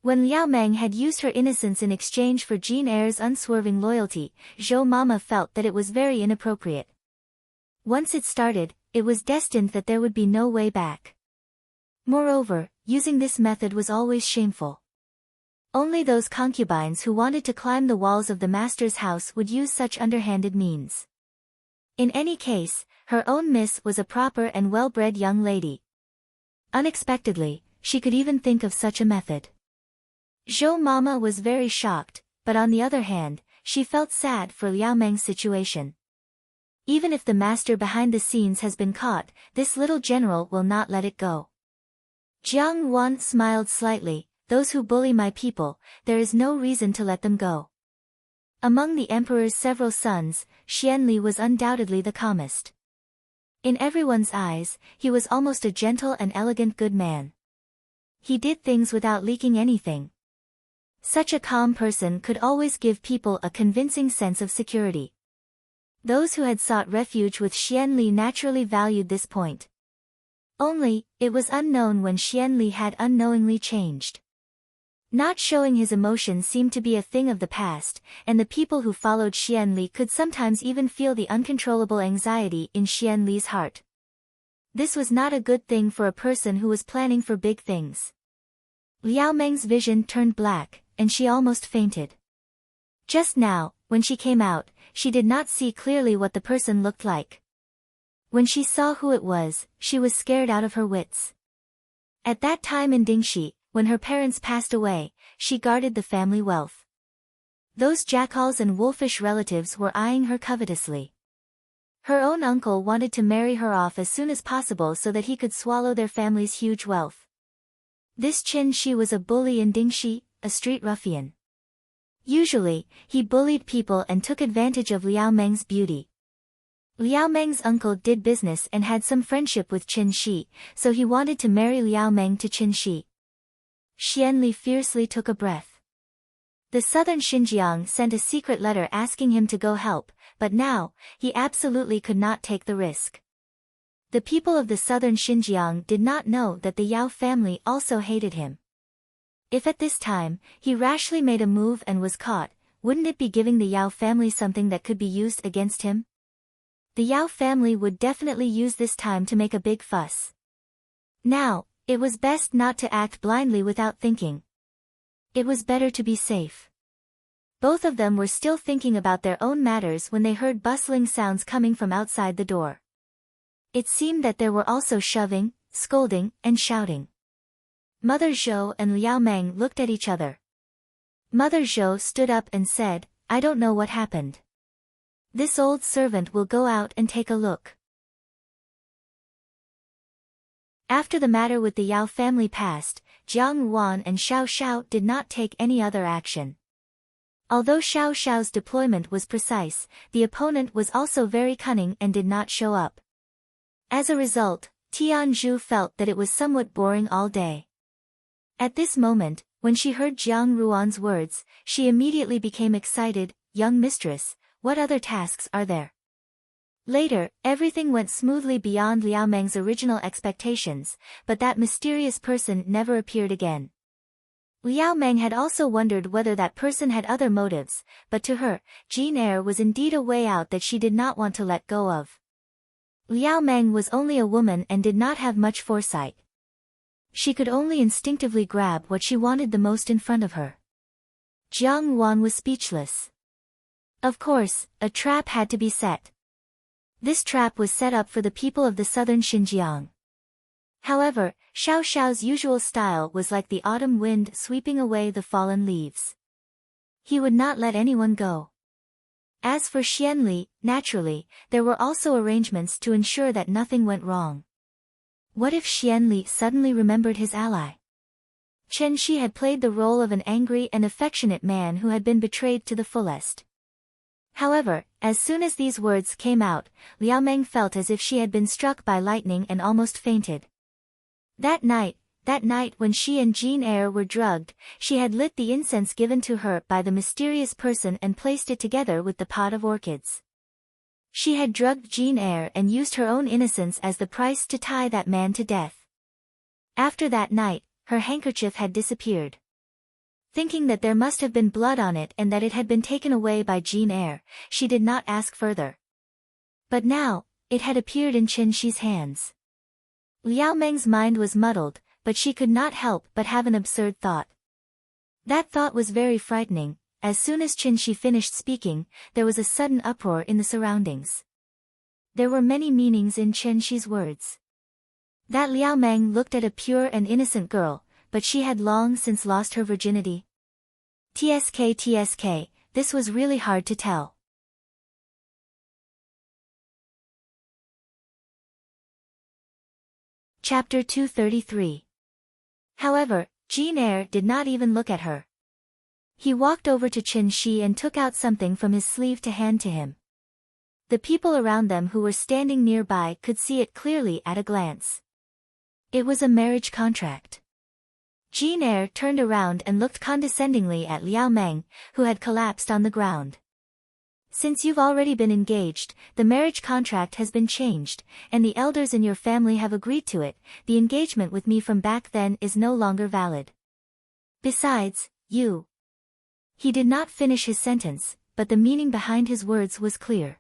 When Liao Meng had used her innocence in exchange for Jean Eyre's unswerving loyalty, Zhou Mama felt that it was very inappropriate. Once it started, it was destined that there would be no way back. Moreover, using this method was always shameful. Only those concubines who wanted to climb the walls of the master's house would use such underhanded means. In any case, her own miss was a proper and well-bred young lady. Unexpectedly, she could even think of such a method. Zhou Mama was very shocked, but on the other hand, she felt sad for Liao Meng's situation. Even if the master behind the scenes has been caught, this little general will not let it go. Jiang Wan smiled slightly. "Those who bully my people, there is no reason to let them go." Among the emperor's several sons, Xianli was undoubtedly the calmest. In everyone's eyes, he was almost a gentle and elegant good man. He did things without leaking anything. Such a calm person could always give people a convincing sense of security. Those who had sought refuge with Xianli naturally valued this point. Only, it was unknown when Xianli had unknowingly changed. Not showing his emotion seemed to be a thing of the past, and the people who followed Xianli could sometimes even feel the uncontrollable anxiety in Xianli's heart. This was not a good thing for a person who was planning for big things. Liao Meng's vision turned black, and she almost fainted. Just now, when she came out, she did not see clearly what the person looked like. When she saw who it was, she was scared out of her wits. At that time in Dingxi, when her parents passed away, she guarded the family wealth. Those jackals and wolfish relatives were eyeing her covetously. Her own uncle wanted to marry her off as soon as possible so that he could swallow their family's huge wealth. This Qin Shi was a bully in Dingxi, a street ruffian. Usually, he bullied people and took advantage of Liao Meng's beauty. Liao Meng's uncle did business and had some friendship with Qin Shi, so he wanted to marry Liao Meng to Qin Shi. Xianli fiercely took a breath. The southern Xinjiang sent a secret letter asking him to go help, but now, he absolutely could not take the risk. The people of the southern Xinjiang did not know that the Yao family also hated him. If at this time, he rashly made a move and was caught, wouldn't it be giving the Yao family something that could be used against him? The Yao family would definitely use this time to make a big fuss. Now, it was best not to act blindly without thinking. It was better to be safe. Both of them were still thinking about their own matters when they heard bustling sounds coming from outside the door. It seemed that there were also shoving, scolding, and shouting. Mother Zhou and Liao Meng looked at each other. Mother Zhou stood up and said, "I don't know what happened. This old servant will go out and take a look." After the matter with the Yao family passed, Jiang Wan and Xiao Xiao did not take any other action. Although Xiao Xiao's deployment was precise, the opponent was also very cunning and did not show up. As a result, Tianzhu felt that it was somewhat boring all day. At this moment, when she heard Jiang Ruan's words, she immediately became excited. "Young mistress, what other tasks are there?" Later, everything went smoothly beyond Liao Meng's original expectations, but that mysterious person never appeared again. Liao Meng had also wondered whether that person had other motives, but to her, Jane Eyre was indeed a way out that she did not want to let go of. Liao Meng was only a woman and did not have much foresight. She could only instinctively grab what she wanted the most in front of her. Jiang Wan was speechless. Of course, a trap had to be set. This trap was set up for the people of the southern Xinjiang. However, Xiao Xiao's usual style was like the autumn wind sweeping away the fallen leaves. He would not let anyone go. As for Xianli, naturally, there were also arrangements to ensure that nothing went wrong. What if Xianli suddenly remembered his ally? Chen Shi had played the role of an angry and affectionate man who had been betrayed to the fullest. However, as soon as these words came out, Liao Meng felt as if she had been struck by lightning and almost fainted. That night when she and Jane Eyre were drugged, she had lit the incense given to her by the mysterious person and placed it together with the pot of orchids. She had drugged Jane Eyre and used her own innocence as the price to tie that man to death. After that night, her handkerchief had disappeared. Thinking that there must have been blood on it and that it had been taken away by Jane Eyre, she did not ask further. But now, it had appeared in Qin Shi's hands. Liao Meng's mind was muddled, but she could not help but have an absurd thought. That thought was very frightening. As soon as Qin Shi finished speaking, there was a sudden uproar in the surroundings. There were many meanings in Qin Shi's words. That Liao Meng looked at a pure and innocent girl, but she had long since lost her virginity. TSK, this was really hard to tell. Chapter 233. However, Jane Eyre did not even look at her. He walked over to Qin Shi and took out something from his sleeve to hand to him. The people around them who were standing nearby could see it clearly at a glance. It was a marriage contract. Jane Eyre turned around and looked condescendingly at Liao Meng, who had collapsed on the ground. "Since you've already been engaged, the marriage contract has been changed, and the elders in your family have agreed to it. The engagement with me from back then is no longer valid. Besides, you..." He did not finish his sentence, but the meaning behind his words was clear.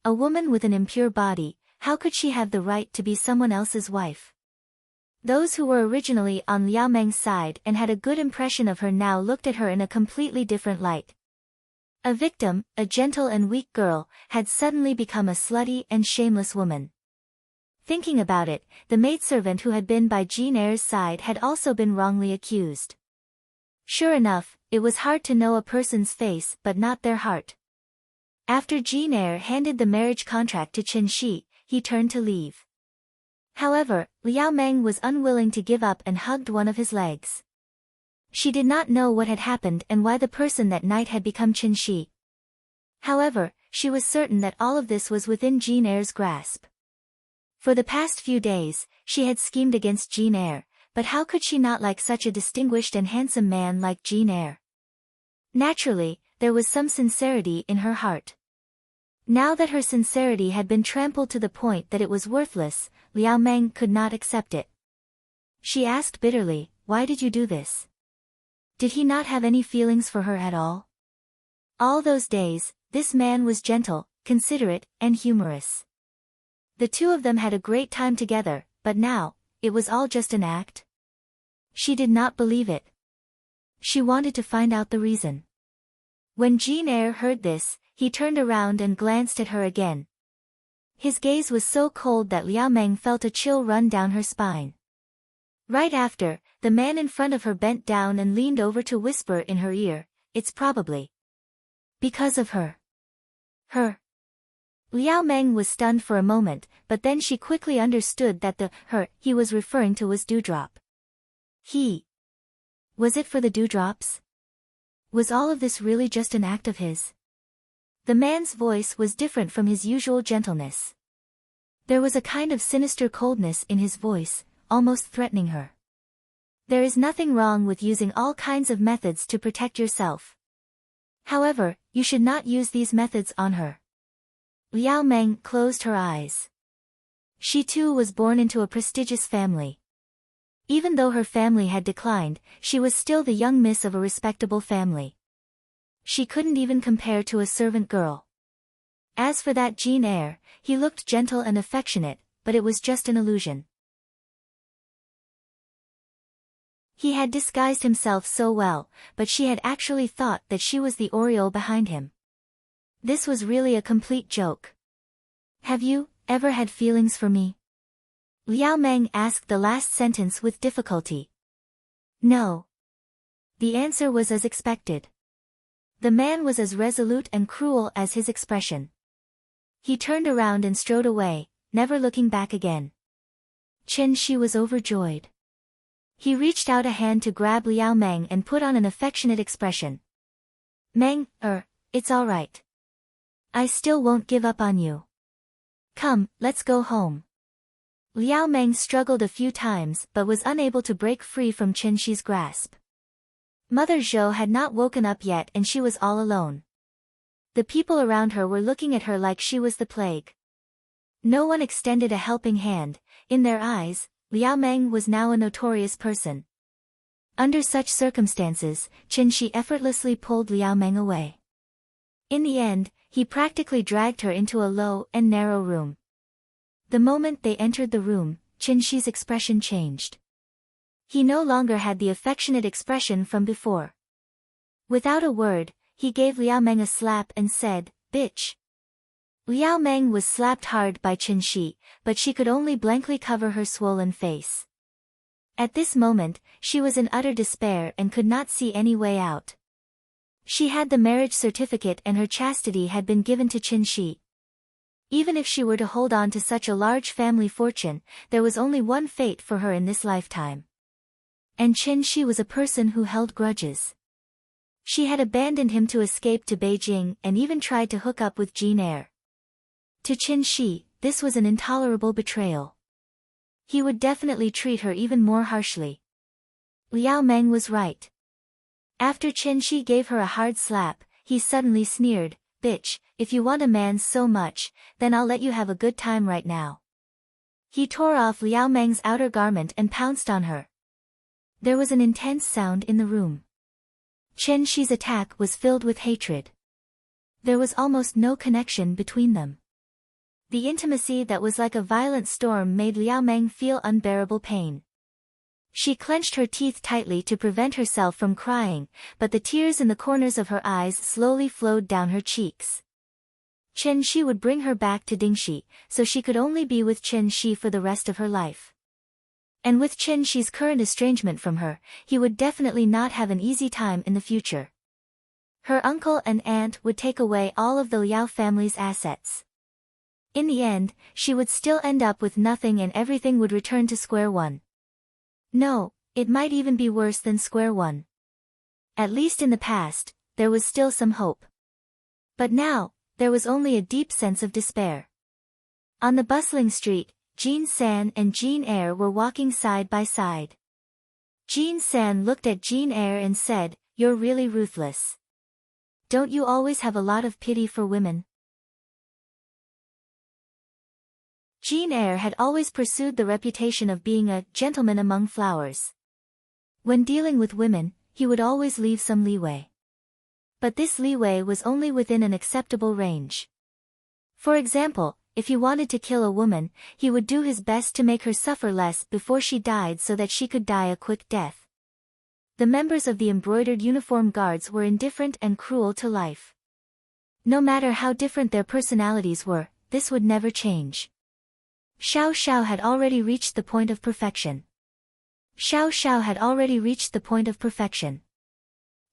A woman with an impure body, how could she have the right to be someone else's wife? Those who were originally on Liao Meng's side and had a good impression of her now looked at her in a completely different light. A victim, a gentle and weak girl, had suddenly become a slutty and shameless woman. Thinking about it, the maidservant who had been by Jean Eyre's side had also been wrongly accused. Sure enough, it was hard to know a person's face but not their heart. After Jean Eyre handed the marriage contract to Chen Shi, he turned to leave. However, Liao Meng was unwilling to give up and hugged one of his legs. She did not know what had happened and why the person that night had become Chen Shi. However, she was certain that all of this was within Jean Eyre's grasp. For the past few days, she had schemed against Jean Eyre, but how could she not like such a distinguished and handsome man like Jean Eyre? Naturally, there was some sincerity in her heart. Now that her sincerity had been trampled to the point that it was worthless, Liao Meng could not accept it. She asked bitterly, "Why did you do this? Did he not have any feelings for her at all? All those days, this man was gentle, considerate, and humorous. The two of them had a great time together, but now, it was all just an act?" She did not believe it. She wanted to find out the reason. When Jean Eyre heard this, he turned around and glanced at her again. His gaze was so cold that Liao Meng felt a chill run down her spine. Right after, the man in front of her bent down and leaned over to whisper in her ear, "It's probably because of her." Her. Liao Meng was stunned for a moment, but then she quickly understood that the her he was referring to was Dewdrop. Was it for the dewdrops? Was all of this really just an act of his? The man's voice was different from his usual gentleness. There was a kind of sinister coldness in his voice, almost threatening her. There is nothing wrong with using all kinds of methods to protect yourself. However, you should not use these methods on her. Liao Meng closed her eyes. She too was born into a prestigious family. Even though her family had declined, she was still the young miss of a respectable family. She couldn't even compare to a servant girl. As for that Jean Eyre, he looked gentle and affectionate, but it was just an illusion. He had disguised himself so well, but she had actually thought that she was the aureole behind him. This was really a complete joke. "Have you ever had feelings for me?" Liao Meng asked the last sentence with difficulty. "No." The answer was as expected. The man was as resolute and cruel as his expression. He turned around and strode away, never looking back again. Chen Shi was overjoyed. He reached out a hand to grab Liao Meng and put on an affectionate expression. "Meng, it's all right. I still won't give up on you. Come, let's go home." Liao Meng struggled a few times but was unable to break free from Chen Shi's grasp. Mother Zhou had not woken up yet and she was all alone. The people around her were looking at her like she was the plague. No one extended a helping hand. In their eyes, Liao Meng was now a notorious person. Under such circumstances, Chen Shi effortlessly pulled Liao Meng away. In the end, he practically dragged her into a low and narrow room. The moment they entered the room, Chen Shi's expression changed. He no longer had the affectionate expression from before. Without a word, he gave Liao Meng a slap and said, "Bitch." Liao Meng was slapped hard by Chen Shi, but she could only blankly cover her swollen face. At this moment, she was in utter despair and could not see any way out. She had the marriage certificate and her chastity had been given to Chen Shi. Even if she were to hold on to such a large family fortune, there was only one fate for her in this lifetime. And Chen Shi was a person who held grudges. She had abandoned him to escape to Beijing and even tried to hook up with Jean Eyre. To Chen Shi, this was an intolerable betrayal. He would definitely treat her even more harshly. Liao Meng was right. After Chen Shi gave her a hard slap, he suddenly sneered, "Bitch, if you want a man so much, then I'll let you have a good time right now." He tore off Liao Meng's outer garment and pounced on her. There was an intense sound in the room. Chen Shi's attack was filled with hatred. There was almost no connection between them. The intimacy that was like a violent storm made Liao Meng feel unbearable pain. She clenched her teeth tightly to prevent herself from crying, but the tears in the corners of her eyes slowly flowed down her cheeks. Chen Shi would bring her back to Dingxi, so she could only be with Chen Shi for the rest of her life. And with Chen Shi's current estrangement from her, he would definitely not have an easy time in the future. Her uncle and aunt would take away all of the Liao family's assets. In the end, she would still end up with nothing and everything would return to square one. No, it might even be worse than square one. At least in the past, there was still some hope. But now, there was only a deep sense of despair. On the bustling street, Jean San and Jean Eyre were walking side by side. Jean San looked at Jean Eyre and said, "You're really ruthless. Don't you always have a lot of pity for women?" Jean Eyre had always pursued the reputation of being a gentleman among flowers. When dealing with women, he would always leave some leeway. But this leeway was only within an acceptable range. For example, if he wanted to kill a woman, he would do his best to make her suffer less before she died so that she could die a quick death. The members of the embroidered uniform guards were indifferent and cruel to life. No matter how different their personalities were, this would never change. Xiao Xiao had already reached the point of perfection. Xiao Xiao had already reached the point of perfection.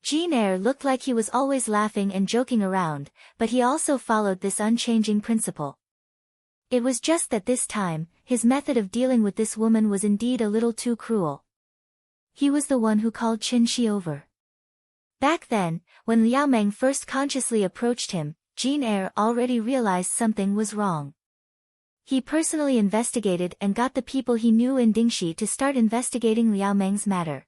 Jean Eyre looked like he was always laughing and joking around, but he also followed this unchanging principle. It was just that this time, his method of dealing with this woman was indeed a little too cruel. He was the one who called Chen Shi over. Back then, when Liao Meng first consciously approached him, Jean Eyre already realized something was wrong. He personally investigated and got the people he knew in Dingxi to start investigating Liao Meng's matter.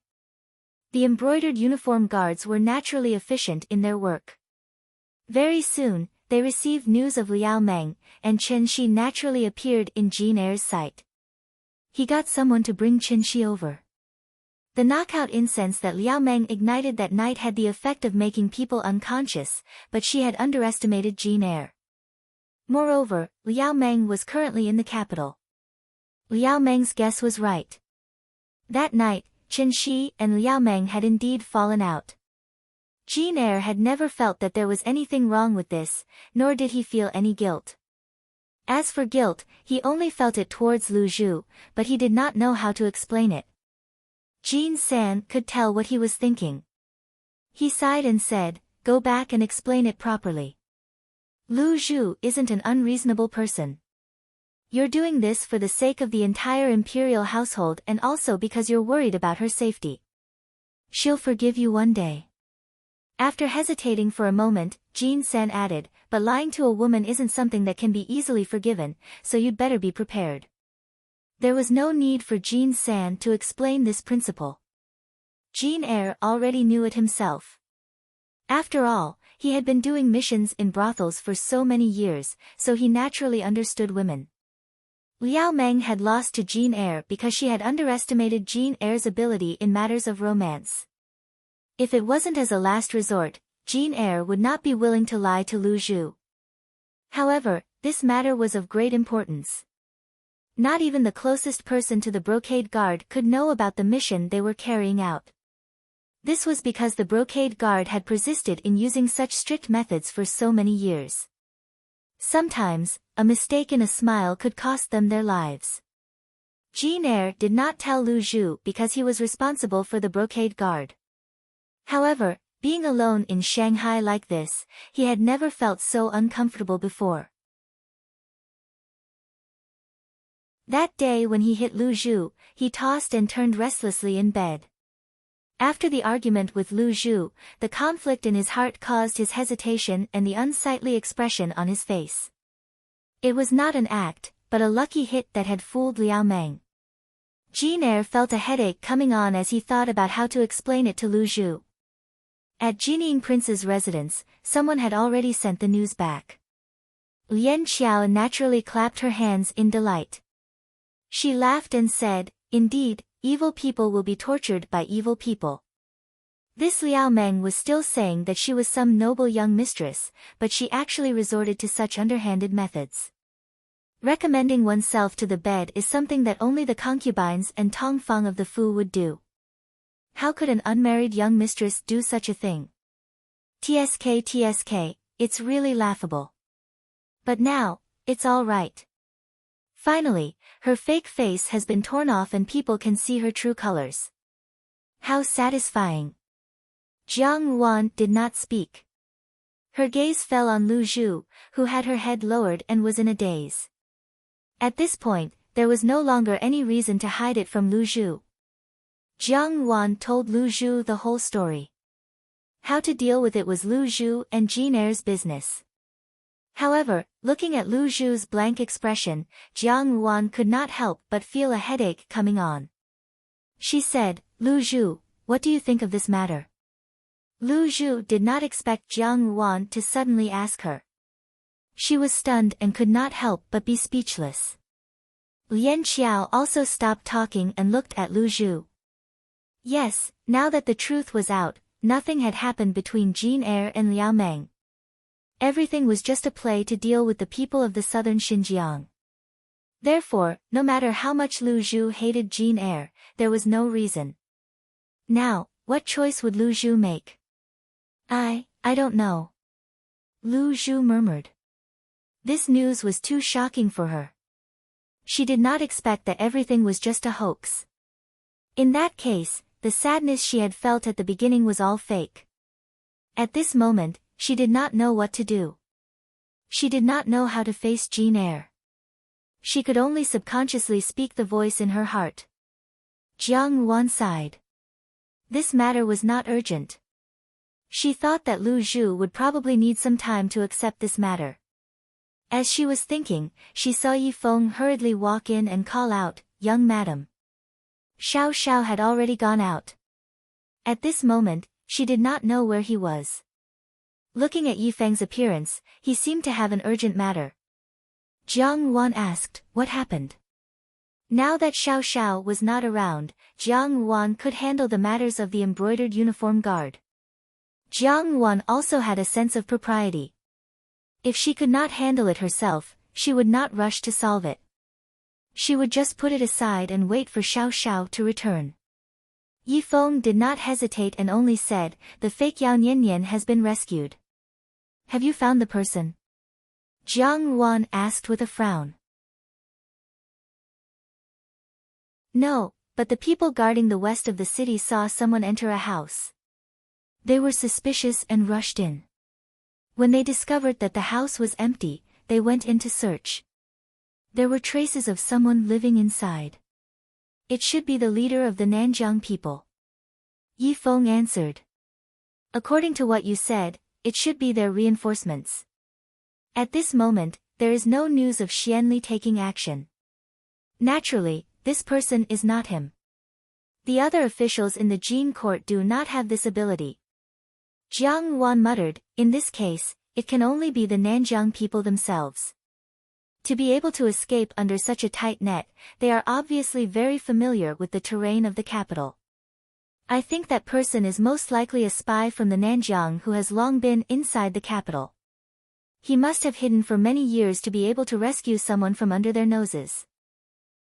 The embroidered uniform guards were naturally efficient in their work. Very soon, they received news of Liao Meng, and Chen Shi naturally appeared in Jean Eyre's sight. He got someone to bring Chen Shi over. The knockout incense that Liao Meng ignited that night had the effect of making people unconscious, but she had underestimated Jean Eyre. Moreover, Liao Meng was currently in the capital. Liao Meng's guess was right. That night, Chen Shi and Liao Meng had indeed fallen out. Jean Eyre had never felt that there was anything wrong with this, nor did he feel any guilt. As for guilt, he only felt it towards Lu Zhu, but he did not know how to explain it. Jean San could tell what he was thinking. He sighed and said, "Go back and explain it properly. Lu Zhu isn't an unreasonable person. You're doing this for the sake of the entire imperial household and also because you're worried about her safety. She'll forgive you one day." After hesitating for a moment, Jean San added, "But lying to a woman isn't something that can be easily forgiven, so you'd better be prepared." There was no need for Jean San to explain this principle. Jean Eyre already knew it himself. After all, he had been doing missions in brothels for so many years, so he naturally understood women. Liao Meng had lost to Jean Eyre because she had underestimated Jean Eyre's ability in matters of romance. If it wasn't as a last resort, Jean Eyre would not be willing to lie to Lu Zhu. However, this matter was of great importance. Not even the closest person to the brocade guard could know about the mission they were carrying out. This was because the brocade guard had persisted in using such strict methods for so many years. Sometimes, a mistake in a smile could cost them their lives. Jean Eyre did not tell Lu Zhu because he was responsible for the brocade guard. However, being alone in Shanghai like this, he had never felt so uncomfortable before. That day when he hit Lu Zhu, he tossed and turned restlessly in bed. After the argument with Lu Zhu, the conflict in his heart caused his hesitation and the unsightly expression on his face. It was not an act, but a lucky hit that had fooled Liao Meng. Jean Eyre felt a headache coming on as he thought about how to explain it to Lu Zhu. At Jining Prince's residence, someone had already sent the news back. Lian Qiao naturally clapped her hands in delight. She laughed and said, "Indeed, evil people will be tortured by evil people." This Liao Meng was still saying that she was some noble young mistress, but she actually resorted to such underhanded methods. Recommending oneself to the bed is something that only the concubines and Tongfang of the Fu would do. How could an unmarried young mistress do such a thing? TSK, it's really laughable. But now, it's all right. Finally, her fake face has been torn off and people can see her true colors. How satisfying. Jiang Wan did not speak. Her gaze fell on Lu Zhu, who had her head lowered and was in a daze. At this point, there was no longer any reason to hide it from Lu Zhu. Jiang Wan told Lu Zhu the whole story. How to deal with it was Lu Zhu and Jean Eyre's business. However, looking at Lu Zhu's blank expression, Jiang Wan could not help but feel a headache coming on. She said, Lu Zhu, what do you think of this matter? Lu Zhu did not expect Jiang Wan to suddenly ask her. She was stunned and could not help but be speechless. Lian Xiao also stopped talking and looked at Lu Zhu. Yes, now that the truth was out, nothing had happened between Jean Eyre and Liao Meng. Everything was just a play to deal with the people of the southern Xinjiang. Therefore, no matter how much Lu Zhu hated Jean Eyre, there was no reason. Now, what choice would Lu Zhu make? I don't know. Lu Zhu murmured. This news was too shocking for her. She did not expect that everything was just a hoax. In that case, the sadness she had felt at the beginning was all fake. At this moment, she did not know what to do. She did not know how to face Jean Eyre. She could only subconsciously speak the voice in her heart. Jiang Wan sighed. This matter was not urgent. She thought that Lu Zhu would probably need some time to accept this matter. As she was thinking, she saw Yi Feng hurriedly walk in and call out, "Young madam." Xiao Xiao had already gone out. At this moment, she did not know where he was. Looking at Yi Feng's appearance, he seemed to have an urgent matter. Jiang Wan asked, what happened? Now that Xiao Xiao was not around, Jiang Wan could handle the matters of the embroidered uniform guard. Jiang Wan also had a sense of propriety. If she could not handle it herself, she would not rush to solve it. She would just put it aside and wait for Xiao Xiao to return. Yi Feng did not hesitate and only said, the fake Yao Niannian has been rescued. Have you found the person? Jiang Wan asked with a frown. No, but the people guarding the west of the city saw someone enter a house. They were suspicious and rushed in. When they discovered that the house was empty, they went in to search. There were traces of someone living inside. It should be the leader of the Nanjiang people. Yi Feng answered. According to what you said, it should be their reinforcements. At this moment, there is no news of Xianli taking action. Naturally, this person is not him. The other officials in the Jin court do not have this ability. Jiang Wan muttered, in this case, it can only be the Nanjiang people themselves. To be able to escape under such a tight net, they are obviously very familiar with the terrain of the capital. I think that person is most likely a spy from the Nanjiang who has long been inside the capital. He must have hidden for many years to be able to rescue someone from under their noses.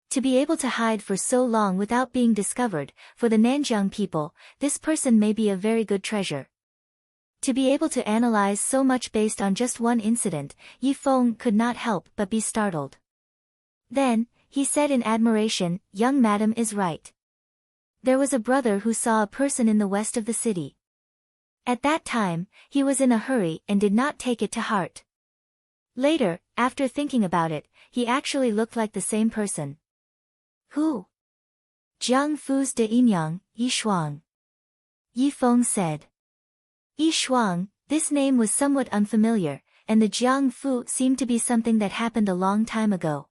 To be able to hide for so long without being discovered, for the Nanjiang people, this person may be a very good treasure. To be able to analyze so much based on just one incident, Yi Feng could not help but be startled. Then, he said in admiration, young madam is right. There was a brother who saw a person in the west of the city. At that time, he was in a hurry and did not take it to heart. Later, after thinking about it, he actually looked like the same person. Who? Jiang Fu's de Yinyang, Yi Shuang. Yi Feng said. Yi Shuang, this name was somewhat unfamiliar, and the Jiang Fu seemed to be something that happened a long time ago.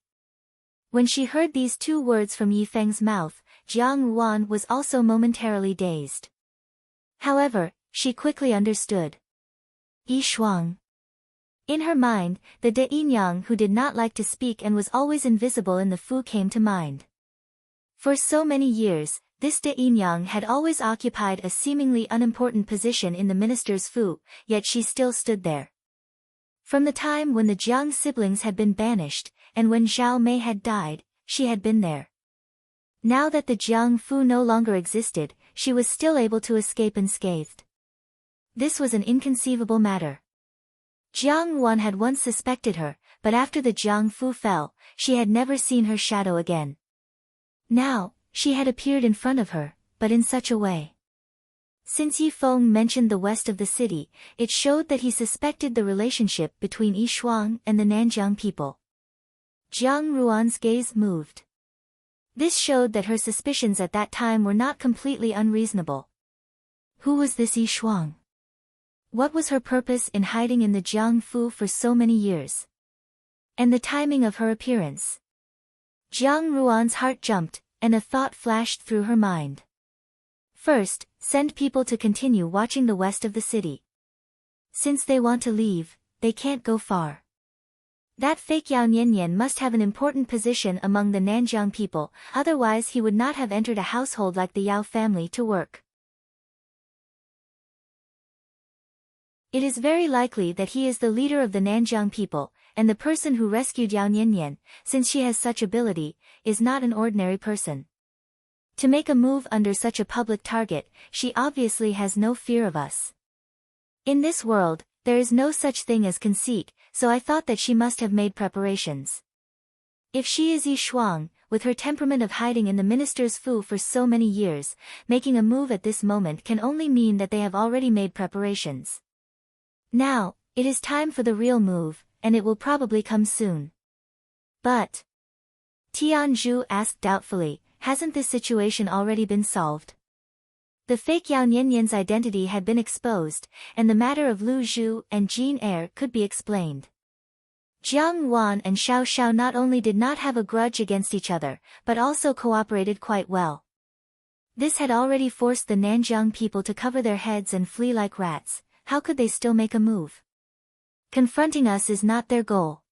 When she heard these two words from Yi Feng's mouth, Jiang Wan was also momentarily dazed. However, she quickly understood. Yi Shuang. In her mind, the de Yinyang who did not like to speak and was always invisible in the Fu came to mind. For so many years, this de Yinyang had always occupied a seemingly unimportant position in the minister's Fu, yet she still stood there. From the time when the Jiang siblings had been banished, and when Zhao Mei had died, she had been there. Now that the Jiang Fu no longer existed, she was still able to escape unscathed. This was an inconceivable matter. Jiang Wan had once suspected her, but after the Jiang Fu fell, she had never seen her shadow again. Now, she had appeared in front of her, but in such a way. Since Yi Feng mentioned the west of the city, it showed that he suspected the relationship between Yi Shuang and the Nanjiang people. Jiang Ruan's gaze moved. This showed that her suspicions at that time were not completely unreasonable. Who was this Yi Shuang? What was her purpose in hiding in the Jiang Fu for so many years? And the timing of her appearance? Jiang Ruan's heart jumped, and a thought flashed through her mind. First, send people to continue watching the west of the city. Since they want to leave, they can't go far. That fake Yao Niannian must have an important position among the Nanjiang people, otherwise he would not have entered a household like the Yao family to work. It is very likely that he is the leader of the Nanjiang people, and the person who rescued Yao Niannian, since she has such ability, is not an ordinary person. To make a move under such a public target, she obviously has no fear of us. In this world, there is no such thing as conceit, so I thought that she must have made preparations. If she is Yi Shuang, with her temperament of hiding in the minister's fu for so many years, making a move at this moment can only mean that they have already made preparations. Now, it is time for the real move, and it will probably come soon. But Tianzhu asked doubtfully, hasn't this situation already been solved? The fake Yao Niannian's identity had been exposed, and the matter of Lu Zhu and Jin Er could be explained. Jiang Wan and Xiao Xiao not only did not have a grudge against each other, but also cooperated quite well. This had already forced the Nanjiang people to cover their heads and flee like rats. How could they still make a move? Confronting us is not their goal.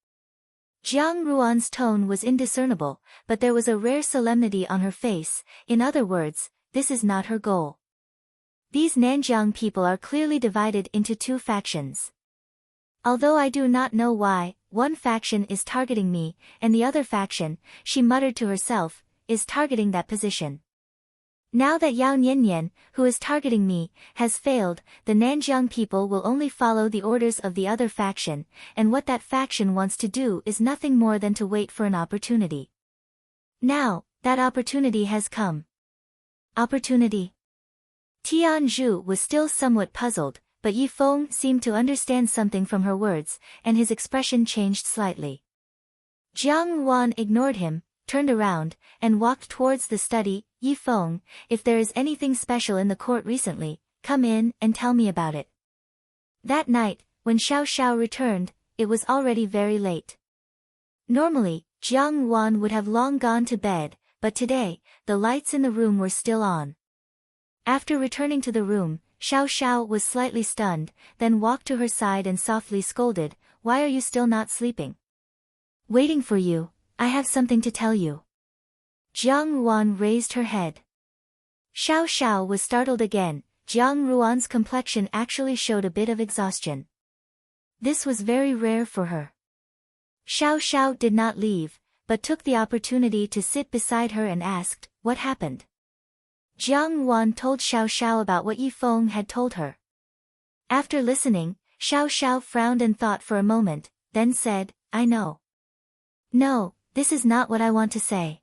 Jiang Ruan's tone was indiscernible, but there was a rare solemnity on her face. In other words, this is not her goal. These Nanjiang people are clearly divided into two factions. Although I do not know why, one faction is targeting me, and the other faction, she muttered to herself, is targeting that position. Now that Yao Niannian, who is targeting me, has failed, the Nanjiang people will only follow the orders of the other faction, and what that faction wants to do is nothing more than to wait for an opportunity. Now, that opportunity has come. Opportunity? Tianzhu was still somewhat puzzled, but Yi Feng seemed to understand something from her words, and his expression changed slightly. Jiang Wan ignored him, turned around, and walked towards the study. Yi Feng, if there is anything special in the court recently, come in and tell me about it. That night, when Xiao Xiao returned, it was already very late. Normally, Jiang Wan would have long gone to bed, but today, the lights in the room were still on. After returning to the room, Xiao Xiao was slightly stunned, then walked to her side and softly scolded, "Why are you still not sleeping?" "Waiting for you, I have something to tell you." Jiang Ruan raised her head. Xiao Xiao was startled again. Jiang Ruan's complexion actually showed a bit of exhaustion. This was very rare for her. Xiao Xiao did not leave, but took the opportunity to sit beside her and asked, "What happened?" Jiang Wan told Xiao Xiao about what Yi Feng had told her. After listening, Xiao Xiao frowned and thought for a moment, then said, "I know." "No, this is not what I want to say."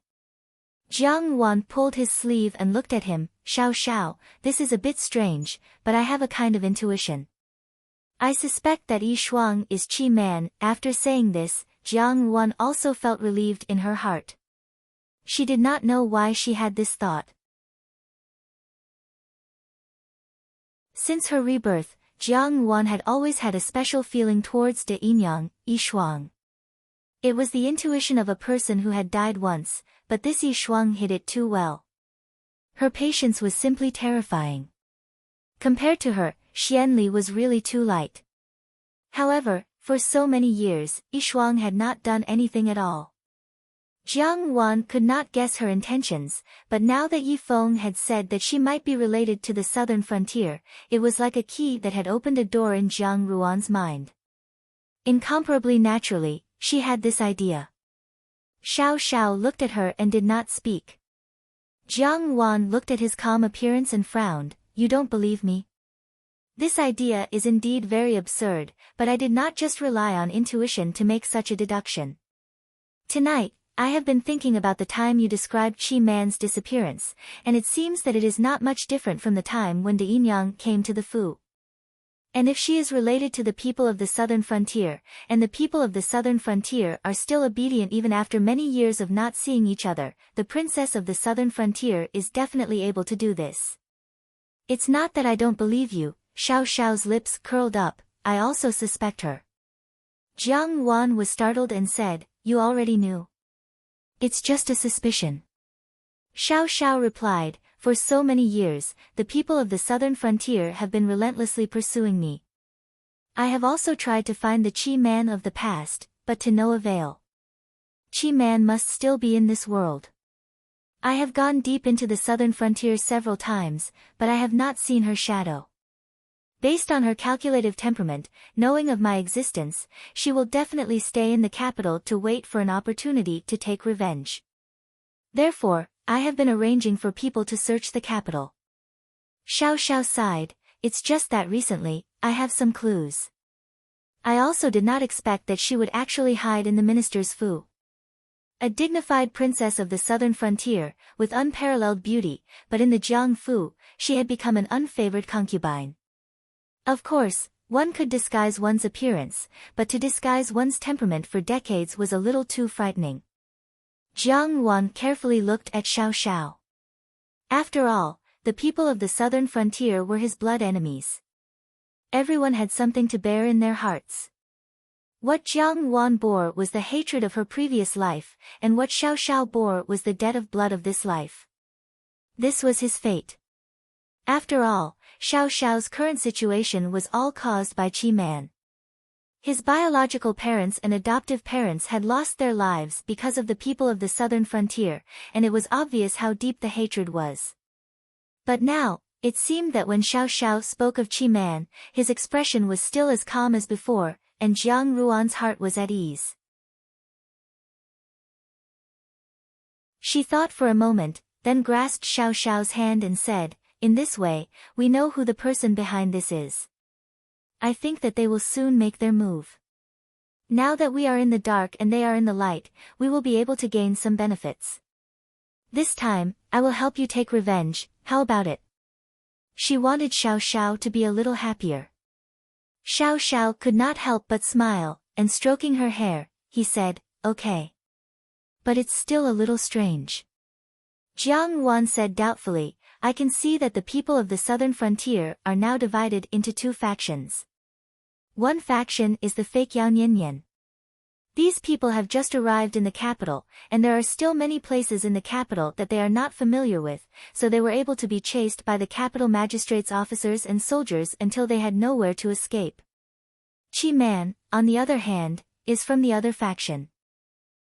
Jiang Wan pulled his sleeve and looked at him. "Xiao Xiao, this is a bit strange, but I have a kind of intuition. I suspect that Yi Shuang is Qi Man." After saying this, Jiang Wan also felt relieved in her heart. She did not know why she had this thought. Since her rebirth, Jiang Wan had always had a special feeling towards De Yinyang, Yi Shuang. It was the intuition of a person who had died once, but this Yi Shuang hid it too well. Her patience was simply terrifying. Compared to her, Xianli was really too light. However, for so many years, Yi Shuang had not done anything at all. Jiang Wan could not guess her intentions, but now that Yi Feng had said that she might be related to the southern frontier, it was like a key that had opened a door in Jiang Ruan's mind. Incomparably naturally, she had this idea. Xiao Xiao looked at her and did not speak. Jiang Wan looked at his calm appearance and frowned. "You don't believe me?" This idea is indeed very absurd, but I did not just rely on intuition to make such a deduction. Tonight, I have been thinking about the time you described Qi Man's disappearance, and it seems that it is not much different from the time when De Yinyang came to the Fu. And if she is related to the people of the southern frontier, and the people of the southern frontier are still obedient even after many years of not seeing each other, the princess of the southern frontier is definitely able to do this. It's not that I don't believe you. Xiao Xiao's lips curled up, I also suspect her. Jiang Wan was startled and said, you already knew. It's just a suspicion. Xiao Xiao replied, for so many years, the people of the southern frontier have been relentlessly pursuing me. I have also tried to find the Qi Man of the past, but to no avail. Qi Man must still be in this world. I have gone deep into the southern frontier several times, but I have not seen her shadow. Based on her calculative temperament, knowing of my existence, she will definitely stay in the capital to wait for an opportunity to take revenge. Therefore, I have been arranging for people to search the capital. Xiao Xiao sighed, it's just that recently, I have some clues. I also did not expect that she would actually hide in the minister's Fu. A dignified princess of the southern frontier, with unparalleled beauty, but in the Jiang Fu, she had become an unfavored concubine. Of course, one could disguise one's appearance, but to disguise one's temperament for decades was a little too frightening. Jiang Wan carefully looked at Xiao Xiao. After all, the people of the southern frontier were his blood enemies. Everyone had something to bear in their hearts. What Jiang Wan bore was the hatred of her previous life, and what Xiao Xiao bore was the debt of blood of this life. This was his fate. After all, Xiao Xiao's current situation was all caused by Qi Man. His biological parents and adoptive parents had lost their lives because of the people of the southern frontier, and it was obvious how deep the hatred was. But now, it seemed that when Xiao Xiao spoke of Qi Man, his expression was still as calm as before, and Jiang Ruan's heart was at ease. She thought for a moment, then grasped Xiao Xiao's hand and said, in this way, we know who the person behind this is. I think that they will soon make their move. Now that we are in the dark and they are in the light, we will be able to gain some benefits. This time, I will help you take revenge, how about it? She wanted Xiao Xiao to be a little happier. Xiao Xiao could not help but smile, and stroking her hair, he said, okay. But it's still a little strange. Jiang Wan said doubtfully, I can see that the people of the southern frontier are now divided into two factions. One faction is the fake Yaoninyan. These people have just arrived in the capital, and there are still many places in the capital that they are not familiar with, so they were able to be chased by the capital magistrate's officers and soldiers until they had nowhere to escape. Qi Man, on the other hand, is from the other faction.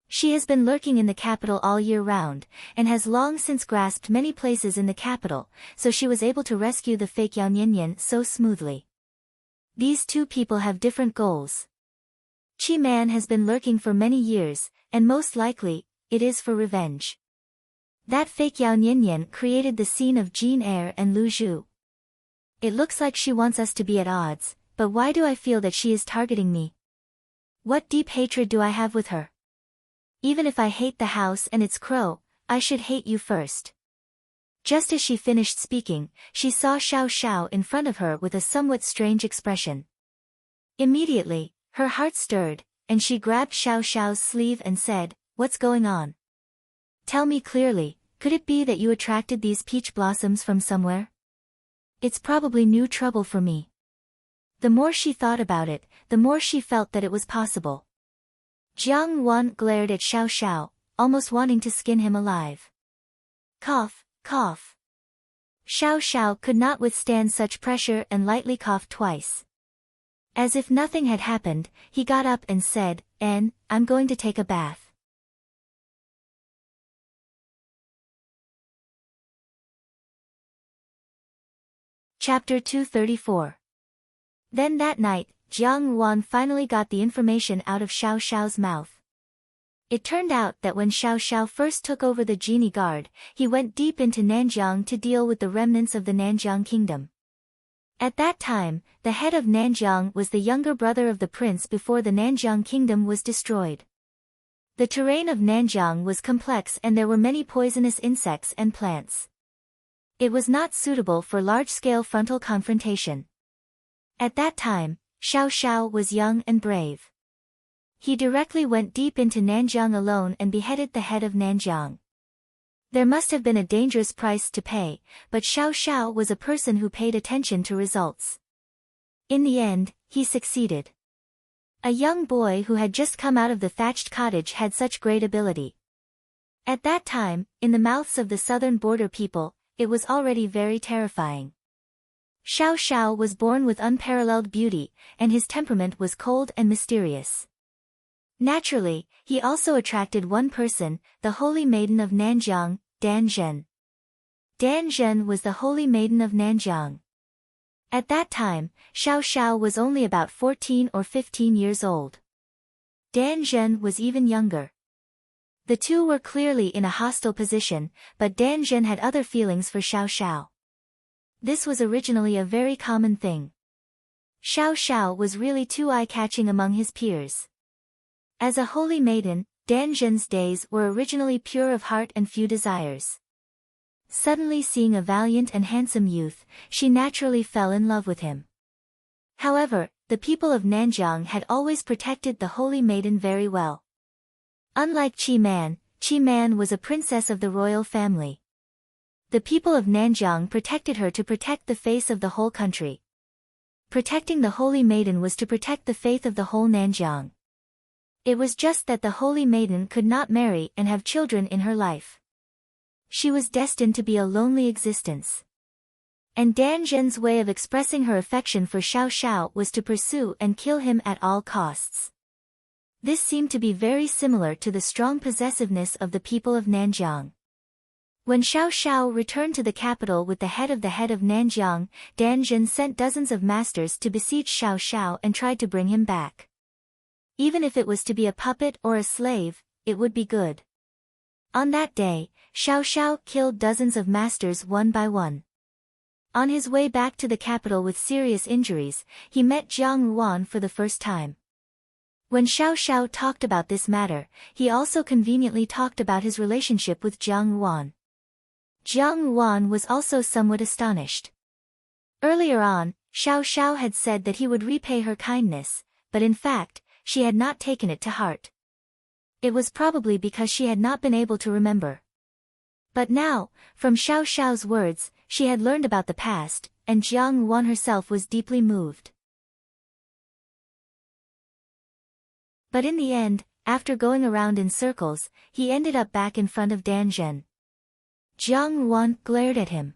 She has been lurking in the capital all year round, and has long since grasped many places in the capital, so she was able to rescue the fake Yaoninyan so smoothly. These two people have different goals. Qi Man has been lurking for many years, and most likely, it is for revenge. That fake Yaoninyan created the scene of Jin Er and Lu Zhu. It looks like she wants us to be at odds, but why do I feel that she is targeting me? What deep hatred do I have with her? Even if I hate the house and its crow, I should hate you first. Just as she finished speaking, she saw Xiao Xiao in front of her with a somewhat strange expression. Immediately, her heart stirred, and she grabbed Xiao Xiao's sleeve and said, what's going on? Tell me clearly, could it be that you attracted these peach blossoms from somewhere? It's probably new trouble for me. The more she thought about it, the more she felt that it was possible. Jiang Wan glared at Xiao Xiao, almost wanting to skin him alive. Cough, cough. Xiao Xiao could not withstand such pressure and lightly coughed twice. As if nothing had happened, he got up and said, I'm going to take a bath. Chapter 234. Then that night, Jiang Wan finally got the information out of Xiao Xiao's mouth. It turned out that when Xiao Xiao first took over the genie guard, he went deep into Nanjiang to deal with the remnants of the Nanjiang kingdom. At that time, the head of Nanjiang was the younger brother of the prince before the Nanjiang kingdom was destroyed. The terrain of Nanjiang was complex and there were many poisonous insects and plants. It was not suitable for large-scale frontal confrontation. At that time, Xiao Xiao was young and brave. He directly went deep into Nanjiang alone and beheaded the head of Nanjiang. There must have been a dangerous price to pay, but Xiao Xiao was a person who paid attention to results. In the end, he succeeded. A young boy who had just come out of the thatched cottage had such great ability. At that time, in the mouths of the southern border people, it was already very terrifying. Xiao Xiao was born with unparalleled beauty, and his temperament was cold and mysterious. Naturally, he also attracted one person, the holy maiden of Nanjiang, Dan Zhen. Dan Zhen was the holy maiden of Nanjiang. At that time, Xiao Xiao was only about 14 or 15 years old. Dan Zhen was even younger. The two were clearly in a hostile position, but Dan Zhen had other feelings for Xiao Xiao. This was originally a very common thing. Xiao Xiao was really too eye-catching among his peers. As a holy maiden, Dan Zhen's days were originally pure of heart and few desires. Suddenly seeing a valiant and handsome youth, she naturally fell in love with him. However, the people of Nanjiang had always protected the holy maiden very well. Unlike Qi Man was a princess of the royal family. The people of Nanjiang protected her to protect the face of the whole country. Protecting the holy maiden was to protect the faith of the whole Nanjiang. It was just that the holy maiden could not marry and have children in her life. She was destined to be a lonely existence. And Dan Zhen's way of expressing her affection for Xiao Xiao was to pursue and kill him at all costs. This seemed to be very similar to the strong possessiveness of the people of Nanjiang. When Xiao Xiao returned to the capital with the head of Nanjiang, Dan Zhen sent dozens of masters to besiege Xiao Xiao and tried to bring him back. Even if it was to be a puppet or a slave, it would be good. On that day, Xiao Xiao killed dozens of masters one by one. On his way back to the capital with serious injuries, he met Jiang Ruan for the first time. When Xiao Xiao talked about this matter, he also conveniently talked about his relationship with Jiang Ruan. Jiang Ruan was also somewhat astonished. Earlier on, Xiao Xiao had said that he would repay her kindness, but in fact, she had not taken it to heart. It was probably because she had not been able to remember. But now, from Xiao Xiao's words, she had learned about the past, and Jiang Ruan herself was deeply moved. But in the end, after going around in circles, he ended up back in front of Dan Zhen. Jiang Ruan glared at him.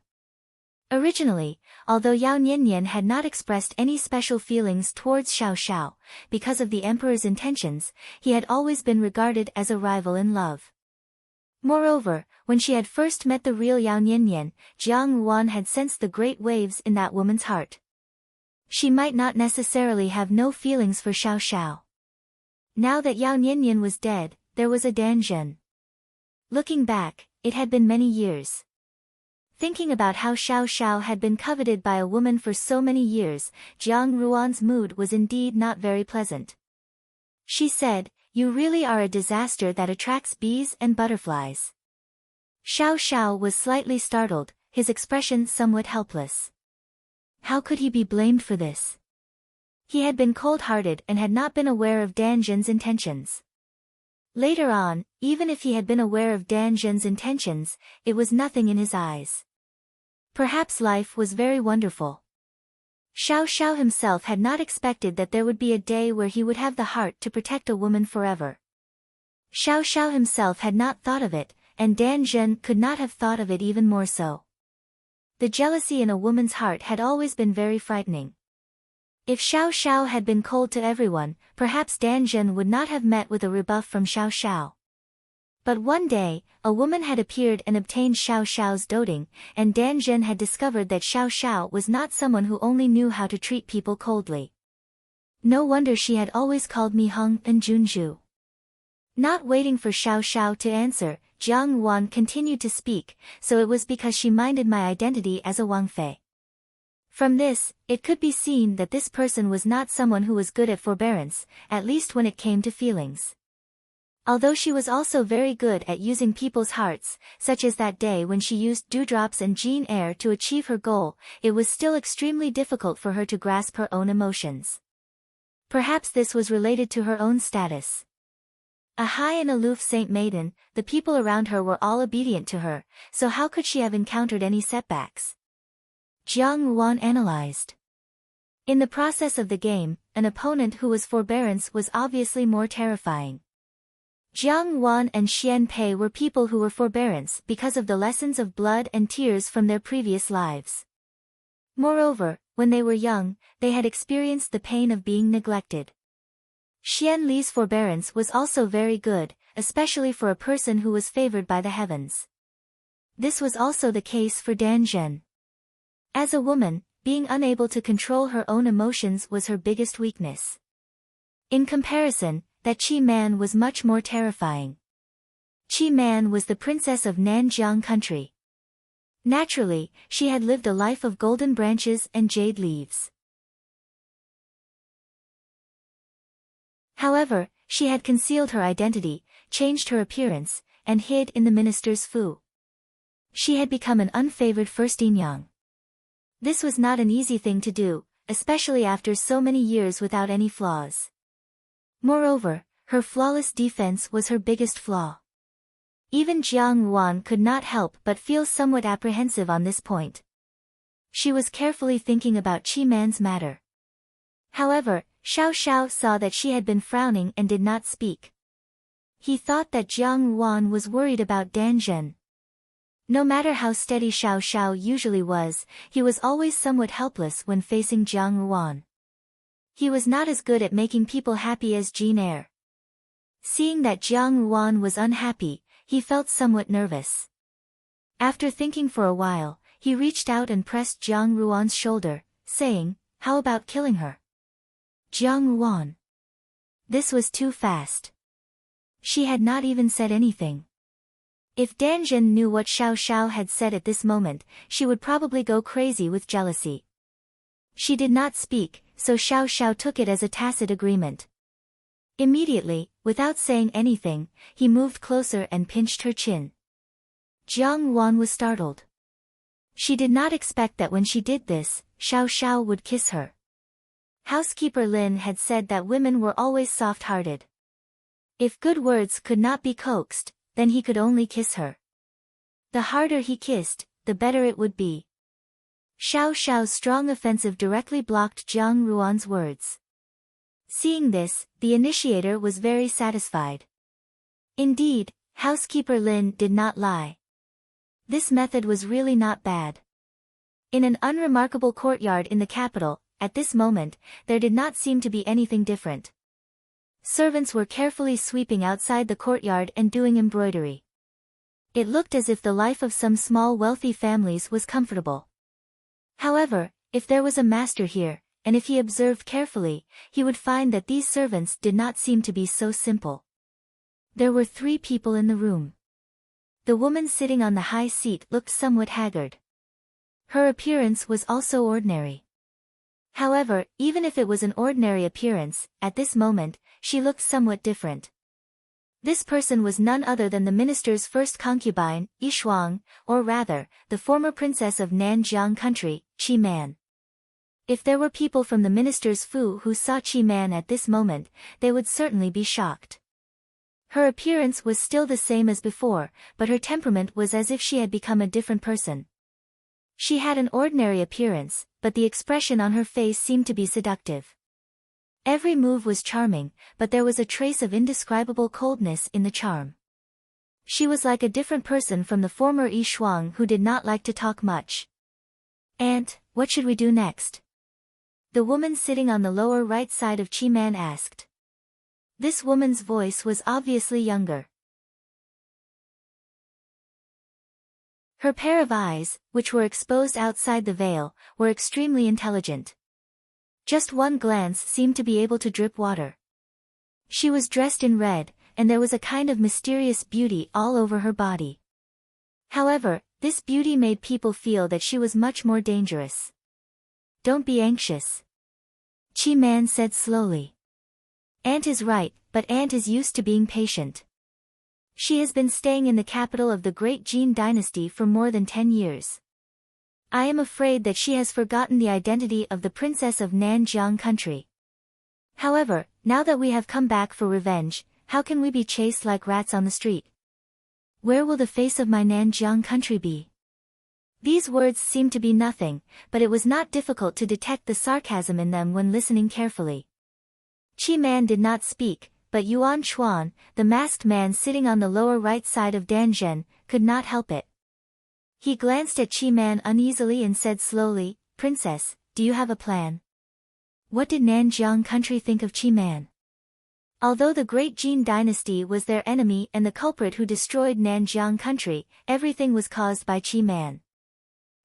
Originally, although Yao Niannian had not expressed any special feelings towards Xiao Xiao, because of the emperor's intentions, he had always been regarded as a rival in love. Moreover, when she had first met the real Yao Niannian, Jiang Ruan had sensed the great waves in that woman's heart. She might not necessarily have no feelings for Xiao Xiao. Now that Yao Niannian was dead, there was a Dan Zhen. Looking back, it had been many years. Thinking about how Xiao Xiao had been coveted by a woman for so many years, Jiang Ruan's mood was indeed not very pleasant. She said, "You really are a disaster that attracts bees and butterflies." Xiao Xiao was slightly startled, his expression somewhat helpless. How could he be blamed for this? He had been cold-hearted and had not been aware of Dan Zhen's intentions. Later on, even if he had been aware of Dan Zhen's intentions, it was nothing in his eyes. Perhaps life was very wonderful. Xiao Xiao himself had not expected that there would be a day where he would have the heart to protect a woman forever. Xiao Xiao himself had not thought of it, and Dan Zhen could not have thought of it even more so. The jealousy in a woman's heart had always been very frightening. If Xiao Xiao had been cold to everyone, perhaps Dan Zhen would not have met with a rebuff from Xiao Xiao. But one day, a woman had appeared and obtained Xiao Xiao's doting, and Dan Zhen had discovered that Xiao Xiao was not someone who only knew how to treat people coldly. No wonder she had always called me Heng and Junju. Not waiting for Xiao Xiao to answer, Jiang Ruan continued to speak, so it was because she minded my identity as a Wangfei. From this, it could be seen that this person was not someone who was good at forbearance, at least when it came to feelings. Although she was also very good at using people's hearts, such as that day when she used dewdrops and Jean Eyre to achieve her goal, it was still extremely difficult for her to grasp her own emotions. Perhaps this was related to her own status. A high and aloof saint maiden, the people around her were all obedient to her, so how could she have encountered any setbacks? Jiang Wan analyzed. In the process of the game, an opponent who was forbearance was obviously more terrifying. Jiang Wan and Xian Pei were people who were forbearance because of the lessons of blood and tears from their previous lives. Moreover, when they were young, they had experienced the pain of being neglected. Xian Li's forbearance was also very good, especially for a person who was favored by the heavens. This was also the case for Dan Zhen. As a woman, being unable to control her own emotions was her biggest weakness. In comparison, that Qi Man was much more terrifying. Qi Man was the princess of Nanjiang country. Naturally, she had lived a life of golden branches and jade leaves. However, she had concealed her identity, changed her appearance, and hid in the minister's fu. She had become an unfavored first Yinyang. This was not an easy thing to do, especially after so many years without any flaws. Moreover, her flawless defense was her biggest flaw. Even Jiang Wan could not help but feel somewhat apprehensive on this point. She was carefully thinking about Qi Man's matter. However, Xiao Xiao saw that she had been frowning and did not speak. He thought that Jiang Wan was worried about Dan Zhen. No matter how steady Xiao Xiao usually was, he was always somewhat helpless when facing Jiang Wan. He was not as good at making people happy as Jean Eyre. Seeing that Jiang Wan was unhappy, he felt somewhat nervous. After thinking for a while, he reached out and pressed Jiang Ruan's shoulder, saying, "How about killing her?" Jiang Ruan. This was too fast. She had not even said anything. If Dan Zhen knew what Xiao Xiao had said at this moment, she would probably go crazy with jealousy. She did not speak, so Xiao Xiao took it as a tacit agreement. Immediately, without saying anything, he moved closer and pinched her chin. Jiang Wan was startled. She did not expect that when she did this, Xiao Xiao would kiss her. Housekeeper Lin had said that women were always soft-hearted. If good words could not be coaxed, then he could only kiss her. The harder he kissed, the better it would be. Xiao Xiao's strong offensive directly blocked Jiang Ruan's words. Seeing this, the initiator was very satisfied. Indeed, housekeeper Lin did not lie. This method was really not bad. In an unremarkable courtyard in the capital, at this moment, there did not seem to be anything different. Servants were carefully sweeping outside the courtyard and doing embroidery. It looked as if the life of some small wealthy families was comfortable. However, if there was a master here, and if he observed carefully, he would find that these servants did not seem to be so simple. There were 3 people in the room. The woman sitting on the high seat looked somewhat haggard. Her appearance was also ordinary. However, even if it was an ordinary appearance, at this moment, she looked somewhat different. This person was none other than the minister's first concubine, Yi Shuang, or rather, the former princess of Nanjiang country, Qi Man. If there were people from the minister's fu who saw Qi Man at this moment, they would certainly be shocked. Her appearance was still the same as before, but her temperament was as if she had become a different person. She had an ordinary appearance, but the expression on her face seemed to be seductive. Every move was charming, but there was a trace of indescribable coldness in the charm. She was like a different person from the former Yi Shuang who did not like to talk much. "Aunt, what should we do next?" The woman sitting on the lower right side of Qi Man asked. This woman's voice was obviously younger. Her pair of eyes, which were exposed outside the veil, were extremely intelligent. Just one glance seemed to be able to drip water. She was dressed in red, and there was a kind of mysterious beauty all over her body. However, this beauty made people feel that she was much more dangerous. Don't be anxious. Chi Man said slowly. Aunt is right, but Aunt is used to being patient. She has been staying in the capital of the great Jin dynasty for more than 10 years. I am afraid that she has forgotten the identity of the princess of Nanjiang country. However, now that we have come back for revenge, how can we be chased like rats on the street? Where will the face of my Nanjiang country be? These words seemed to be nothing, but it was not difficult to detect the sarcasm in them when listening carefully. Chi Man did not speak, but Yuan Chuan, the masked man sitting on the lower right side of Dan Zhen, could not help it. He glanced at Chi Man uneasily and said slowly, Princess, do you have a plan? What did Nanjiang country think of Chi Man? Although the great Jin dynasty was their enemy and the culprit who destroyed Nanjiang country, everything was caused by Chi Man.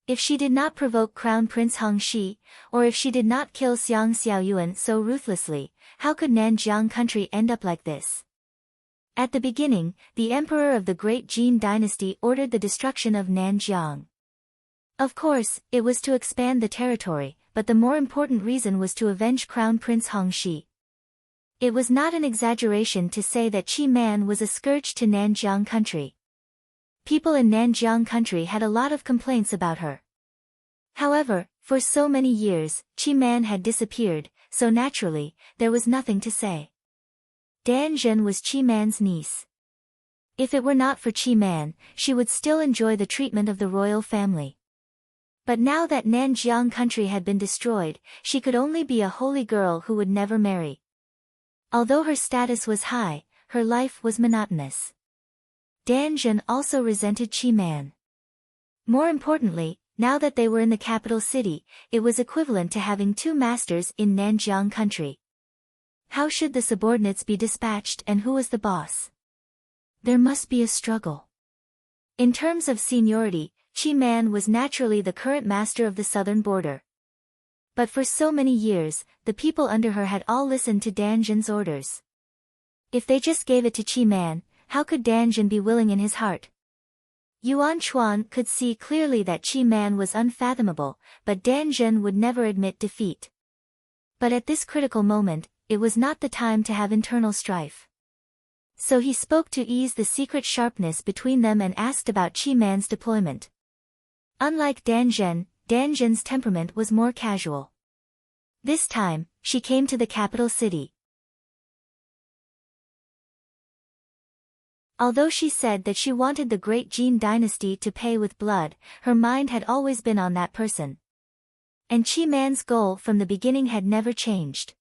If she did not provoke Crown Prince Hong Shi, or if she did not kill Xiang Xiaoyuan so ruthlessly, how could Nanjiang country end up like this? At the beginning, the emperor of the great Jin dynasty ordered the destruction of Nanjiang. Of course, it was to expand the territory, but the more important reason was to avenge Crown Prince Hong Shi. It was not an exaggeration to say that Chi Man was a scourge to Nanjiang country. People in Nanjiang country had a lot of complaints about her. However, for so many years, Chi Man had disappeared, so naturally, there was nothing to say. Dan Zhen was Chi Man's niece. If it were not for Chi Man, she would still enjoy the treatment of the royal family. But now that Nanjiang country had been destroyed, she could only be a holy girl who would never marry. Although her status was high, her life was monotonous. Dan Zhen also resented Chi Man. More importantly, now that they were in the capital city, it was equivalent to having two masters in Nanjiang country. How should the subordinates be dispatched and who was the boss? There must be a struggle. In terms of seniority, Chi Man was naturally the current master of the southern border. But for so many years, the people under her had all listened to Dan Zhen's orders. If they just gave it to Chi Man, how could Dan Zhen be willing in his heart? Yuan Chuan could see clearly that Chi Man was unfathomable, but Dan Zhen would never admit defeat. But at this critical moment, it was not the time to have internal strife. So he spoke to ease the secret sharpness between them and asked about Chi Man's deployment. Unlike Dan Zhen's temperament was more casual. This time, she came to the capital city. Although she said that she wanted the great Jin dynasty to pay with blood, her mind had always been on that person. And Chi Man's goal from the beginning had never changed.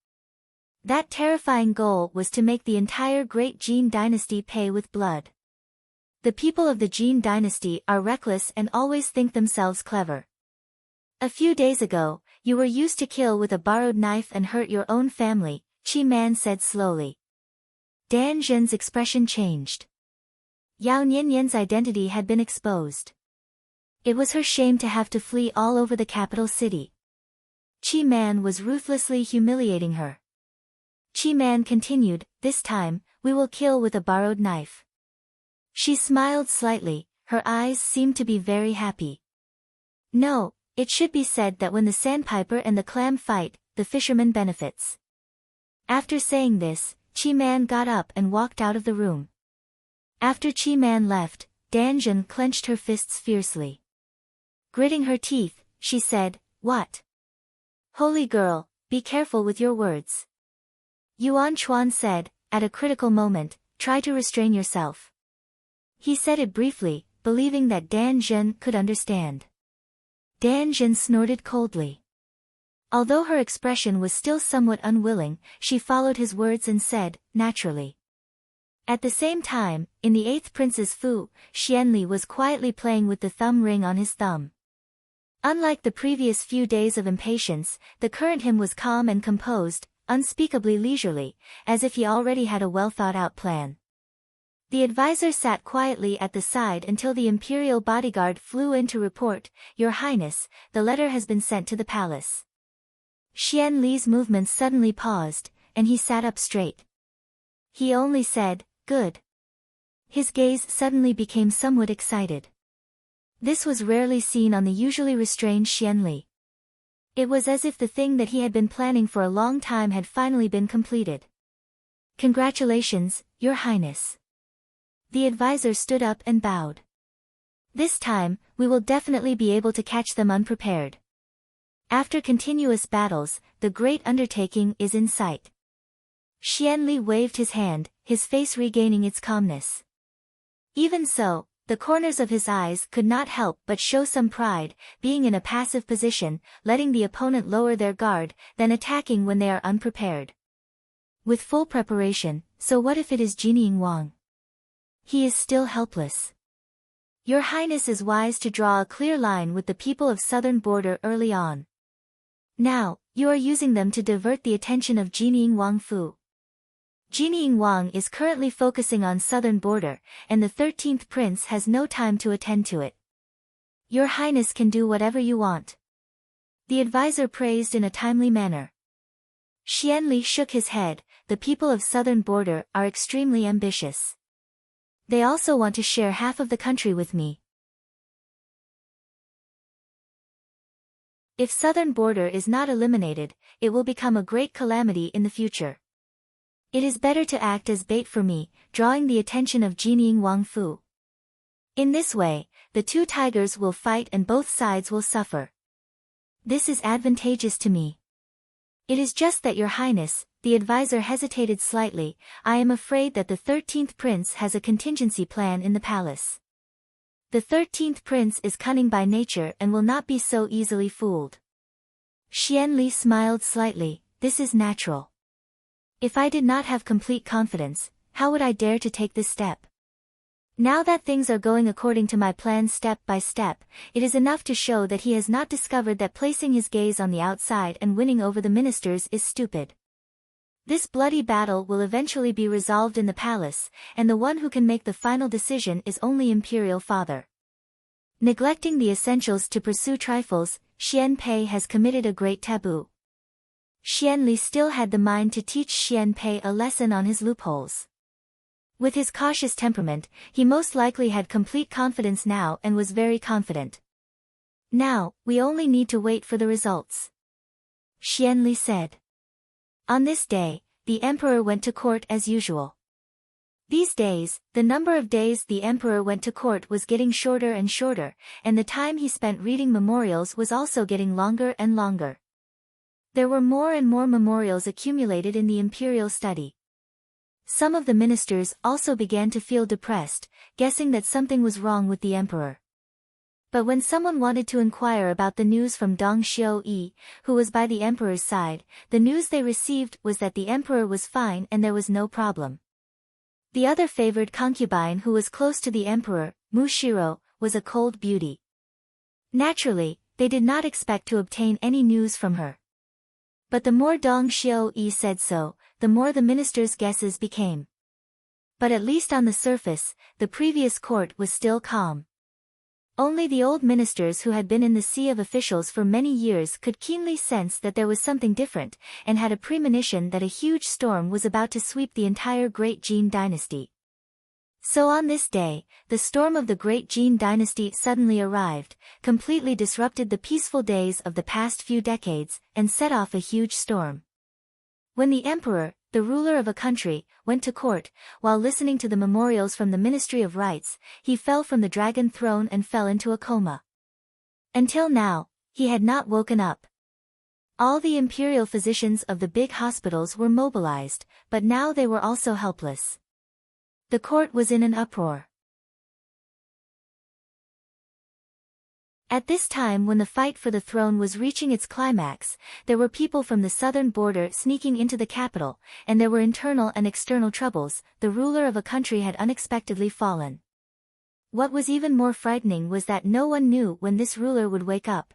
That terrifying goal was to make the entire great Jin dynasty pay with blood. The people of the Jin dynasty are reckless and always think themselves clever. A few days ago, you were used to kill with a borrowed knife and hurt your own family, Chi Man said slowly. Dan Zhen's expression changed. Yao Nianyan's identity had been exposed. It was her shame to have to flee all over the capital city. Chi Man was ruthlessly humiliating her. Chi Man continued, this time, we will kill with a borrowed knife. She smiled slightly, her eyes seemed to be very happy. No, it should be said that when the sandpiper and the clam fight, the fisherman benefits. After saying this, Chi Man got up and walked out of the room. After Chi Man left, Dan Zhen clenched her fists fiercely. Gritting her teeth, she said, what? Holy girl, be careful with your words. Yuan Chuan said, at a critical moment, try to restrain yourself. He said it briefly, believing that Dan Zhen could understand. Dan Zhen snorted coldly. Although her expression was still somewhat unwilling, she followed his words and said, naturally. At the same time, in the 8th Prince's Fu, Xianli was quietly playing with the thumb ring on his thumb. Unlike the previous few days of impatience, the current him was calm and composed, unspeakably leisurely, as if he already had a well-thought-out plan. The advisor sat quietly at the side until the imperial bodyguard flew in to report, Your Highness, the letter has been sent to the palace. Xian Li's movements suddenly paused, and he sat up straight. He only said, good. His gaze suddenly became somewhat excited. This was rarely seen on the usually restrained Xian Li. It was as if the thing that he had been planning for a long time had finally been completed. Congratulations, Your Highness. The advisor stood up and bowed. This time, we will definitely be able to catch them unprepared. After continuous battles, the great undertaking is in sight. Xianli waved his hand, his face regaining its calmness. Even so, the corners of his eyes could not help but show some pride, being in a passive position, letting the opponent lower their guard, then attacking when they are unprepared. With full preparation, so what if it is Jinying Wang? He is still helpless. Your Highness is wise to draw a clear line with the people of southern border early on. Now, you are using them to divert the attention of Jinying Wang Fu. Jinying Wang is currently focusing on southern border, and the 13th prince has no time to attend to it. Your Highness can do whatever you want. The advisor praised in a timely manner. Xianli shook his head. The people of southern border are extremely ambitious. They also want to share half of the country with me. If southern border is not eliminated, it will become a great calamity in the future. It is better to act as bait for me, drawing the attention of Jinying Wang Fu. In this way, the two tigers will fight and both sides will suffer. This is advantageous to me. It is just that Your Highness, the advisor hesitated slightly, I am afraid that the 13th prince has a contingency plan in the palace. The 13th prince is cunning by nature and will not be so easily fooled. Xianli smiled slightly, this is natural. If I did not have complete confidence, how would I dare to take this step? Now that things are going according to my plan step by step, it is enough to show that he has not discovered that placing his gaze on the outside and winning over the ministers is stupid. This bloody battle will eventually be resolved in the palace, and the one who can make the final decision is only Imperial Father. Neglecting the essentials to pursue trifles, Xian Pei has committed a great taboo. Xianli still had the mind to teach Xian Pei a lesson on his loopholes. With his cautious temperament, he most likely had complete confidence now and was very confident. Now, we only need to wait for the results. Xianli said. On this day, the emperor went to court as usual. These days, the number of days the emperor went to court was getting shorter and shorter, and the time he spent reading memorials was also getting longer and longer. There were more and more memorials accumulated in the imperial study. Some of the ministers also began to feel depressed, guessing that something was wrong with the emperor. But when someone wanted to inquire about the news from Dong Xiu-yi, who was by the emperor's side, the news they received was that the emperor was fine and there was no problem. The other favored concubine who was close to the emperor, Mu Shiro, was a cold beauty. Naturally, they did not expect to obtain any news from her. But the more Dong Xiu-yi said so, the more the minister's guesses became. But at least on the surface, the previous court was still calm. Only the old ministers who had been in the sea of officials for many years could keenly sense that there was something different, and had a premonition that a huge storm was about to sweep the entire Great Jin dynasty. So on this day, the storm of the Great Jin dynasty suddenly arrived, completely disrupted the peaceful days of the past few decades, and set off a huge storm. When the emperor, the ruler of a country, went to court, while listening to the memorials from the Ministry of Rites, he fell from the dragon throne and fell into a coma. Until now, he had not woken up. All the imperial physicians of the big hospitals were mobilized, but now they were also helpless. The court was in an uproar. At this time when the fight for the throne was reaching its climax, there were people from the southern border sneaking into the capital, and there were internal and external troubles. The ruler of a country had unexpectedly fallen. What was even more frightening was that no one knew when this ruler would wake up.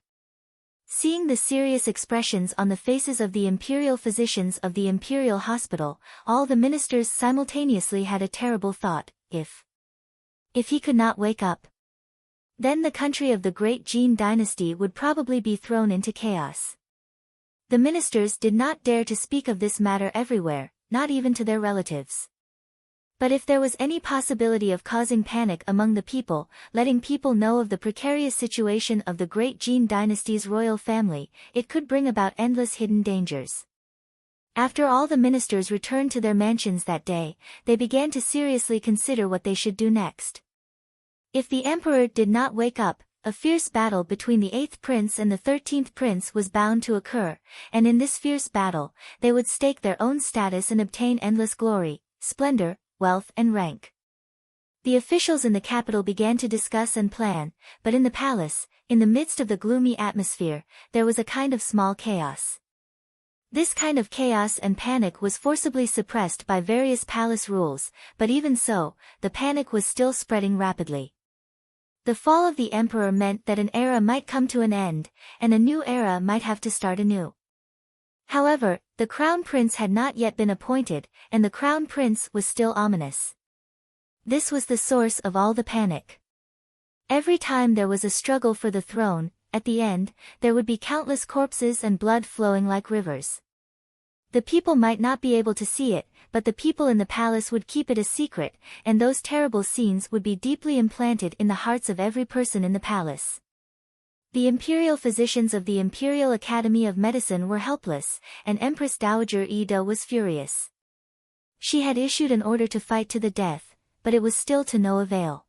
Seeing the serious expressions on the faces of the imperial physicians of the imperial hospital, all the ministers simultaneously had a terrible thought: if he could not wake up, then the country of the Great Jin dynasty would probably be thrown into chaos. The ministers did not dare to speak of this matter everywhere, not even to their relatives. But if there was any possibility of causing panic among the people, letting people know of the precarious situation of the great Jin dynasty's royal family, it could bring about endless hidden dangers. After all the ministers returned to their mansions that day, they began to seriously consider what they should do next. If the emperor did not wake up, a fierce battle between the 8th prince and the 13th prince was bound to occur, and in this fierce battle, they would stake their own status and obtain endless glory, splendor, wealth and rank. The officials in the capital began to discuss and plan, but in the palace, in the midst of the gloomy atmosphere, there was a kind of small chaos. This kind of chaos and panic was forcibly suppressed by various palace rules, but even so, the panic was still spreading rapidly. The fall of the emperor meant that an era might come to an end, and a new era might have to start anew. However, the crown prince had not yet been appointed, and the crown prince was still ominous. This was the source of all the panic. Every time there was a struggle for the throne, at the end, there would be countless corpses and blood flowing like rivers. The people might not be able to see it, but the people in the palace would keep it a secret, and those terrible scenes would be deeply implanted in the hearts of every person in the palace. The imperial physicians of the Imperial Academy of Medicine were helpless, and Empress Dowager Ida was furious. She had issued an order to fight to the death, but it was still to no avail.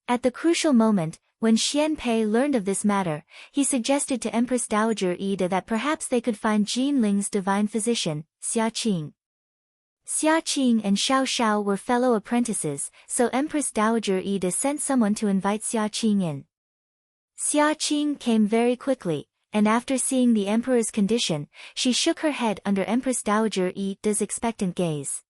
At the crucial moment, when Xian Pei learned of this matter, he suggested to Empress Dowager Ida that perhaps they could find Jin Ling's divine physician, Xia Qing. Xia Qing and Xiao Xiao were fellow apprentices, so Empress Dowager Ida sent someone to invite Xia Qing in. Xia Qing came very quickly, and after seeing the emperor's condition, she shook her head under Empress Dowager Ida's expectant gaze.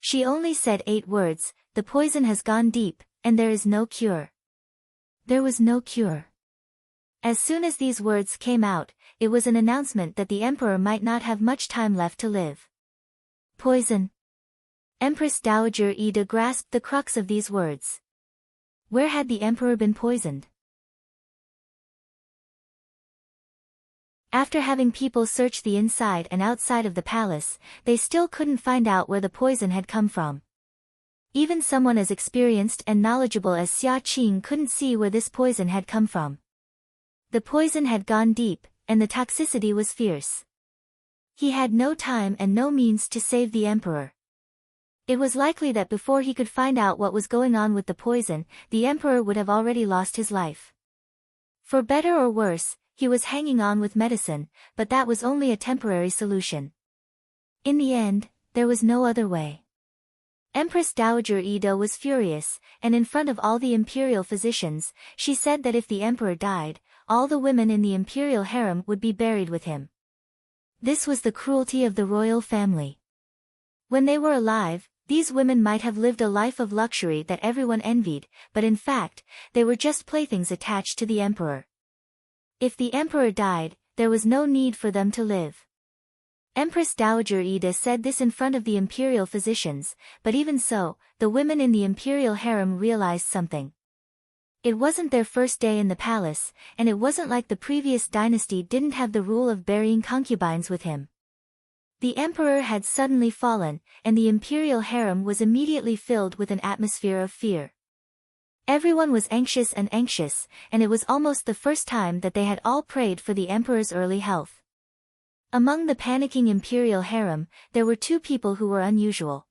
She only said 8 words, "The poison has gone deep, and there is no cure." There was no cure. As soon as these words came out, it was an announcement that the emperor might not have much time left to live. Poison. Empress Dowager Ida grasped the crux of these words. Where had the emperor been poisoned? After having people search the inside and outside of the palace, they still couldn't find out where the poison had come from. Even someone as experienced and knowledgeable as Xia Qing couldn't see where this poison had come from. The poison had gone deep, and the toxicity was fierce. He had no time and no means to save the emperor. It was likely that before he could find out what was going on with the poison, the emperor would have already lost his life. For better or worse, he was hanging on with medicine, but that was only a temporary solution. In the end, there was no other way. Empress Dowager Ida was furious, and in front of all the imperial physicians, she said that if the emperor died, all the women in the imperial harem would be buried with him. This was the cruelty of the royal family. When they were alive, these women might have lived a life of luxury that everyone envied, but in fact, they were just playthings attached to the emperor. If the emperor died, there was no need for them to live. Empress Dowager Ida said this in front of the imperial physicians, but even so, the women in the imperial harem realized something. It wasn't their first day in the palace, and it wasn't like the previous dynasty didn't have the rule of burying concubines with him. The emperor had suddenly fallen, and the imperial harem was immediately filled with an atmosphere of fear. Everyone was anxious, and it was almost the first time that they had all prayed for the emperor's early health. Among the panicking imperial harem, there were 2 people who were unusual.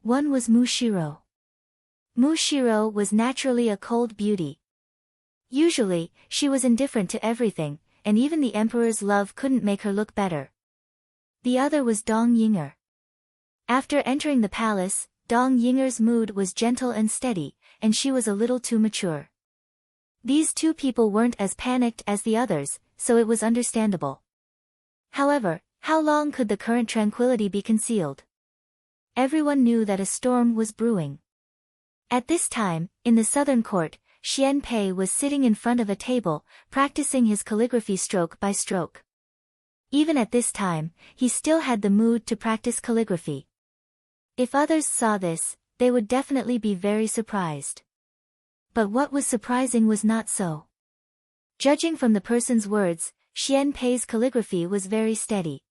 One was Mushiro. Mushiro was naturally a cold beauty. Usually, she was indifferent to everything, and even the emperor's love couldn't make her look better. The other was Dong Yinger. After entering the palace, Dong Yinger's mood was gentle and steady, and she was a little too mature. These 2 people weren't as panicked as the others, so it was understandable. However, how long could the current tranquility be concealed? Everyone knew that a storm was brewing. At this time, in the southern court, Xian Pei was sitting in front of a table, practicing his calligraphy stroke by stroke. Even at this time, he still had the mood to practice calligraphy. If others saw this, they would definitely be very surprised. But what was surprising was not so. Judging from the person's words, Xian Pei's calligraphy was very steady.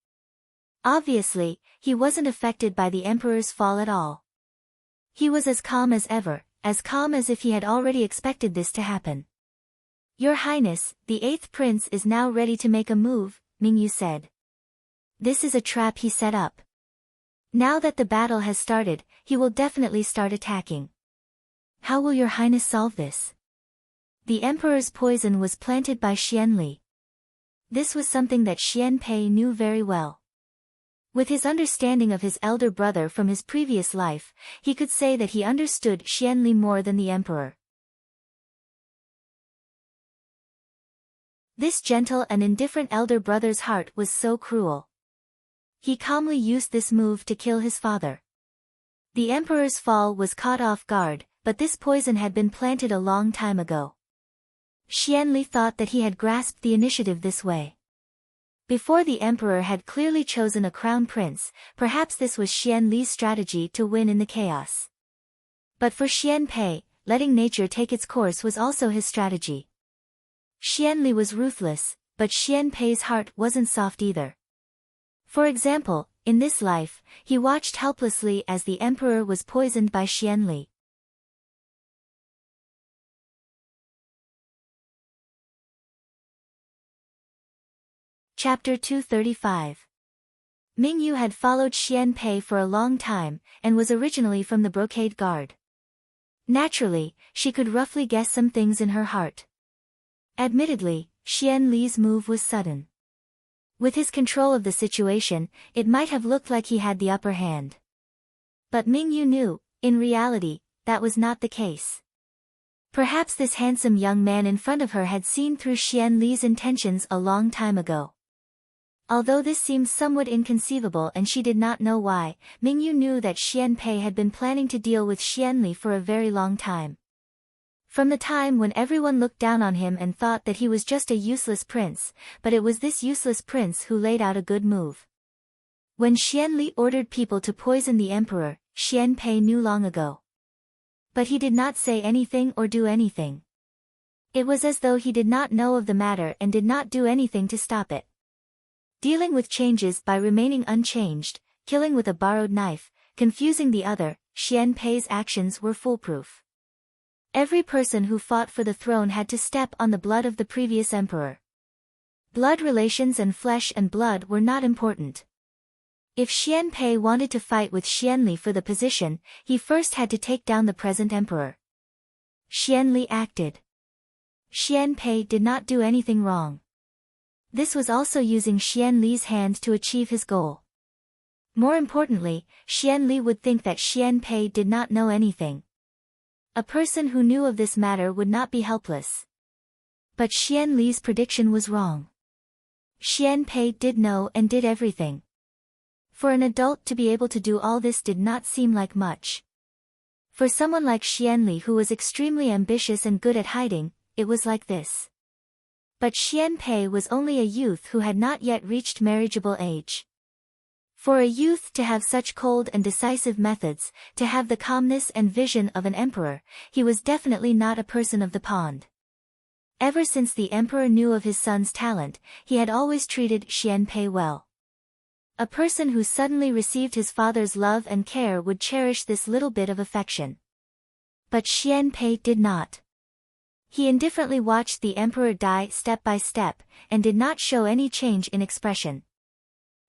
Obviously, he wasn't affected by the emperor's fall at all. He was as calm as ever, as calm as if he had already expected this to happen. Your Highness, the 8th prince is now ready to make a move, Mingyu said. This is a trap he set up. Now that the battle has started, he will definitely start attacking. How will your Highness solve this? The Emperor's poison was planted by Xianli. This was something that Xianpei knew very well. With his understanding of his elder brother from his previous life, he could say that he understood Xianli more than the Emperor. This gentle and indifferent elder brother's heart was so cruel. He calmly used this move to kill his father. The Emperor's fall was caught off guard, but this poison had been planted a long time ago. Xianli thought that he had grasped the initiative this way. Before the Emperor had clearly chosen a crown prince, perhaps this was Xianli's strategy to win in the chaos. But for Xianpei, letting nature take its course was also his strategy. Xianli was ruthless, but Xianpei's heart wasn't soft either. For example, in this life, he watched helplessly as the Emperor was poisoned by Xianli. Chapter 235. Mingyu had followed Xianpei for a long time, and was originally from the Brocade Guard. Naturally, she could roughly guess some things in her heart. Admittedly, Xianli's move was sudden. With his control of the situation, it might have looked like he had the upper hand. But Mingyu knew, in reality, that was not the case. Perhaps this handsome young man in front of her had seen through Xianli's intentions a long time ago. Although this seemed somewhat inconceivable and she did not know why, Mingyu knew that Xianpei had been planning to deal with Xianli for a very long time. From the time when everyone looked down on him and thought that he was just a useless prince, but it was this useless prince who laid out a good move. When Xianli ordered people to poison the Emperor, Xianpei knew long ago. But he did not say anything or do anything. It was as though he did not know of the matter and did not do anything to stop it. Dealing with changes by remaining unchanged, killing with a borrowed knife, confusing the other, Xianpei's actions were foolproof. Every person who fought for the throne had to step on the blood of the previous emperor. Blood relations and flesh and blood were not important. If Xianpei wanted to fight with Xianli for the position, he first had to take down the present emperor. Xianli acted. Xianpei did not do anything wrong. This was also using Xianli's hand to achieve his goal. More importantly, Xianli would think that Xianpei did not know anything. A person who knew of this matter would not be helpless. But Xianli's prediction was wrong. Xianpei did know and did everything. For an adult to be able to do all this did not seem like much. For someone like Xianli who was extremely ambitious and good at hiding, it was like this. But Xianpei was only a youth who had not yet reached marriageable age. For a youth to have such cold and decisive methods, to have the calmness and vision of an emperor, he was definitely not a person of the pond. Ever since the emperor knew of his son's talent, he had always treated Xianpei well. A person who suddenly received his father's love and care would cherish this little bit of affection. But Xianpei did not. He indifferently watched the emperor die step by step, and did not show any change in expression.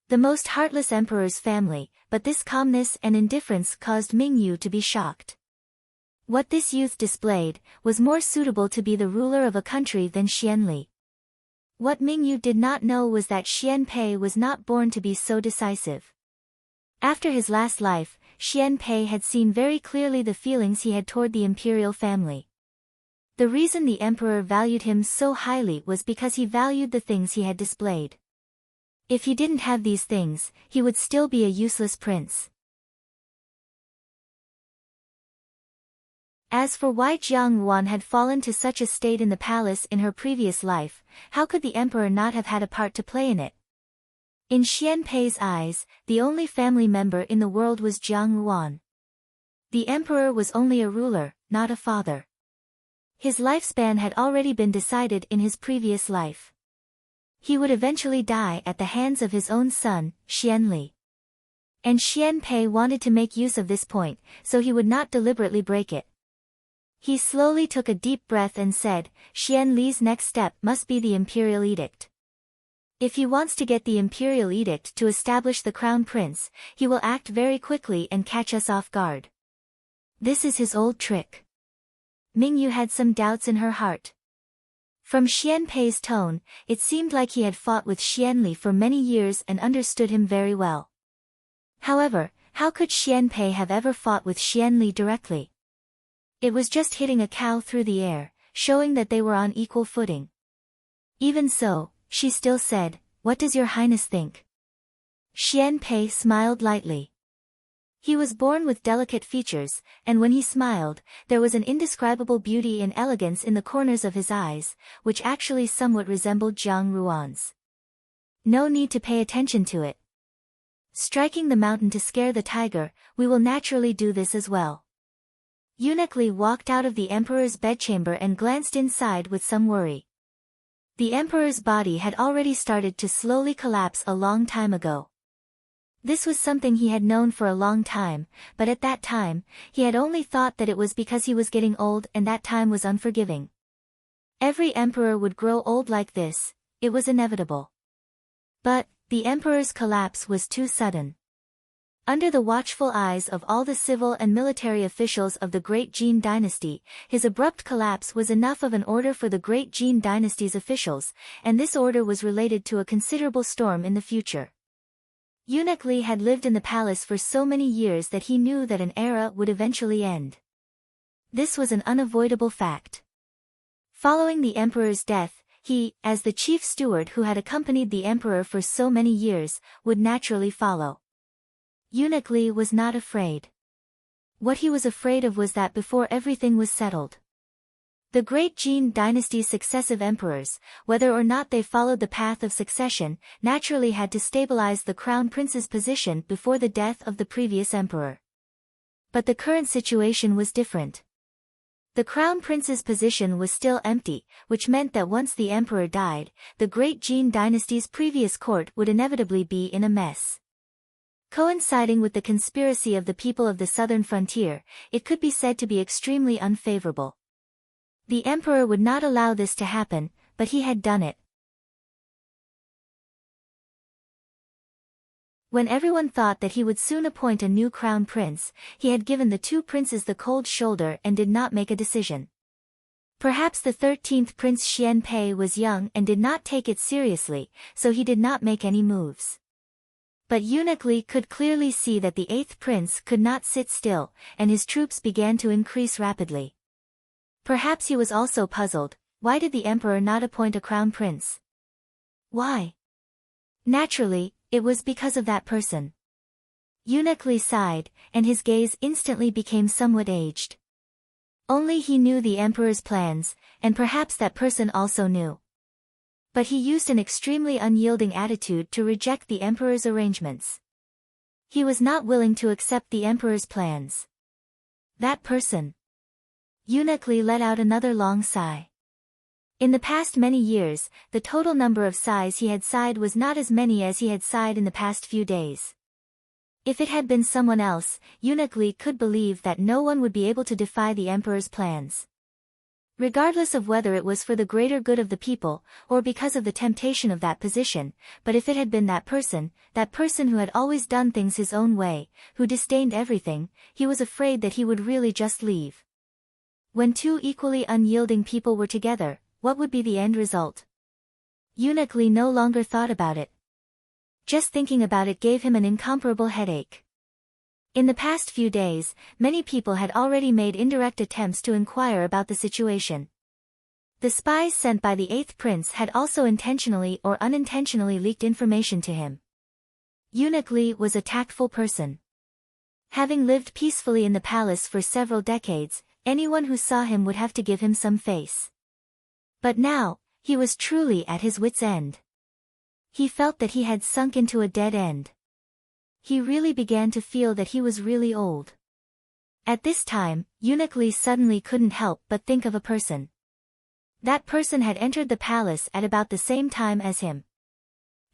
The most heartless emperor's family, but this calmness and indifference caused Mingyu to be shocked. What this youth displayed, was more suitable to be the ruler of a country than Xianli. What Mingyu did not know was that Xianpei was not born to be so decisive. After his last life, Xianpei had seen very clearly the feelings he had toward the imperial family. The reason the emperor valued him so highly was because he valued the things he had displayed. If he didn't have these things, he would still be a useless prince. As for why Jiang had fallen to such a state in the palace in her previous life, how could the emperor not have had a part to play in it? In Xianpei's eyes, the only family member in the world was Jiang. The emperor was only a ruler, not a father. His lifespan had already been decided in his previous life. He would eventually die at the hands of his own son, Xianli. And Xian Pei wanted to make use of this point, so he would not deliberately break it. He slowly took a deep breath and said, Xian Li's next step must be the imperial edict. If he wants to get the imperial edict to establish the crown prince, he will act very quickly and catch us off guard. This is his old trick. Mingyu had some doubts in her heart. From Xian Pei's tone, it seemed like he had fought with Xian Li for many years and understood him very well. However, how could Xian Pei have ever fought with Xian Li directly? It was just hitting a cow through the air, showing that they were on equal footing. Even so, she still said, "What does your highness think?" Xian Pei smiled lightly. He was born with delicate features, and when he smiled, there was an indescribable beauty and elegance in the corners of his eyes, which actually somewhat resembled Jiang Ruan's. No need to pay attention to it. Striking the mountain to scare the tiger, we will naturally do this as well. Eunuch Li walked out of the emperor's bedchamber and glanced inside with some worry. The emperor's body had already started to slowly collapse a long time ago. This was something he had known for a long time, but at that time, he had only thought that it was because he was getting old and that time was unforgiving. Every emperor would grow old like this, it was inevitable. But, the emperor's collapse was too sudden. Under the watchful eyes of all the civil and military officials of the Great Jin dynasty, his abrupt collapse was enough of an order for the Great Jin dynasty's officials, and this order was related to a considerable storm in the future. Eunuch Li had lived in the palace for so many years that he knew that an era would eventually end. This was an unavoidable fact. Following the emperor's death, he, as the chief steward who had accompanied the emperor for so many years, would naturally follow. Eunuch Li was not afraid. What he was afraid of was that before everything was settled, the Great Jin dynasty's successive emperors, whether or not they followed the path of succession, naturally had to stabilize the crown prince's position before the death of the previous emperor. But the current situation was different. The crown prince's position was still empty, which meant that once the emperor died, the Great Jin dynasty's previous court would inevitably be in a mess. Coinciding with the conspiracy of the people of the southern frontier, it could be said to be extremely unfavorable. The emperor would not allow this to happen, but he had done it. When everyone thought that he would soon appoint a new crown prince, he had given the two princes the cold shoulder and did not make a decision. Perhaps the 13th Prince Xian Pei was young and did not take it seriously, so he did not make any moves. But Eunuch Li could clearly see that the 8th prince could not sit still, and his troops began to increase rapidly. Perhaps he was also puzzled, why did the emperor not appoint a crown prince? Why? Naturally, it was because of that person. Eunuch Li sighed, and his gaze instantly became somewhat aged. Only he knew the emperor's plans, and perhaps that person also knew. But he used an extremely unyielding attitude to reject the emperor's arrangements. He was not willing to accept the emperor's plans. That person. Eunuch Li let out another long sigh. In the past many years, the total number of sighs he had sighed was not as many as he had sighed in the past few days. If it had been someone else, Eunuch Li could believe that no one would be able to defy the emperor's plans. Regardless of whether it was for the greater good of the people, or because of the temptation of that position, but if it had been that person who had always done things his own way, who disdained everything, he was afraid that he would really just leave. When two equally unyielding people were together, what would be the end result? Eunuch Li no longer thought about it. Just thinking about it gave him an incomparable headache. In the past few days, many people had already made indirect attempts to inquire about the situation. The spies sent by the 8th prince had also intentionally or unintentionally leaked information to him. Eunuch Li was a tactful person. Having lived peacefully in the palace for several decades, anyone who saw him would have to give him some face. But now, he was truly at his wits' end. He felt that he had sunk into a dead end. He really began to feel that he was really old. At this time, Eunuch Li suddenly couldn't help but think of a person. That person had entered the palace at about the same time as him.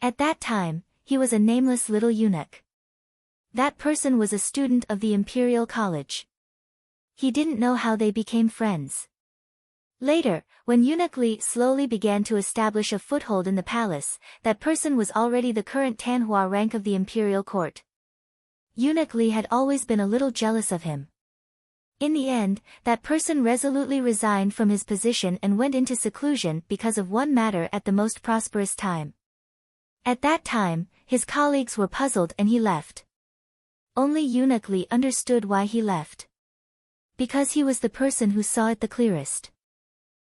At that time, he was a nameless little eunuch. That person was a student of the Imperial College. He didn't know how they became friends. Later, when Eunuch Li slowly began to establish a foothold in the palace, that person was already the current Tanhua rank of the imperial court. Eunuch Li had always been a little jealous of him. In the end, that person resolutely resigned from his position and went into seclusion because of one matter at the most prosperous time. At that time, his colleagues were puzzled and he left. Only Eunuch Li understood why he left. Because he was the person who saw it the clearest.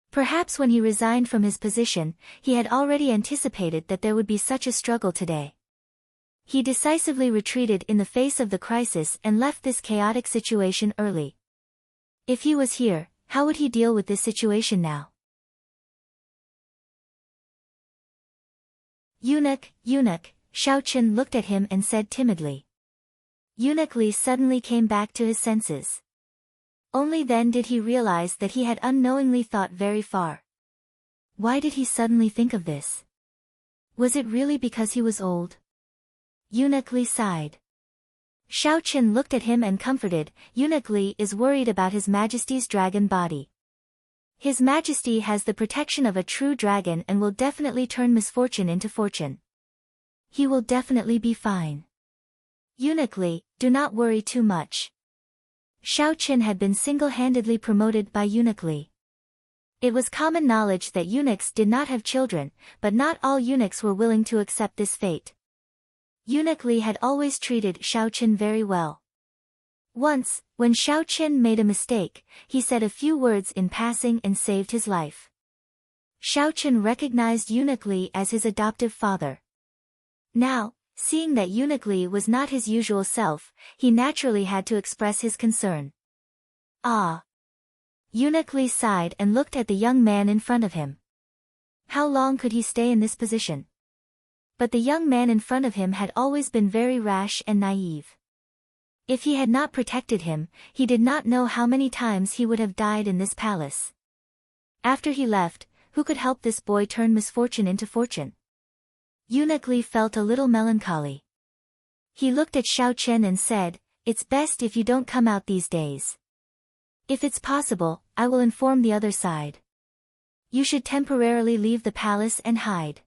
Perhaps when he resigned from his position, he had already anticipated that there would be such a struggle today. He decisively retreated in the face of the crisis and left this chaotic situation early. If he was here, how would he deal with this situation now? Eunuch, Shao Chen looked at him and said timidly. Eunuch Li suddenly came back to his senses. Only then did he realize that he had unknowingly thought very far. Why did he suddenly think of this? Was it really because he was old? Eunuch Li sighed. Shao Chen looked at him and comforted. Eunuch Li is worried about His Majesty's dragon body. His Majesty has the protection of a true dragon and will definitely turn misfortune into fortune. He will definitely be fine. Eunuch Li, do not worry too much. Shao Chen had been single-handedly promoted by Eunuch Li. It was common knowledge that eunuchs did not have children, but not all eunuchs were willing to accept this fate. Eunuch Li had always treated Shao Chen very well. Once, when Shao Chen made a mistake, he said a few words in passing and saved his life. Shao Chen recognized Eunuch Li as his adoptive father. Now, seeing that Eunuch Li was not his usual self, he naturally had to express his concern. Ah! Eunuch Li sighed and looked at the young man in front of him. How long could he stay in this position? But the young man in front of him had always been very rash and naive. If he had not protected him, he did not know how many times he would have died in this palace. After he left, who could help this boy turn misfortune into fortune? Eunuch Li felt a little melancholy. He looked at Shao Chen and said, "It's best if you don't come out these days. If it's possible, I will inform the other side. You should temporarily leave the palace and hide.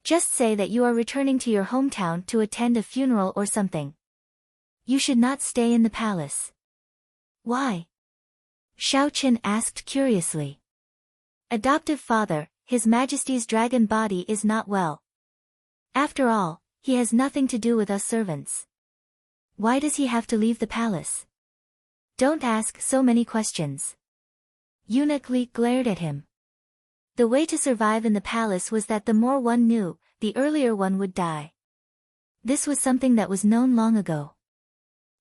Just say that you are returning to your hometown to attend a funeral or something. You should not stay in the palace." Why? Shao Chen asked curiously. Adoptive father, His Majesty's dragon body is not well. After all, he has nothing to do with us servants. Why does he have to leave the palace? Don't ask so many questions. Eunuch Li glared at him. The way to survive in the palace was that the more one knew, the earlier one would die. This was something that was known long ago.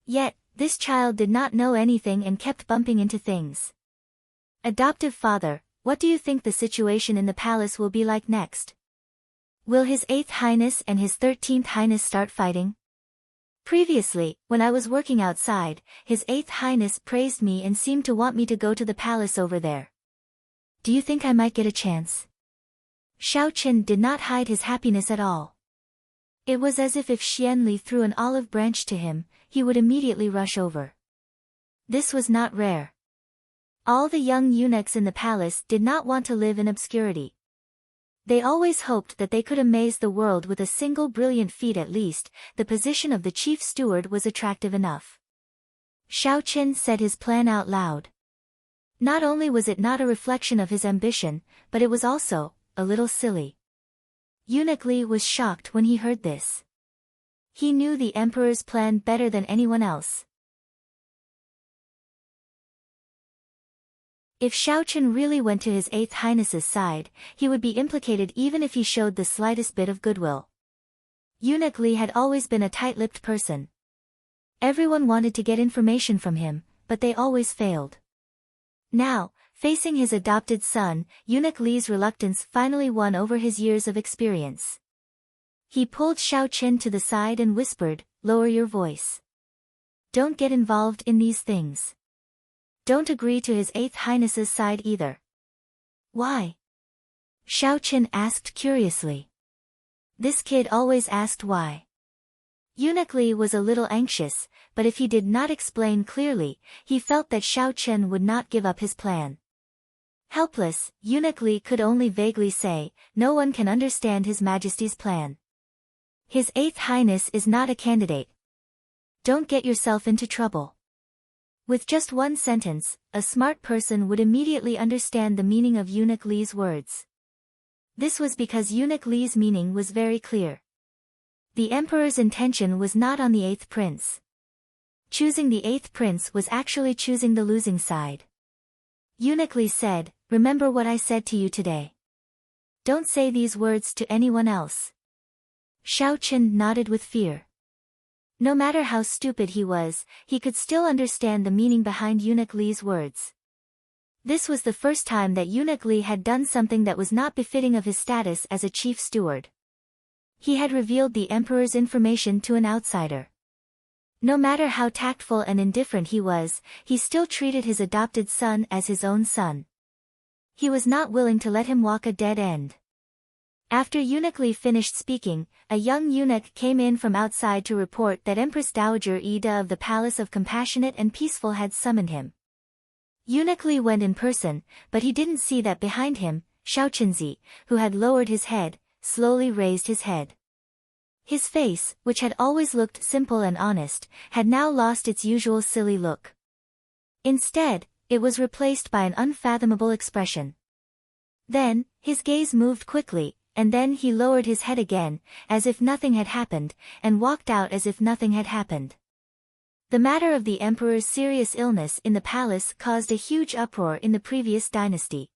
Yet, this child did not know anything and kept bumping into things. Adoptive father, what do you think the situation in the palace will be like next? Will His 8th Highness and His 13th Highness start fighting? Previously, when I was working outside, His 8th Highness praised me and seemed to want me to go to the palace over there. Do you think I might get a chance? Shao Chen did not hide his happiness at all. It was as if Xian Li threw an olive branch to him, he would immediately rush over. This was not rare. All the young eunuchs in the palace did not want to live in obscurity. They always hoped that they could amaze the world with a single brilliant feat at least. The position of the chief steward was attractive enough. Shao Chen said his plan out loud. Not only was it not a reflection of his ambition, but it was also a little silly. Eunuch Li was shocked when he heard this. He knew the emperor's plan better than anyone else. If Shao Chen really went to His 8th Highness's side, he would be implicated even if he showed the slightest bit of goodwill. Eunuch Li had always been a tight-lipped person. Everyone wanted to get information from him, but they always failed. Now, facing his adopted son, Eunuch Li's reluctance finally won over his years of experience. He pulled Shao Chen to the side and whispered, "Lower your voice. Don't get involved in these things. Don't agree to His 8th Highness's side either." Why? Shao Chen asked curiously. This kid always asked why. Eunuch Li was a little anxious, but if he did not explain clearly, he felt that Xiao Chen would not give up his plan. Helpless, Eunuch Li could only vaguely say, "No one can understand His Majesty's plan. His Eighth Highness is not a candidate. Don't get yourself into trouble." With just one sentence, a smart person would immediately understand the meaning of Eunuch Li's words. This was because Eunuch Li's meaning was very clear. The emperor's intention was not on the eighth prince. Choosing the eighth prince was actually choosing the losing side. Eunuch Li said, "Remember what I said to you today. Don't say these words to anyone else." Xiao Chen nodded with fear. No matter how stupid he was, he could still understand the meaning behind Eunuch Li's words. This was the first time that Eunuch Li had done something that was not befitting of his status as a chief steward. He had revealed the emperor's information to an outsider. No matter how tactful and indifferent he was, he still treated his adopted son as his own son. He was not willing to let him walk a dead end. After Eunuch Li finished speaking, a young eunuch came in from outside to report that Empress Dowager Ida of the Palace of Compassionate and Peaceful had summoned him. Eunuch Li went in person, but he didn't see that behind him, Xiao Chenzi, who had lowered his head, slowly raised his head. His face, which had always looked simple and honest, had now lost its usual silly look. Instead, it was replaced by an unfathomable expression. Then, his gaze moved quickly, and then he lowered his head again, as if nothing had happened, and walked out as if nothing had happened. The matter of the emperor's serious illness in the palace caused a huge uproar in the previous dynasty.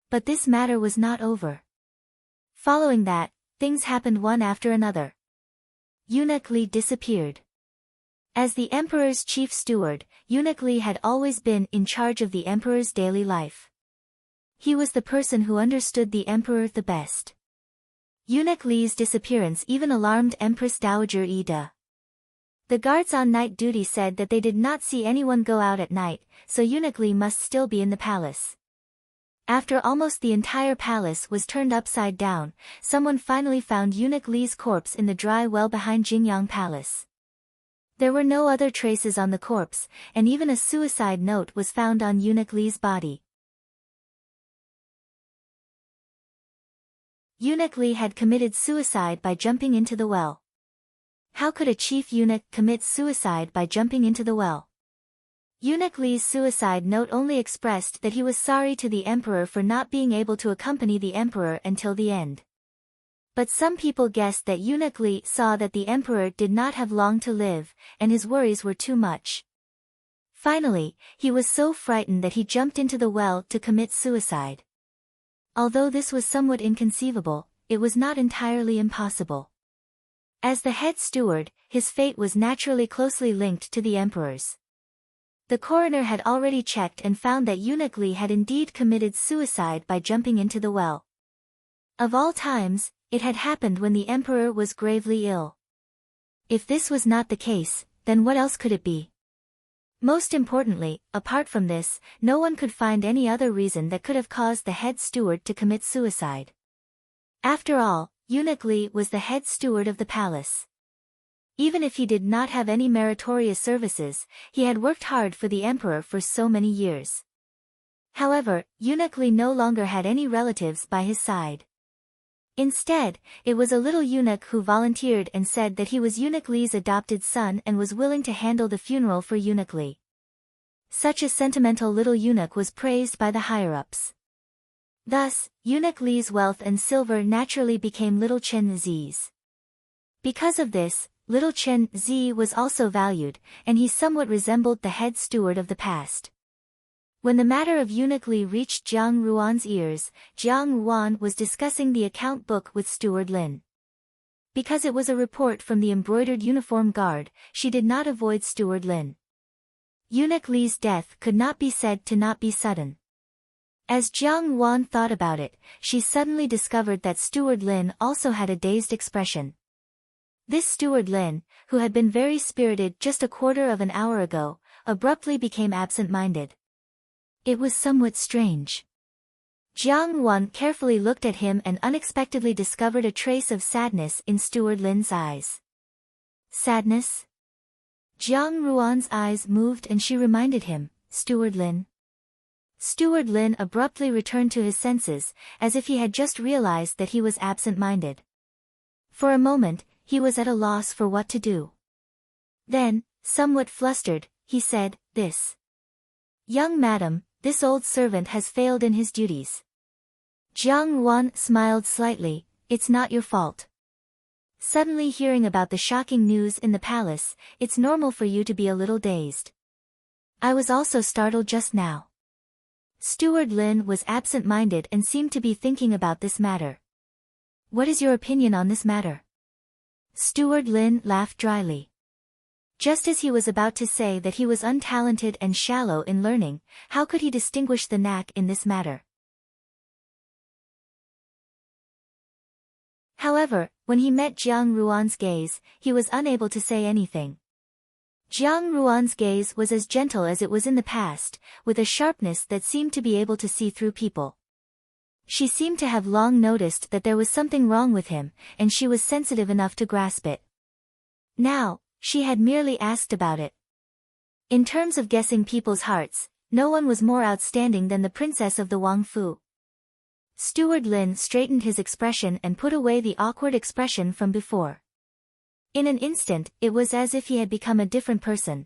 But this matter was not over. Following that, things happened one after another. Eunuch Li disappeared. As the emperor's chief steward, Eunuch Li had always been in charge of the emperor's daily life. He was the person who understood the emperor the best. Eunuch Li's disappearance even alarmed Empress Dowager Ida. The guards on night duty said that they did not see anyone go out at night, so Eunuch Li must still be in the palace. After almost the entire palace was turned upside down, someone finally found Eunuch Li's corpse in the dry well behind Jingyang Palace. There were no other traces on the corpse, and even a suicide note was found on Eunuch Li's body. Eunuch Li had committed suicide by jumping into the well. How could a chief eunuch commit suicide by jumping into the well? Eunuch Li's suicide note only expressed that he was sorry to the emperor for not being able to accompany the emperor until the end. But some people guessed that Eunuch Li saw that the emperor did not have long to live, and his worries were too much. Finally, he was so frightened that he jumped into the well to commit suicide. Although this was somewhat inconceivable, it was not entirely impossible. As the head steward, his fate was naturally closely linked to the emperor's. The coroner had already checked and found that Eunuch Li had indeed committed suicide by jumping into the well. Of all times, it had happened when the emperor was gravely ill. If this was not the case, then what else could it be? Most importantly, apart from this, no one could find any other reason that could have caused the head steward to commit suicide. After all, Eunuch Li was the head steward of the palace. Even if he did not have any meritorious services, he had worked hard for the emperor for so many years. However, Eunuch Li no longer had any relatives by his side. Instead, it was a little eunuch who volunteered and said that he was Eunuch Li's adopted son and was willing to handle the funeral for Eunuch Li. Such a sentimental little eunuch was praised by the higher-ups. Thus, Eunuch Li's wealth and silver naturally became Little Chen Zi's. Because of this, Little Chen Zi was also valued, and he somewhat resembled the head steward of the past. When the matter of Eunuch Li reached Jiang Ruan's ears, Jiang Ruan was discussing the account book with Steward Lin. Because it was a report from the embroidered uniform guard, she did not avoid Steward Lin. Eunuch Li's death could not be said to not be sudden. As Jiang Ruan thought about it, she suddenly discovered that Steward Lin also had a dazed expression. This Steward Lin, who had been very spirited just a quarter of an hour ago, abruptly became absent-minded. It was somewhat strange. Jiang Ruan carefully looked at him and unexpectedly discovered a trace of sadness in Steward Lin's eyes. Sadness? Jiang Ruan's eyes moved and she reminded him, Steward Lin. Steward Lin abruptly returned to his senses, as if he had just realized that he was absent-minded. For a moment, he was at a loss for what to do. Then, somewhat flustered, he said, This. Young madam, this old servant has failed in his duties. Jiang Ruan smiled slightly, It's not your fault. Suddenly hearing about the shocking news in the palace, it's normal for you to be a little dazed. I was also startled just now. Steward Lin was absent-minded and seemed to be thinking about this matter. What is your opinion on this matter? Steward Lin laughed dryly. Just as he was about to say that he was untalented and shallow in learning, how could he distinguish the knack in this matter? However, when he met Jiang Ruan's gaze, he was unable to say anything. Jiang Ruan's gaze was as gentle as it was in the past, with a sharpness that seemed to be able to see through people. She seemed to have long noticed that there was something wrong with him, and she was sensitive enough to grasp it. Now, she had merely asked about it. In terms of guessing people's hearts, no one was more outstanding than the princess of the Wang Fu. Steward Lin straightened his expression and put away the awkward expression from before. In an instant, it was as if he had become a different person.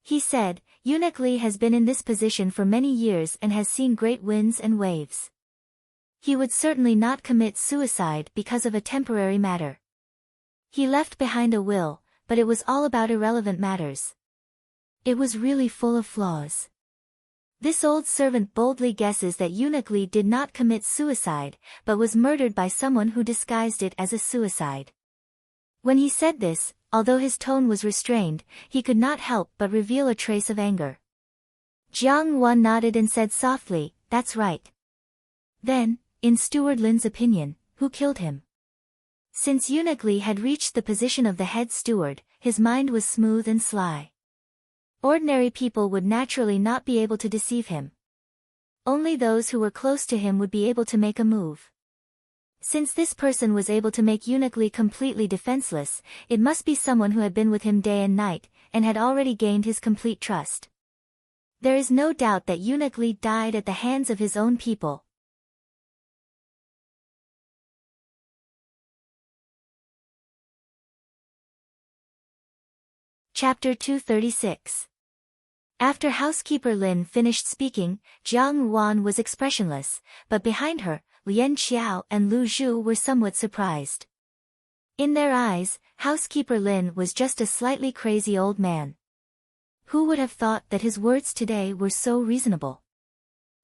He said, Eunuch Li has been in this position for many years and has seen great winds and waves. He would certainly not commit suicide because of a temporary matter. He left behind a will, but it was all about irrelevant matters. It was really full of flaws. This old servant boldly guesses that Eunuch Li did not commit suicide, but was murdered by someone who disguised it as a suicide. When he said this, although his tone was restrained, he could not help but reveal a trace of anger. Jiang Ruan nodded and said softly, That's right. Then, in Steward Lin's opinion, who killed him? Since Eunuch Li had reached the position of the head steward, his mind was smooth and sly. Ordinary people would naturally not be able to deceive him. Only those who were close to him would be able to make a move. Since this person was able to make Eunuch Li completely defenseless, it must be someone who had been with him day and night, and had already gained his complete trust. There is no doubt that Eunuch Li died at the hands of his own people. Chapter 236. After housekeeper Lin finished speaking, Jiang Ruan was expressionless, but behind her, Lian Qiao and Lu Zhu were somewhat surprised. In their eyes, housekeeper Lin was just a slightly crazy old man. Who would have thought that his words today were so reasonable?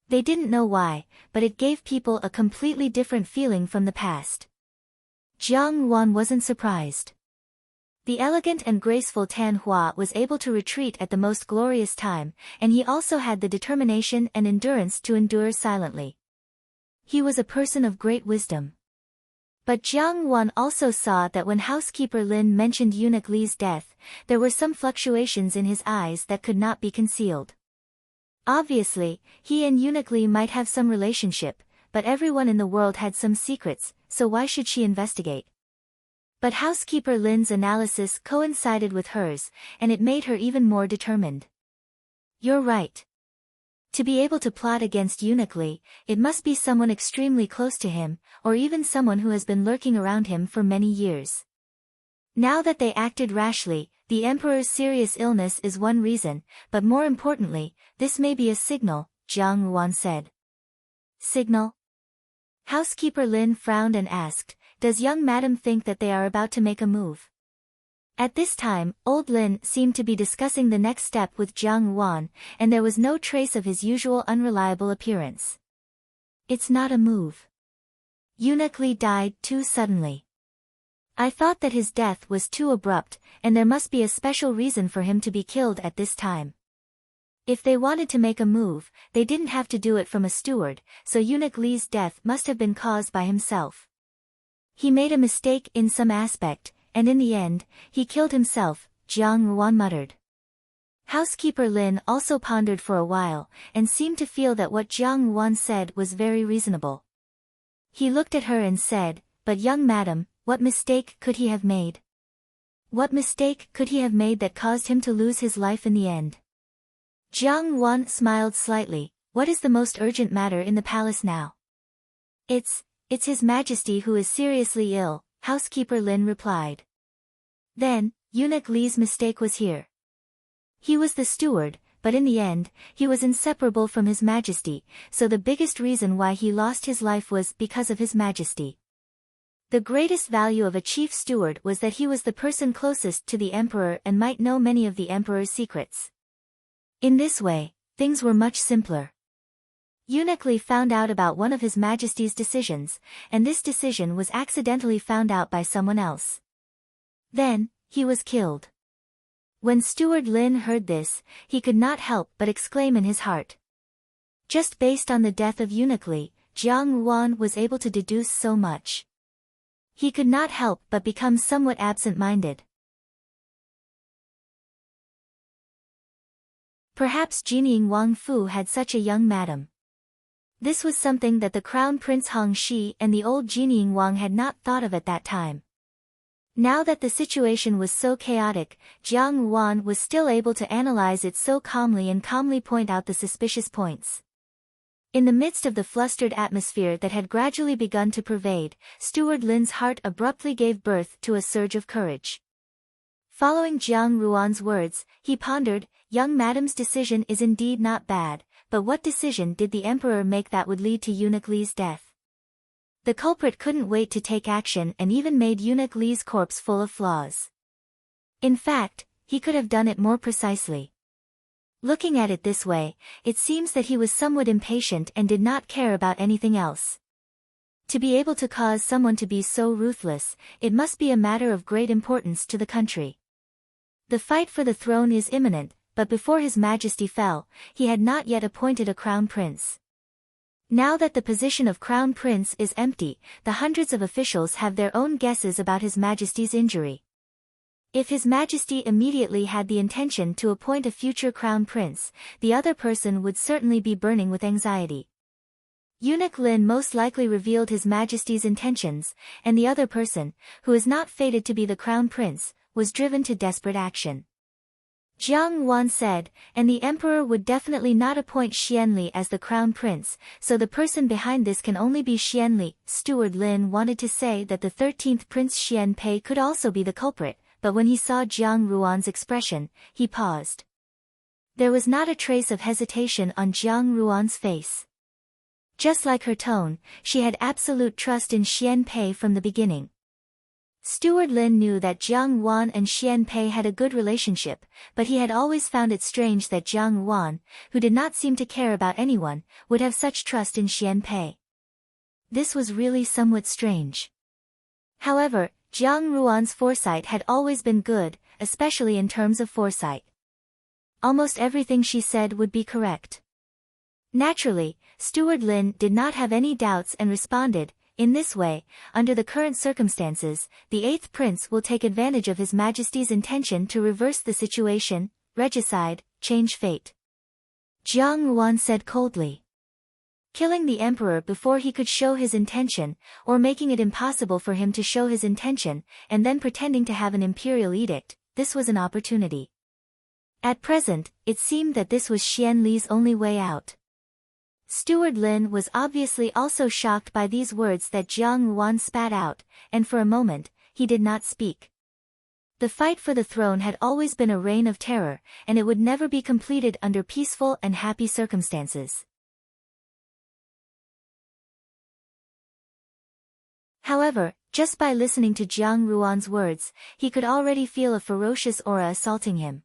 They didn't know why, but it gave people a completely different feeling from the past. Jiang Ruan wasn't surprised. The elegant and graceful Tan Hua was able to retreat at the most glorious time, and he also had the determination and endurance to endure silently. He was a person of great wisdom. But Jiang Ruan also saw that when housekeeper Lin mentioned Eunuch Li's death, there were some fluctuations in his eyes that could not be concealed. Obviously, he and Eunuch Li might have some relationship, but everyone in the world had some secrets, so why should she investigate? But housekeeper Lin's analysis coincided with hers, and it made her even more determined. You're right. To be able to plot against Eunuch Li, it must be someone extremely close to him, or even someone who has been lurking around him for many years. Now that they acted rashly, the emperor's serious illness is one reason, but more importantly, this may be a signal, Jiang Ruan said. Signal? Housekeeper Lin frowned and asked, Does young madam think that they are about to make a move? At this time, old Lin seemed to be discussing the next step with Jiang Ruan, and there was no trace of his usual unreliable appearance. It's not a move. Eunuch Li died too suddenly. I thought that his death was too abrupt, and there must be a special reason for him to be killed at this time. If they wanted to make a move, they didn't have to do it from a steward, so Eunuch Li's death must have been caused by himself. He made a mistake in some aspect, and in the end, he killed himself, Jiang Ruan muttered. Housekeeper Lin also pondered for a while, and seemed to feel that what Jiang Ruan said was very reasonable. He looked at her and said, But young madam, what mistake could he have made? What mistake could he have made that caused him to lose his life in the end? Jiang Wan smiled slightly. What is the most urgent matter in the palace now? It's His Majesty who is seriously ill, housekeeper Lin replied. Then, eunuch Li's mistake was here. He was the steward, but in the end, he was inseparable from His Majesty, so the biggest reason why he lost his life was because of His Majesty. The greatest value of a chief steward was that he was the person closest to the emperor and might know many of the emperor's secrets. In this way, things were much simpler. Eunuch Li found out about one of His Majesty's decisions, and this decision was accidentally found out by someone else. Then, he was killed. When Steward Lin heard this, he could not help but exclaim in his heart. Just based on the death of Eunuch Li, Jiang Wan was able to deduce so much. He could not help but become somewhat absent-minded. Perhaps Jining Wang Fu had such a young madam. This was something that the Crown Prince Hong Shi and the old Jining Wang had not thought of at that time. Now that the situation was so chaotic, Jiang Wan was still able to analyze it so calmly and calmly point out the suspicious points. In the midst of the flustered atmosphere that had gradually begun to pervade, Steward Lin's heart abruptly gave birth to a surge of courage. Following Jiang Ruan's words, he pondered, young madam's decision is indeed not bad, but what decision did the emperor make that would lead to Eunuch Li's death? The culprit couldn't wait to take action and even made Eunuch Li's corpse full of flaws. In fact, he could have done it more precisely. Looking at it this way, it seems that he was somewhat impatient and did not care about anything else. To be able to cause someone to be so ruthless, it must be a matter of great importance to the country. The fight for the throne is imminent, but before His Majesty fell, he had not yet appointed a crown prince. Now that the position of crown prince is empty, the hundreds of officials have their own guesses about His Majesty's injury. If His Majesty immediately had the intention to appoint a future crown prince, the other person would certainly be burning with anxiety. Eunuch Lin most likely revealed His Majesty's intentions, and the other person, who is not fated to be the crown prince, was driven to desperate action. Jiang Wan said, and the emperor would definitely not appoint Xianli as the crown prince, so the person behind this can only be Xianli. Steward Lin wanted to say that the 13th Prince Xian Pei could also be the culprit, but when he saw Jiang Ruan's expression, he paused. There was not a trace of hesitation on Jiang Ruan's face. Just like her tone, she had absolute trust in Xian Pei from the beginning. Steward Lin knew that Jiang Wan and Xian Pei had a good relationship, but he had always found it strange that Jiang Wan, who did not seem to care about anyone, would have such trust in Xian Pei. This was really somewhat strange. However, Jiang Ruan's foresight had always been good, especially in terms of foresight. Almost everything she said would be correct. Naturally, Steward Lin did not have any doubts and responded, in this way, under the current circumstances, the 8th prince will take advantage of His Majesty's intention to reverse the situation, regicide, change fate. Jiang Wan said coldly. Killing the emperor before he could show his intention, or making it impossible for him to show his intention, and then pretending to have an imperial edict, this was an opportunity. At present, it seemed that this was Xian Li's only way out. Steward Lin was obviously also shocked by these words that Jiang Wan spat out, and for a moment, he did not speak. The fight for the throne had always been a reign of terror, and it would never be completed under peaceful and happy circumstances. However, just by listening to Jiang Ruan's words, he could already feel a ferocious aura assaulting him.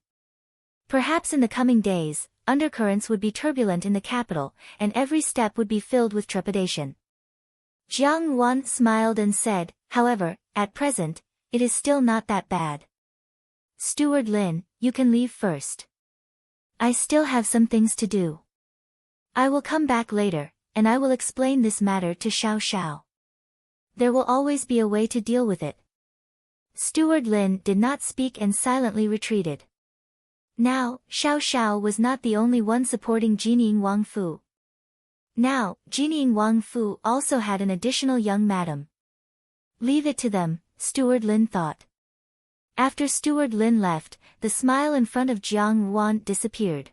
Perhaps in the coming days, undercurrents would be turbulent in the capital, and every step would be filled with trepidation. Jiang Wan smiled and said, however, at present, it is still not that bad. Steward Lin, you can leave first. I still have some things to do. I will come back later, and I will explain this matter to Xiao Xiao. There will always be a way to deal with it. Steward Lin did not speak and silently retreated. Now, Xiao Xiao was not the only one supporting Jining Wang Fu. Now, Jining Wang Fu also had an additional young madam. Leave it to them, Steward Lin thought. After Steward Lin left, the smile in front of Jiang Wan disappeared.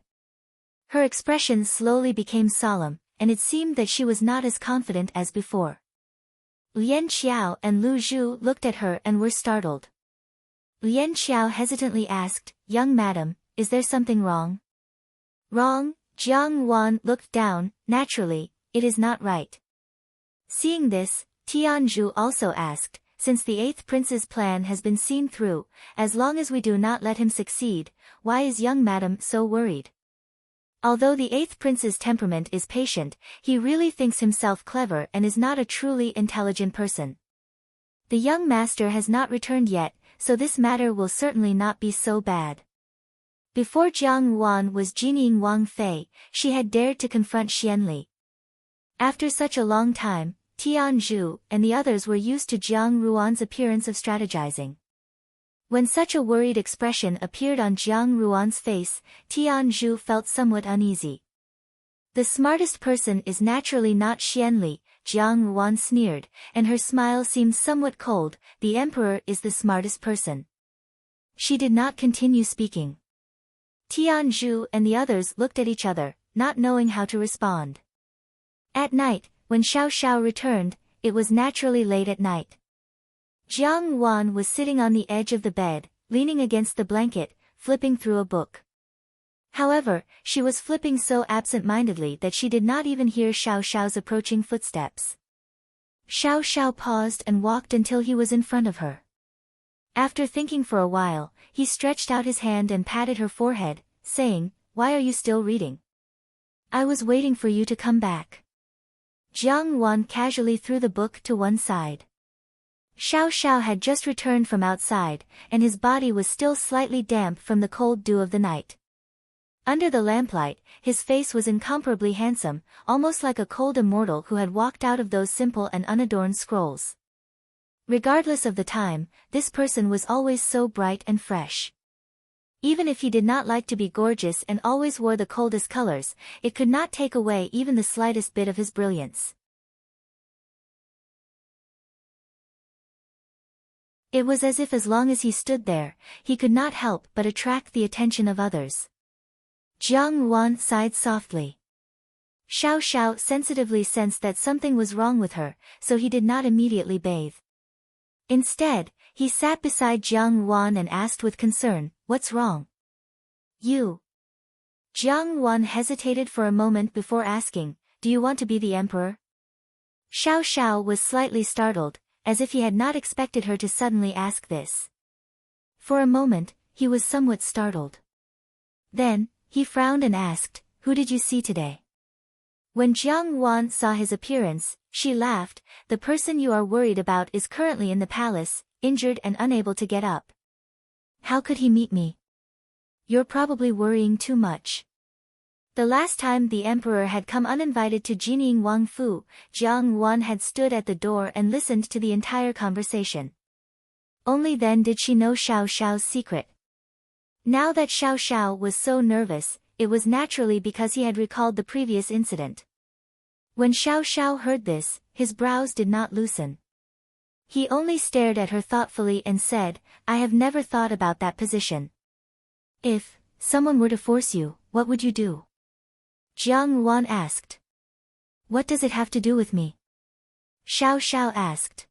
Her expression slowly became solemn, and it seemed that she was not as confident as before. Lian Qiao and Lu Zhu looked at her and were startled. Lian Qiao hesitantly asked, "Young madam, is there something wrong?" "Wrong?" Jiang Wan looked down. "Naturally, it is not right." Seeing this, Tianzhu also asked, "Since the 8th prince's plan has been seen through, as long as we do not let him succeed, why is young madam so worried?" Although the 8th prince's temperament is patient, he really thinks himself clever and is not a truly intelligent person. The young master has not returned yet, so this matter will certainly not be so bad. Before Jiang Wan was genieing Wang Fei, she had dared to confront Xianli. After such a long time, Tianzhu and the others were used to Jiang Ruan's appearance of strategizing. When such a worried expression appeared on Jiang Ruan's face, Tianzhu felt somewhat uneasy. "The smartest person is naturally not Xianli," Jiang Ruan sneered, and her smile seemed somewhat cold. "The emperor is the smartest person." She did not continue speaking. Tianzhu and the others looked at each other, not knowing how to respond. At night, when Xiao Xiao returned, it was naturally late at night. Jiang Wan was sitting on the edge of the bed, leaning against the blanket, flipping through a book. However, she was flipping so absent-mindedly that she did not even hear Xiao Xiao's approaching footsteps. Xiao Xiao paused and walked until he was in front of her. After thinking for a while, he stretched out his hand and patted her forehead, saying, "Why are you still reading?" "I was waiting for you to come back." Jiang Wan casually threw the book to one side. Xiao Xiao had just returned from outside, and his body was still slightly damp from the cold dew of the night. Under the lamplight, his face was incomparably handsome, almost like a cold immortal who had walked out of those simple and unadorned scrolls. Regardless of the time, this person was always so bright and fresh. Even if he did not like to be gorgeous and always wore the coldest colors, it could not take away even the slightest bit of his brilliance. It was as if as long as he stood there, he could not help but attract the attention of others. Jiang Wan sighed softly. Xiao Xiao sensitively sensed that something was wrong with her, so he did not immediately bathe. Instead, he sat beside Jiang Wan and asked with concern, "What's wrong?" "You." Jiang Wan hesitated for a moment before asking, "Do you want to be the emperor?" Xiao Xiao was slightly startled, as if he had not expected her to suddenly ask this. For a moment, he was somewhat startled. Then, he frowned and asked, "Who did you see today?" When Jiang Wan saw his appearance, she laughed. "The person you are worried about is currently in the palace, injured and unable to get up." "How could he meet me?" "You're probably worrying too much." The last time the emperor had come uninvited to genieing Wang Fu, Jiang Wan had stood at the door and listened to the entire conversation. Only then did she know Xiao Xiao's secret. Now that Xiao Xiao was so nervous, it was naturally because he had recalled the previous incident. When Xiao Xiao heard this, his brows did not loosen. He only stared at her thoughtfully and said, "I have never thought about that position. If someone were to force you, what would you do?" Jiang Wan asked. "What does it have to do with me?" Xiao Xiao asked.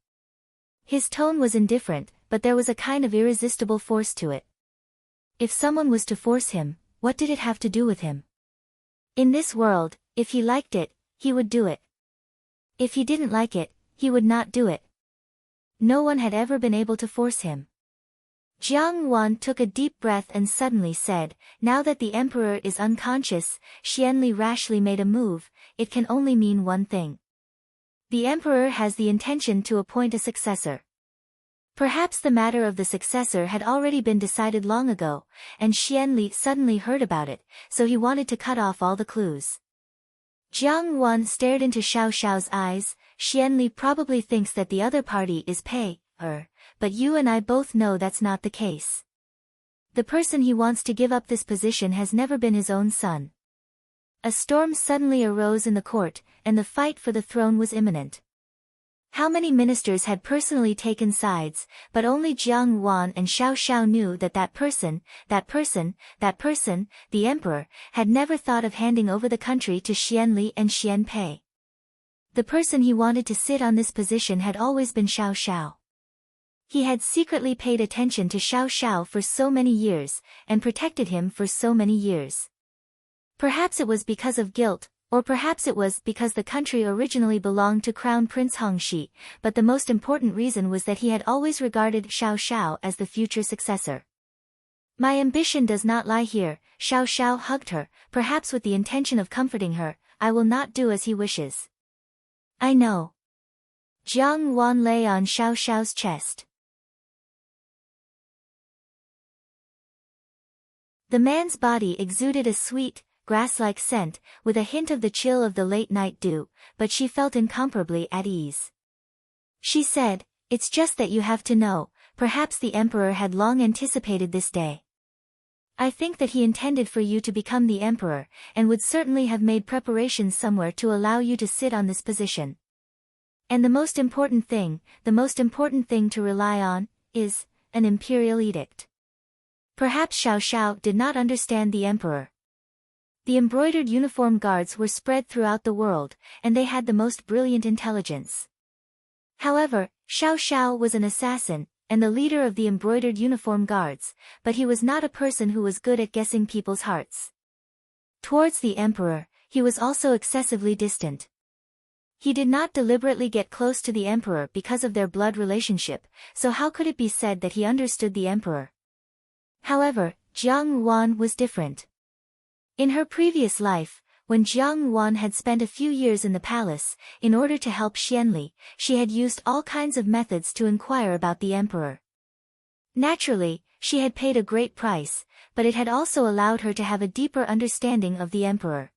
His tone was indifferent, but there was a kind of irresistible force to it. If someone was to force him, what did it have to do with him? In this world, if he liked it, he would do it. If he didn't like it, he would not do it. No one had ever been able to force him. Jiang Wan took a deep breath and suddenly said, "Now that the emperor is unconscious," Xianli rashly made a move. "It can only mean one thing. The emperor has the intention to appoint a successor." Perhaps the matter of the successor had already been decided long ago, and Xianli suddenly heard about it, so he wanted to cut off all the clues. Jiang Wan stared into Xiao Xiao's eyes. "Xianli probably thinks that the other party is Pei, but you and I both know that's not the case. The person he wants to give up this position has never been his own son." A storm suddenly arose in the court, and the fight for the throne was imminent. How many ministers had personally taken sides, but only Jiang Wan and Xiao Xiao knew that that person, the emperor, had never thought of handing over the country to Xian Li and Xian Pei. The person he wanted to sit on this position had always been Xiao Xiao. He had secretly paid attention to Xiao Xiao for so many years, and protected him for so many years. Perhaps it was because of guilt, or perhaps it was because the country originally belonged to Crown Prince Hongxi, but the most important reason was that he had always regarded Xiao Xiao as the future successor. My ambition does not lie here, Xiao Xiao hugged her, perhaps with the intention of comforting her. I will not do as he wishes. I know. Jiang Wan lay on Xiao Xiao's chest. The man's body exuded a sweet, grass-like scent, with a hint of the chill of the late-night dew, but she felt incomparably at ease. She said, "It's just that you have to know, perhaps the emperor had long anticipated this day. I think that he intended for you to become the emperor, and would certainly have made preparations somewhere to allow you to sit on this position. And the most important thing to rely on, is an imperial edict." Perhaps Xiao Xiao did not understand the emperor. The embroidered uniform guards were spread throughout the world, and they had the most brilliant intelligence. However, Xiao Xiao was an assassin, and the leader of the embroidered uniform guards, but he was not a person who was good at guessing people's hearts. Towards the emperor, he was also excessively distant. He did not deliberately get close to the emperor because of their blood relationship, so how could it be said that he understood the emperor? However, Jiang Wan was different. In her previous life, when Jiang Wan had spent a few years in the palace, in order to help Xianli, she had used all kinds of methods to inquire about the emperor. Naturally, she had paid a great price, but it had also allowed her to have a deeper understanding of the emperor.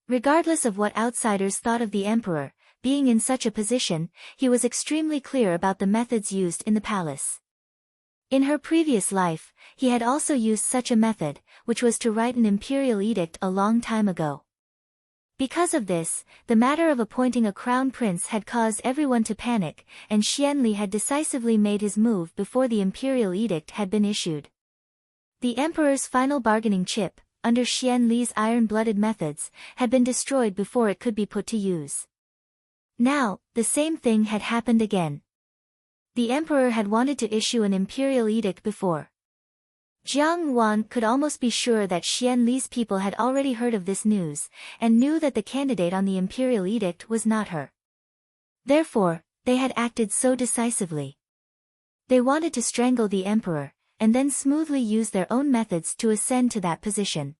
Regardless of what outsiders thought of the emperor, being in such a position, he was extremely clear about the methods used in the palace. In her previous life, he had also used such a method, which was to write an imperial edict a long time ago. Because of this, the matter of appointing a crown prince had caused everyone to panic, and Xianli had decisively made his move before the imperial edict had been issued. The emperor's final bargaining chip, under Xianli's iron-blooded methods, had been destroyed before it could be put to use. Now, the same thing had happened again. The emperor had wanted to issue an imperial edict before. Jiang Wan could almost be sure that Xianli's people had already heard of this news, and knew that the candidate on the imperial edict was not her. Therefore, they had acted so decisively. They wanted to strangle the emperor, and then smoothly use their own methods to ascend to that position.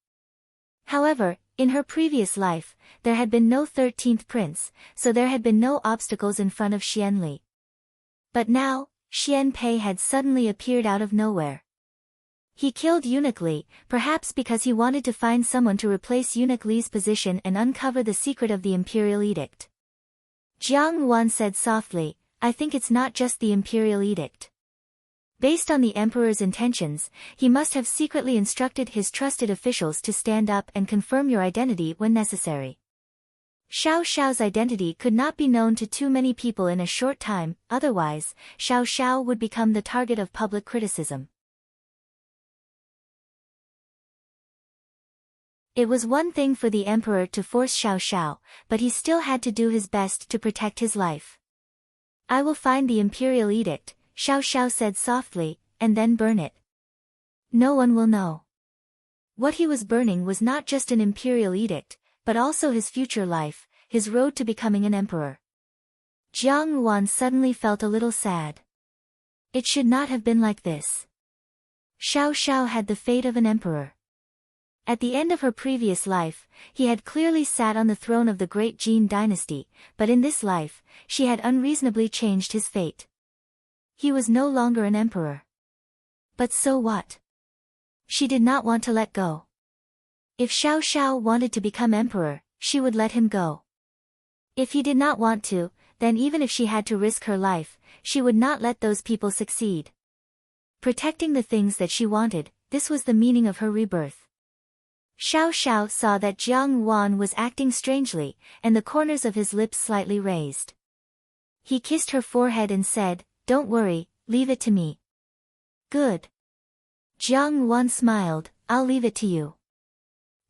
However, in her previous life, there had been no 13th prince, so there had been no obstacles in front of Xianli. But now, Xian Pei had suddenly appeared out of nowhere. He killed Eunuch Li, perhaps because he wanted to find someone to replace Eunuch Li's position and uncover the secret of the imperial edict. Jiang Wan said softly, "I think it's not just the imperial edict." Based on the emperor's intentions, he must have secretly instructed his trusted officials to stand up and confirm your identity when necessary. Xiao Xiao's identity could not be known to too many people in a short time, otherwise, Xiao Xiao would become the target of public criticism. It was one thing for the emperor to force Xiao Xiao, but he still had to do his best to protect his life. "I will find the imperial edict," Xiao Xiao said softly, "and then burn it. No one will know." What he was burning was not just an imperial edict, but also his future life, his road to becoming an emperor. Jiang Wan suddenly felt a little sad. It should not have been like this. Xiao Xiao had the fate of an emperor. At the end of her previous life, he had clearly sat on the throne of the great Jin dynasty, but in this life, she had unreasonably changed his fate. He was no longer an emperor. But so what? She did not want to let go. If Xiao Xiao wanted to become emperor, she would let him go. If he did not want to, then even if she had to risk her life, she would not let those people succeed. Protecting the things that she wanted, this was the meaning of her rebirth. Xiao Xiao saw that Jiang Wan was acting strangely, and the corners of his lips slightly raised. He kissed her forehead and said, "Don't worry, leave it to me." "Good." Jiang Wan smiled, "I'll leave it to you."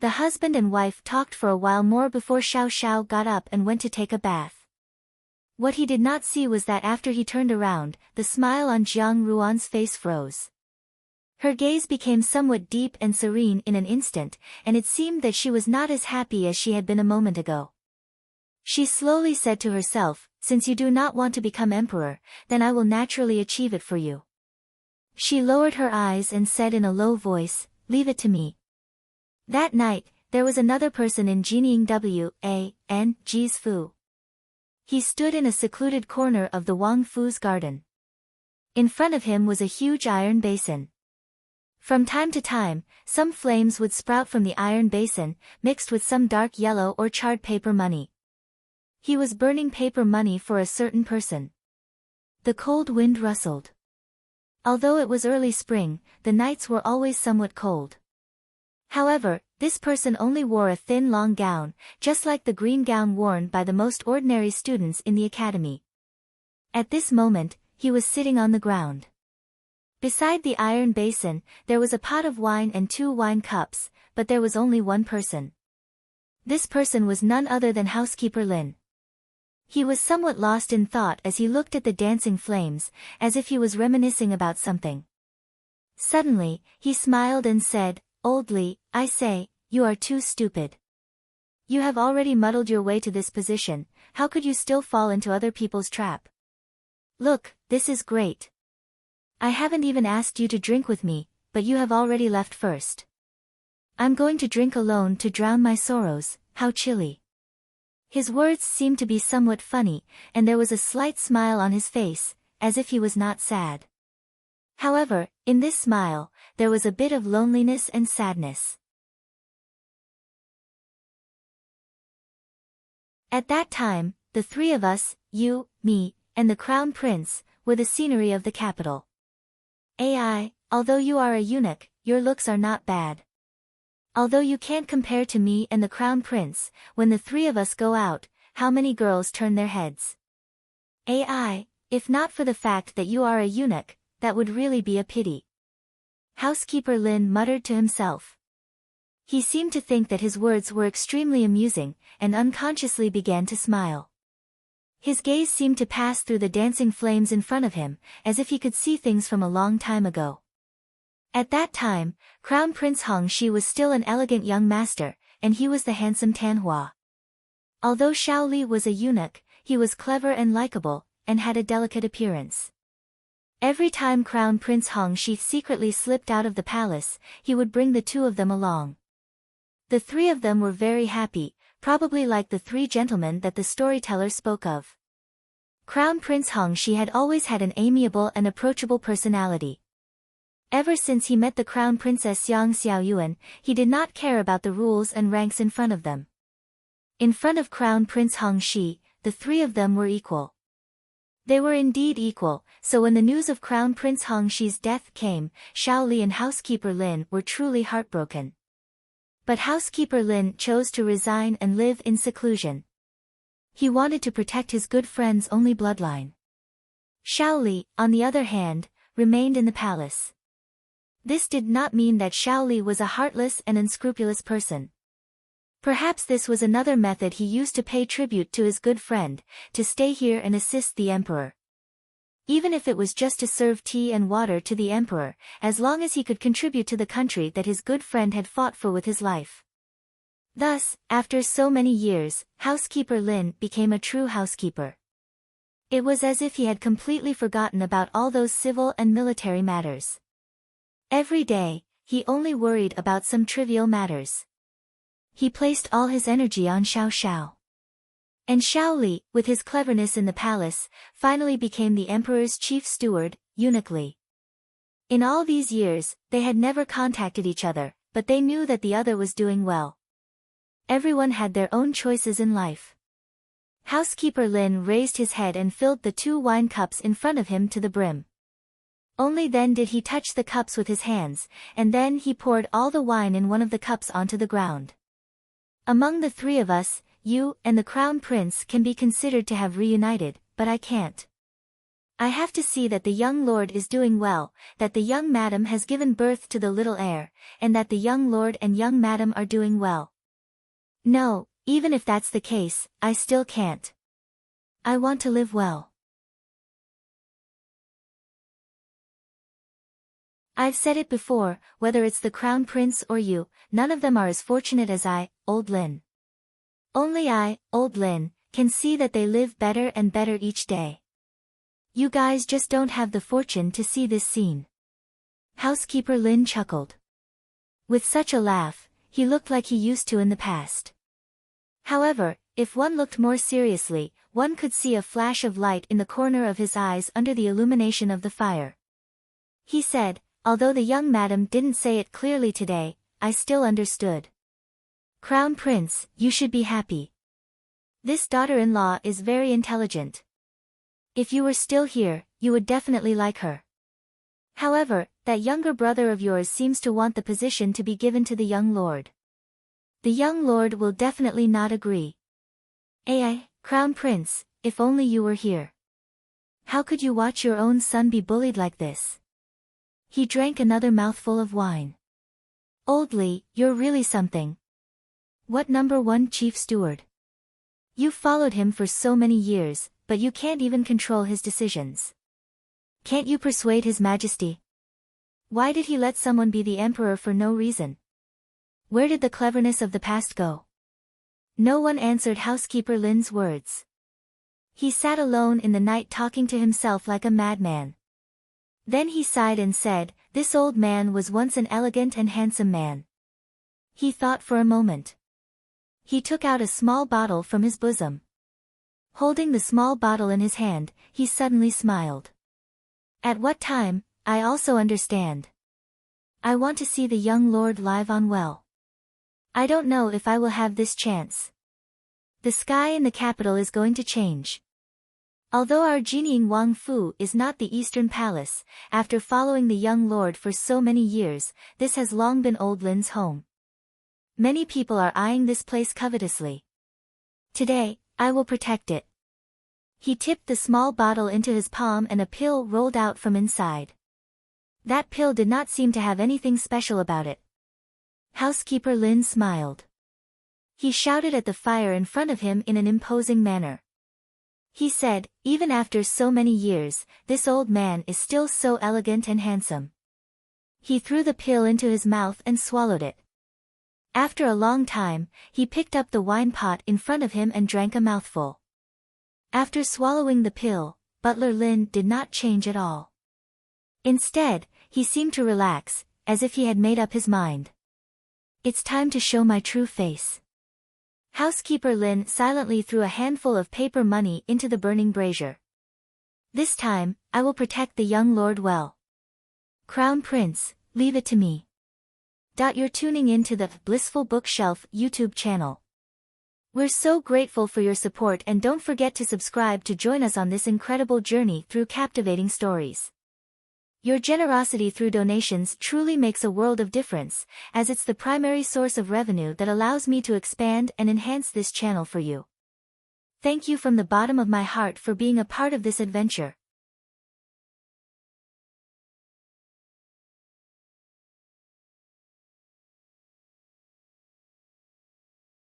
The husband and wife talked for a while more before Xiao Xiao got up and went to take a bath. What he did not see was that after he turned around, the smile on Jiang Ruan's face froze. Her gaze became somewhat deep and serene in an instant, and it seemed that she was not as happy as she had been a moment ago. She slowly said to herself, "Since you do not want to become emperor, then I will naturally achieve it for you." She lowered her eyes and said in a low voice, "Leave it to me." That night, there was another person in Jining Ji's Fu. He stood in a secluded corner of the Wang Fu's garden. In front of him was a huge iron basin. From time to time, some flames would sprout from the iron basin, mixed with some dark yellow or charred paper money. He was burning paper money for a certain person. The cold wind rustled. Although it was early spring, the nights were always somewhat cold. However, this person only wore a thin long gown, just like the green gown worn by the most ordinary students in the academy. At this moment, he was sitting on the ground. Beside the iron basin, there was a pot of wine and 2 wine cups, but there was only one person. This person was none other than housekeeper Lin. He was somewhat lost in thought as he looked at the dancing flames, as if he was reminiscing about something. Suddenly, he smiled and said, "Old Li, I say, you are too stupid. You have already muddled your way to this position, how could you still fall into other people's trap? Look, this is great. I haven't even asked you to drink with me, but you have already left first. I'm going to drink alone to drown my sorrows, how chilly." His words seemed to be somewhat funny, and there was a slight smile on his face, as if he was not sad. However, in this smile, there was a bit of loneliness and sadness. At that time, the 3 of us, you, me, and the Crown Prince, were the scenery of the capital. "Ai, although you are a eunuch, your looks are not bad. Although you can't compare to me and the Crown Prince, when the 3 of us go out, how many girls turn their heads? Ai, if not for the fact that you are a eunuch, that would really be a pity." Housekeeper Lin muttered to himself. He seemed to think that his words were extremely amusing, and unconsciously began to smile. His gaze seemed to pass through the dancing flames in front of him, as if he could see things from a long time ago. At that time, Crown Prince Hong Shi was still an elegant young master, and he was the handsome Tanhua. Although Xiao Li was a eunuch, he was clever and likable, and had a delicate appearance. Every time Crown Prince Hong Shi secretly slipped out of the palace, he would bring the 2 of them along. The 3 of them were very happy, probably like the 3 gentlemen that the storyteller spoke of. Crown Prince Hong Shi had always had an amiable and approachable personality. Ever since he met the Crown Princess Yang Xiaoyuan, he did not care about the rules and ranks in front of them. In front of Crown Prince Hong Shi, the 3 of them were equal. They were indeed equal, so when the news of Crown Prince Hong Shi's death came, Xiao Li and Housekeeper Lin were truly heartbroken. But Housekeeper Lin chose to resign and live in seclusion. He wanted to protect his good friend's only bloodline. Xiao Li, on the other hand, remained in the palace. This did not mean that Xiao Li was a heartless and unscrupulous person. Perhaps this was another method he used to pay tribute to his good friend, to stay here and assist the emperor. Even if it was just to serve tea and water to the emperor, as long as he could contribute to the country that his good friend had fought for with his life. Thus, after so many years, Housekeeper Lin became a true housekeeper. It was as if he had completely forgotten about all those civil and military matters. Every day, he only worried about some trivial matters. He placed all his energy on Xiao Xiao. And Xiao Li, with his cleverness in the palace, finally became the emperor's chief steward, Eunuch Li. In all these years, they had never contacted each other, but they knew that the other was doing well. Everyone had their own choices in life. Housekeeper Lin raised his head and filled the 2 wine cups in front of him to the brim. Only then did he touch the cups with his hands, and then he poured all the wine in one of the cups onto the ground. "Among the 3 of us, you and the Crown Prince can be considered to have reunited," but I can't. I have to see that the young lord is doing well, that the young madam has given birth to the little heir, and that the young lord and young madam are doing well. No, even if that's the case, I still can't. I want to live well. I've said it before, whether it's the crown prince or you, none of them are as fortunate as I, old Lin. Only I, old Lin, can see that they live better and better each day. You guys just don't have the fortune to see this scene. Housekeeper Lin chuckled. With such a laugh, he looked like he used to in the past. However, if one looked more seriously, one could see a flash of light in the corner of his eyes under the illumination of the fire. He said, although the young madam didn't say it clearly today, I still understood. Crown Prince, you should be happy. This daughter-in-law is very intelligent. If you were still here, you would definitely like her. However, that younger brother of yours seems to want the position to be given to the young lord. The young lord will definitely not agree. Crown Prince, if only you were here. How could you watch your own son be bullied like this? He drank another mouthful of wine. Old Li, you're really something. What #1 chief steward? You followed him for so many years, but you can't even control his decisions. Can't you persuade His Majesty? Why did he let someone be the emperor for no reason? Where did the cleverness of the past go? No one answered housekeeper Lin's words. He sat alone in the night talking to himself like a madman. Then he sighed and said, this old man was once an elegant and handsome man. He thought for a moment. He took out a small bottle from his bosom. Holding the small bottle in his hand, he suddenly smiled. At what time, I also understand. I want to see the young lord live on well. I don't know if I will have this chance. The sky in the capital is going to change. Although our Jining Wang Fu is not the Eastern Palace, after following the young lord for so many years, this has long been old Lin's home. Many people are eyeing this place covetously. Today, I will protect it. He tipped the small bottle into his palm and a pill rolled out from inside. That pill did not seem to have anything special about it. Housekeeper Lin smiled. He shouted at the fire in front of him in an imposing manner. He said, even after so many years, this old man is still so elegant and handsome. He threw the pill into his mouth and swallowed it. After a long time, he picked up the wine pot in front of him and drank a mouthful. After swallowing the pill, Butler Lin did not change at all. Instead, he seemed to relax, as if he had made up his mind. It's time to show my true face. Housekeeper Lin silently threw a handful of paper money into the burning brazier. This time, I will protect the young lord well. Crown Prince, leave it to me. You're tuning in to the Blissful Bookshelf YouTube channel. We're so grateful for your support and don't forget to subscribe to join us on this incredible journey through captivating stories. Your generosity through donations truly makes a world of difference, as it's the primary source of revenue that allows me to expand and enhance this channel for you. Thank you from the bottom of my heart for being a part of this adventure.